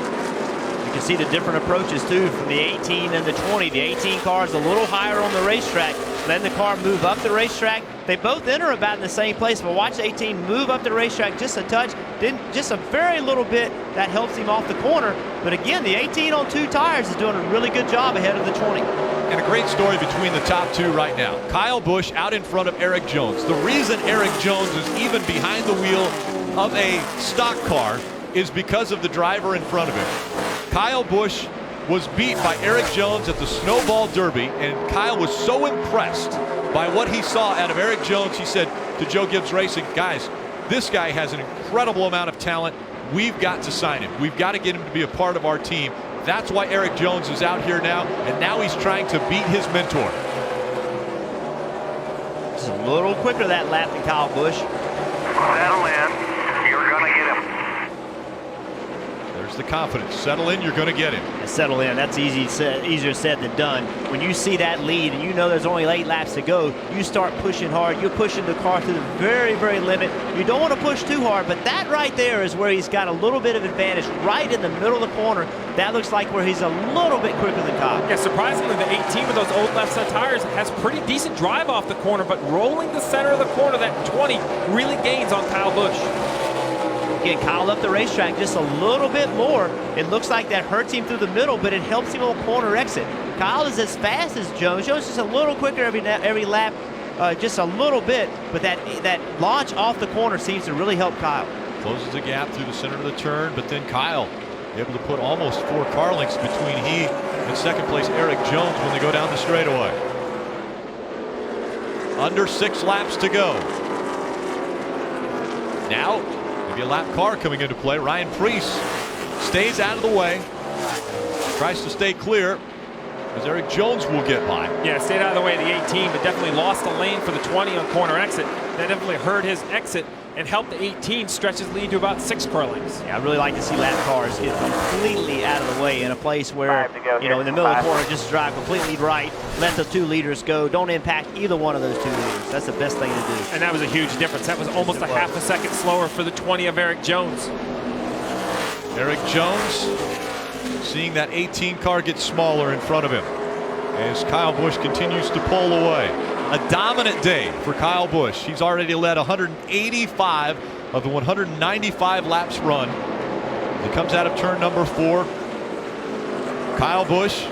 You can see the different approaches too from the 18 and the 20. The 18 car is a little higher on the racetrack. Then the car move up the racetrack. They both enter about in the same place, but watch 18 move up the racetrack just a touch, then just a very little bit that helps him off the corner. But again, the 18 on 2 tires is doing a really good job ahead of the 20. And a great story between the top 2 right now. Kyle Busch out in front of Eric Jones. The reason Eric Jones is even behind the wheel of a stock car is because of the driver in front of him. Kyle Busch was beat by Eric Jones at the Snowball Derby, and Kyle was so impressed by what he saw out of Eric Jones. He said to Joe Gibbs Racing, guys, this guy has an incredible amount of talent. We've got to sign him. We've got to get him to be a part of our team. That's why Eric Jones is out here now, and now he's trying to beat his mentor. Just a little quicker that lap than Kyle Busch. Settle in. You're going to get him. There's the confidence. Settle in, you're going to get him. And settle in, that's easier said than done. When you see that lead and you know there's only 8 laps to go, you start pushing hard. You're pushing the car to the very, very limit. You don't want to push too hard, but that right there is where he's got a little bit of advantage right in the middle of the corner. That looks like where he's a little bit quicker than Kyle. Yeah, surprisingly, the 18 with those old left side tires has pretty decent drive off the corner, but rolling the center of the corner, that 20 really gains on Kyle Busch. Again, Kyle up the racetrack just a little bit more. It looks like that hurts him through the middle, but it helps him on corner exit. Kyle is as fast as Jones. Jones is just a little quicker every lap, just a little bit, but that launch off the corner seems to really help Kyle. Closes the gap through the center of the turn, but then Kyle Able to put almost 4 car lengths between he and second place Eric Jones when they go down the straightaway. Under 6 laps to go. Now, maybe a lap car coming into play. Ryan Preece stays out of the way. Tries to stay clear as Eric Jones will get by. Yeah, stayed out of the way of the 18, but definitely lost the lane for the 20 on corner exit. That definitely hurt his exit and helped the 18 stretch his lead to about 6 car lengths. Yeah, I really like to see lap cars get completely out of the way in a place where, you know, in the middle of the corner, just drive completely right, let the 2 leaders go, don't impact either one of those 2 leaders. That's the best thing to do. And that was a huge difference. That was almost a half a second slower for the 20 of Eric Jones. Eric Jones seeing that 18 car get smaller in front of him as Kyle Busch continues to pull away. A dominant day for Kyle Busch. He's already led 185 of the 195 laps run. He comes out of turn number 4. Kyle Busch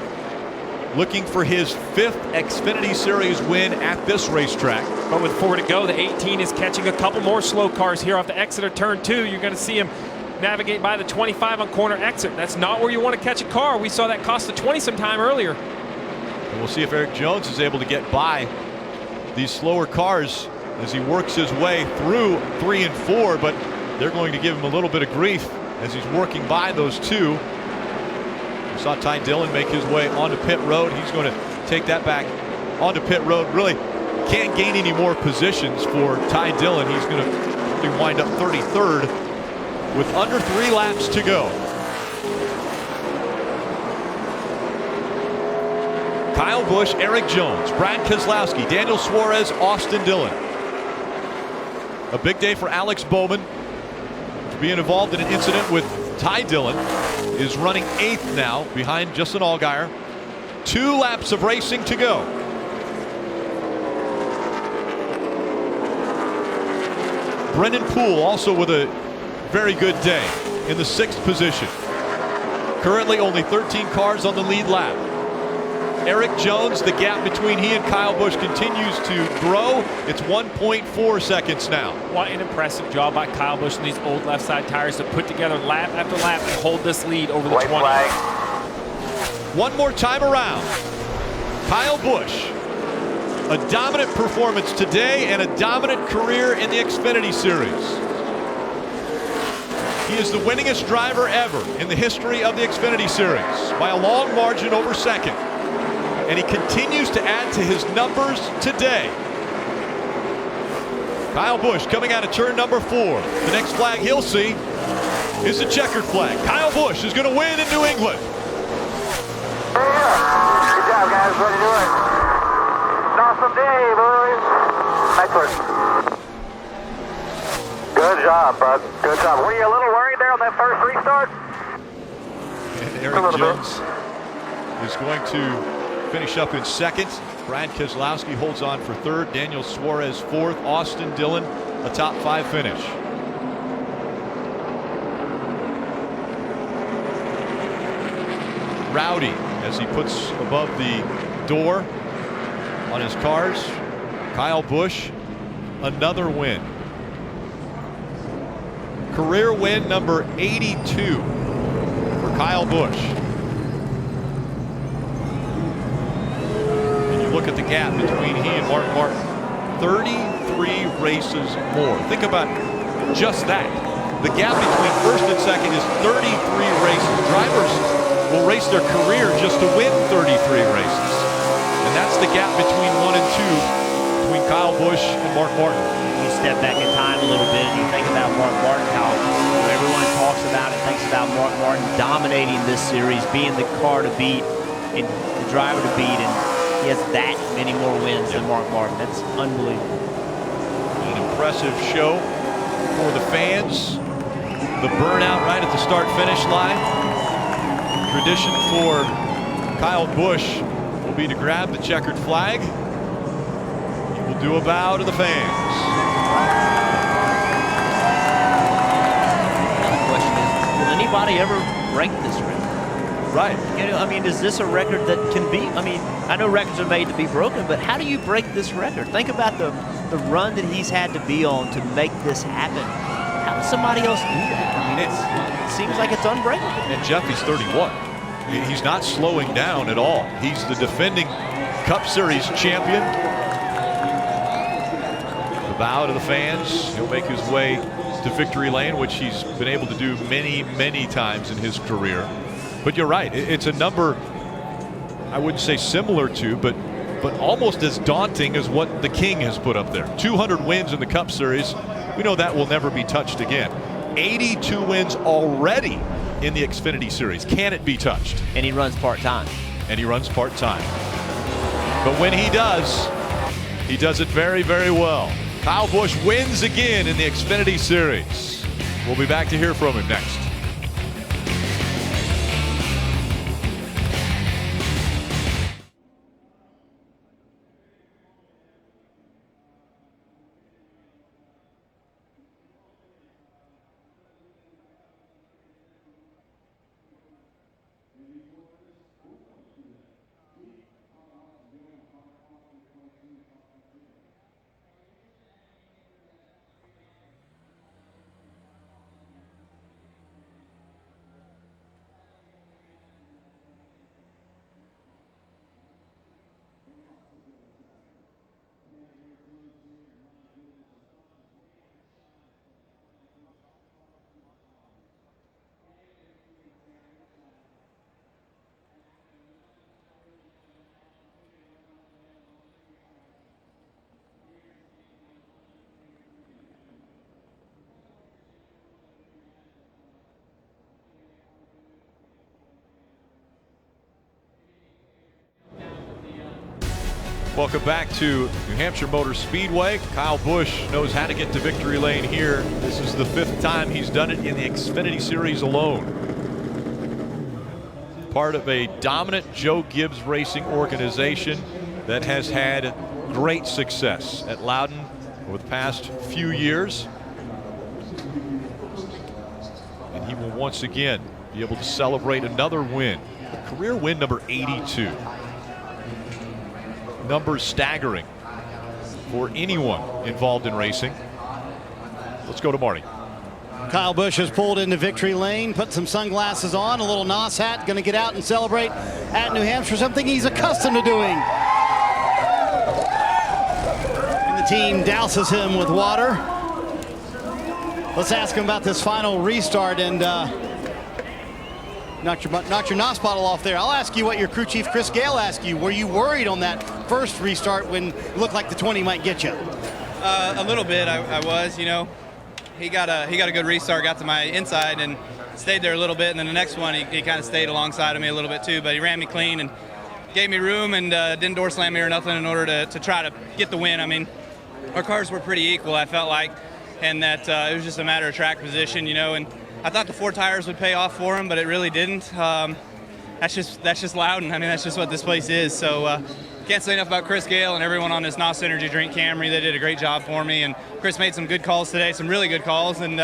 looking for his 5th Xfinity Series win at this racetrack. But with 4 to go, the 18 is catching a couple more slow cars here off the exit of turn 2. You're going to see him navigate by the 25 on corner exit. That's not where you want to catch a car. We saw that cost the 20 some time earlier. And we'll see if Eric Jones is able to get by these slower cars as he works his way through 3 and 4, but they're going to give him a little bit of grief as he's working by those 2. We saw Ty Dillon make his way onto pit road. He's going to take that back onto pit road. Really can't gain any more positions for Ty Dillon. He's going to wind up 33rd with under 3 laps to go. Kyle Busch, Eric Jones, Brad Keselowski, Daniel Suarez, Austin Dillon. A big day for Alex Bowman, being involved in an incident with Ty Dillon. Is running 8th now behind Justin Allgaier. 2 laps of racing to go. Brendan Poole also with a very good day in the 6th position. Currently only 13 cars on the lead lap. Eric Jones, the gap between he and Kyle Busch continues to grow. It's 1.4 seconds now. What an impressive job by Kyle Busch in these old left side tires to put together lap after lap and hold this lead over the 20. One more time around. Kyle Busch, a dominant performance today and a dominant career in the Xfinity Series. He is the winningest driver ever in the history of the Xfinity Series by a long margin over second. And he continues to add to his numbers today. Kyle Busch coming out of turn number 4. The next flag he'll see is the checkered flag. Kyle Busch is going to win in New England. Good job, guys. Way to do it. An awesome day, boys. Nice work. Good job, bud. Good job. Were you a little worried there on that first restart? And Eric Jones is going to finish up in 2nd. Brad Keselowski holds on for 3rd. Daniel Suarez 4th. Austin Dillon a top 5 finish. Rowdy as he puts above the door on his cars. Kyle Busch, another win. Career win number 82 for Kyle Busch. And you look at the gap between he and Mark Martin. 33 races more. Think about just that. The gap between 1st and 2nd is 33 races. Drivers will race their career just to win 33 races. And that's the gap between 1 and 2 between Kyle Busch and Mark Martin. You step back in time a little bit and you think about Mark Martin, how everyone talks about and thinks about Mark Martin dominating this series, being the car to beat and the driver to beat, and he has that many more wins than Mark Martin. That's unbelievable. An impressive show for the fans. The burnout right at the start-finish line. Tradition for Kyle Busch will be to grab the checkered flag. He will do a bow to the fans. The question is, will anybody ever break this record? Right. You know, I mean, is this a record that can be, I mean, I know records are made to be broken, but how do you break this record? Think about the run that he's had to be on to make this happen. would somebody else do that? I mean, it seems like it's unbreakable. And Jeff, he's 31. He's not slowing down at all. He's the defending Cup Series champion. The bow to the fans. He'll make his way to victory lane, which he's been able to do many, many times in his career. But you're right. It's a number I wouldn't say similar to, but almost as daunting as what the King has put up there. 200 wins in the Cup Series. We know that will never be touched again. 82 wins already in the Xfinity Series. Can it be touched? And he runs part-time. And he runs part-time. But when he does it very, very well. Kyle Busch wins again in the Xfinity Series. We'll be back to hear from him next. Welcome back to New Hampshire Motor Speedway. Kyle Busch knows how to get to victory lane here. This is the 5th time he's done it in the Xfinity Series alone. Part of a dominant Joe Gibbs Racing organization that has had great success at Loudon over the past few years. And he will once again be able to celebrate another win. Career win number 82. Numbers staggering for anyone involved in racing. Let's go to Marty. Kyle Busch has pulled into victory lane, put some sunglasses on, a little NOS hat, going to get out and celebrate at New Hampshire, something he's accustomed to doing. And the team douses him with water. Let's ask him about this final restart and knock your NOS bottle off there. I'll ask you what your crew chief Chris Gale asked you. Were you worried on that first restart when it looked like the 20 might get you? A little bit. I was. You know, he got a good restart, got to my inside and stayed there a little bit. And then the next one, he kind of stayed alongside of me a little bit too. But he ran me clean and gave me room and didn't door slam me or nothing in order to try to get the win. I mean, our cars were pretty equal, I felt like, and that it was just a matter of track position, you know. And I thought the 4 tires would pay off for him, but it really didn't. That's just Loudon. I mean, that's just what this place is. So can't say enough about Chris Gale and everyone on this NOS Energy Drink Camry. They did a great job for me, and Chris made some good calls today, some really good calls. And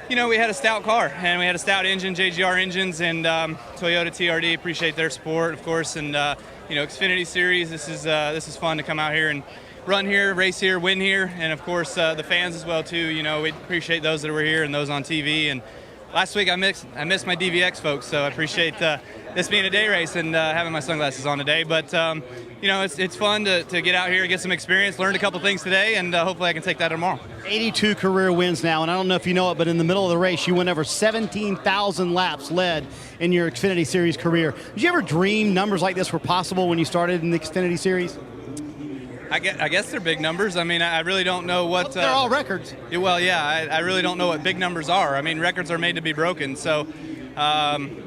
you know, we had a stout car and we had a stout engine, JGR engines, and Toyota TRD. Appreciate their support, of course. And you know, Xfinity Series. This is fun to come out here and run here, race here, win here, and of course the fans as well too. You know, we appreciate those that were here and those on TV. And last week I missed my DVX folks, so I appreciate this being a day race and having my sunglasses on today. But you know, it's fun to get out here, get some experience, learned a couple things today, and hopefully I can take that tomorrow. 82 career wins now, and I don't know if you know it, but in the middle of the race, you went over 17,000 laps led in your Xfinity Series career. Did you ever dream numbers like this were possible when you started in the Xfinity Series? I guess they're big numbers. I mean, I really don't know what... they're all records. Well, yeah, I really don't know what big numbers are. I mean, records are made to be broken. So,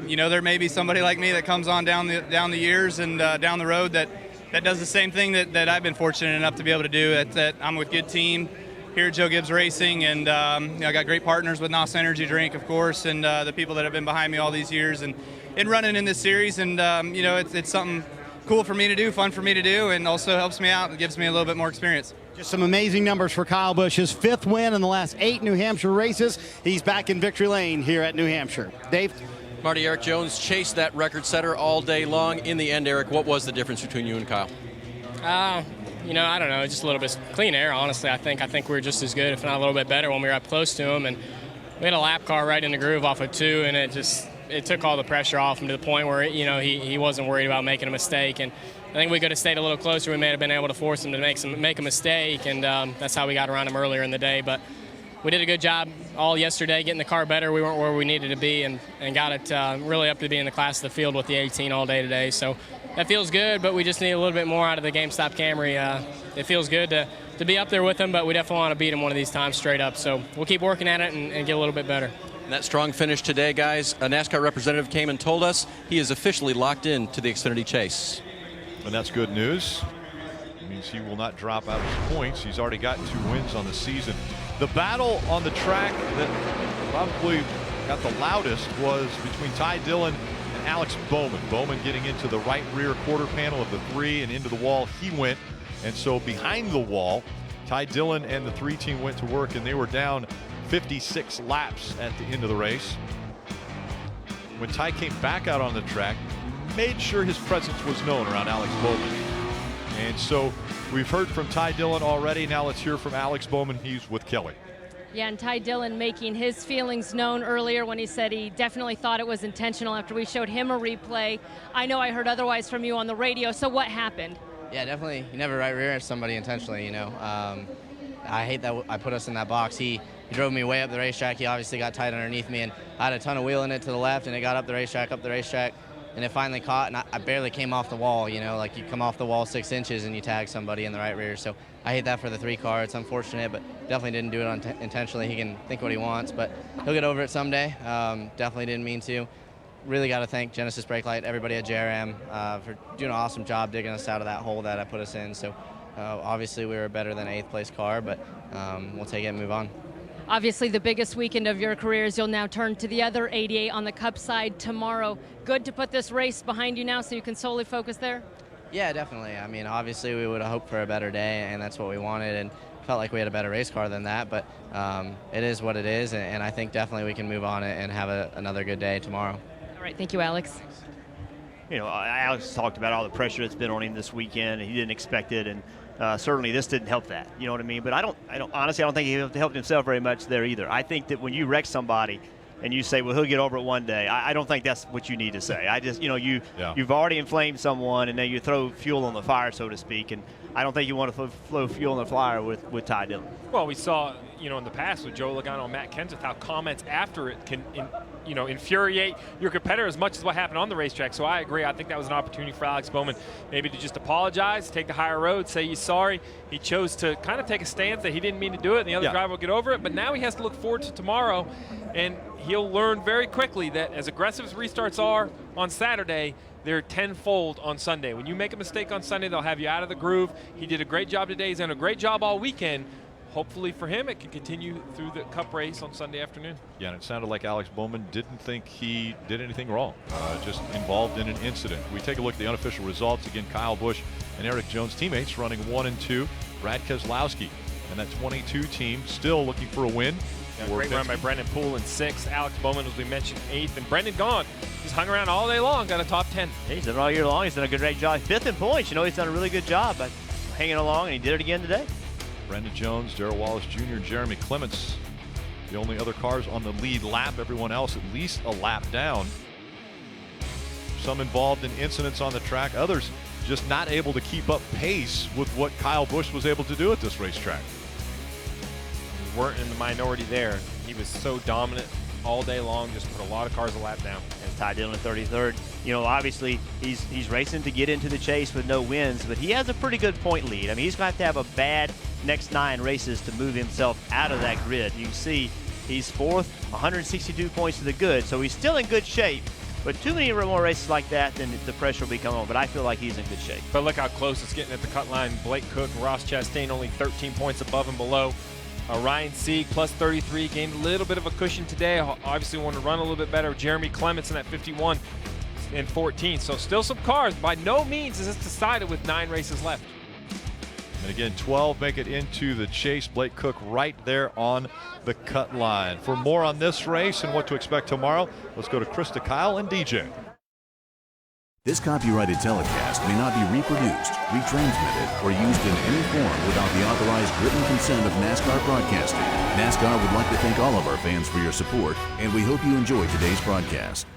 you know, there may be somebody like me that comes on down the years and down the road that does the same thing that I've been fortunate enough to be able to do. That I'm with good team here at Joe Gibbs Racing, and you know, I got great partners with NOS Energy Drink, of course, and the people that have been behind me all these years and running in this series. And you know, it's something cool for me to do, fun for me to do, and also helps me out and gives me a little bit more experience. Just some amazing numbers for Kyle Busch. His 5th win in the last 8 New Hampshire races. He's back in victory lane here at New Hampshire. Dave? Marty, Eric Jones chased that record setter all day long. In the end, Eric, what was the difference between you and Kyle? You know, I don't know, just a little bit clean air, honestly. I think we were just as good, if not a little bit better when we were up close to him. And we had a lap car right in the groove off of 2, and it took all the pressure off him to the point where, you know, he wasn't worried about making a mistake. And I think we could have stayed a little closer. We may have been able to force him to make a mistake, and that's how we got around him earlier in the day. But we did a good job all yesterday getting the car better. We weren't where we needed to be, and got it really up to being the class of the field with the 18 all day today. So that feels good, but we just need a little bit more out of the GameStop Camry. It feels good to be up there with him, but we definitely want to beat him one of these times straight up. So we'll keep working at it and get a little bit better. And that strong finish today, guys, a NASCAR representative came and told us he is officially locked in to the Xfinity Chase. And that's good news. It means he will not drop out his points. He's already got 2 wins on the season. The battle on the track that probably got the loudest was between Ty Dillon and Alex Bowman. Bowman getting into the right rear quarter panel of the 3 and into the wall he went. And so behind the wall, Ty Dillon and the 3 team went to work, and they were down 56 laps at the end of the race. When Ty came back out on the track, made sure his presence was known around Alex Bowman. And so we've heard from Ty Dillon already. Now let's hear from Alex Bowman. He's with Kelly. Yeah, and Ty Dillon making his feelings known earlier when he said he definitely thought it was intentional after we showed him a replay. I know I heard otherwise from you on the radio, so what happened? Yeah, definitely. You never right rear somebody intentionally, you know. I hate that I put us in that box. He drove me way up the racetrack. He obviously got tight underneath me, and I had a ton of wheel in it to the left, and it got up the racetrack, and it finally caught, and I barely came off the wall, you know, like you come off the wall 6 inches and you tag somebody in the right rear. So I hate that for the 3 car. It's unfortunate, but definitely didn't do it intentionally. He can think what he wants, but he'll get over it someday. Definitely didn't mean to. Really got to thank Genesis Brake Light, everybody at JRM for doing an awesome job digging us out of that hole that I put us in. So obviously we were better than 8th place car, but we'll take it and move on. Obviously the biggest weekend of your careers. You'll now turn to the other 88 on the Cup side tomorrow. Good to put this race behind you now so you can solely focus there? Yeah, definitely. I mean, obviously we would have hoped for a better day, and that's what we wanted, and felt like we had a better race car than that, but it is what it is, and I think definitely we can move on and have another good day tomorrow. All right, thank you, Alex. You know, Alex talked about all the pressure that's been on him this weekend, and he didn't expect it, and certainly this didn't help that. You know what I mean? But honestly, I don't think he helped himself very much there either. I think that when you wreck somebody and you say, well, he'll get over it one day, I don't think that's what you need to say. I just, you know, you've already inflamed someone, and then you throw fuel on the fire, so to speak, and I don't think you want to throw fuel on the fire with Ty Dillon. Well, we saw, you know, in the past with Joe Logano and Matt Kenseth how comments after it can, infuriate your competitor as much as what happened on the racetrack. So I agree. I think that was an opportunity for Alex Bowman maybe to just apologize, take the higher road, say he's sorry. He chose to kind of take a stance that he didn't mean to do it, and the other driver will get over it. But now he has to look forward to tomorrow, and he'll learn very quickly that as aggressive as restarts are on Saturday, they're tenfold on Sunday. When you make a mistake on Sunday, they'll have you out of the groove. He did a great job today. He's done a great job all weekend. Hopefully for him, it can continue through the Cup race on Sunday afternoon. Yeah, and it sounded like Alex Bowman didn't think he did anything wrong, just involved in an incident. We take a look at the unofficial results. Again, Kyle Busch and Eric Jones teammates running 1 and 2. Brad Keselowski and that 22 team still looking for a win. Yeah, great run by Brendan Poole in 6th. Alex Bowman, as we mentioned, 8th. And Brendan Gaughan, he's hung around all day long, got a top 10. Yeah, he's done it all year long. He's done a great job. 5th in points. You know, he's done a really good job by hanging along, and he did it again today. Brendan Jones, Darrell Wallace Jr., Jeremy Clements, the only other cars on the lead lap. Everyone else at least a lap down. Some involved in incidents on the track, others just not able to keep up pace with what Kyle Busch was able to do at this racetrack. We weren't in the minority there. He was so dominant all day long, just put a lot of cars a lap down. And Ty Dillon 33rd. You know, obviously he's racing to get into the chase with no wins, but he has a pretty good point lead. I mean, he's going to have a bad next 9 races to move himself out of that grid. You can see he's 4th, 162 points to the good, so he's still in good shape. But too many more races like that, then the pressure will be coming on. But I feel like he's in good shape. But look how close it's getting at the cut line. Blake Cook and Ross Chastain only 13 points above and below. Ryan Sieg plus 33, gained a little bit of a cushion today. Obviously wanted to run a little bit better. Jeremy Clements in that 51 and 14. So still some cars. By no means is this decided with 9 races left. And again, 12 make it into the chase. Blake Cook right there on the cut line. For more on this race and what to expect tomorrow, let's go to Krista, Kyle, and DJ. This copyrighted telecast may not be reproduced, retransmitted, or used in any form without the authorized written consent of NASCAR Broadcasting. NASCAR would like to thank all of our fans for your support, and we hope you enjoy today's broadcast.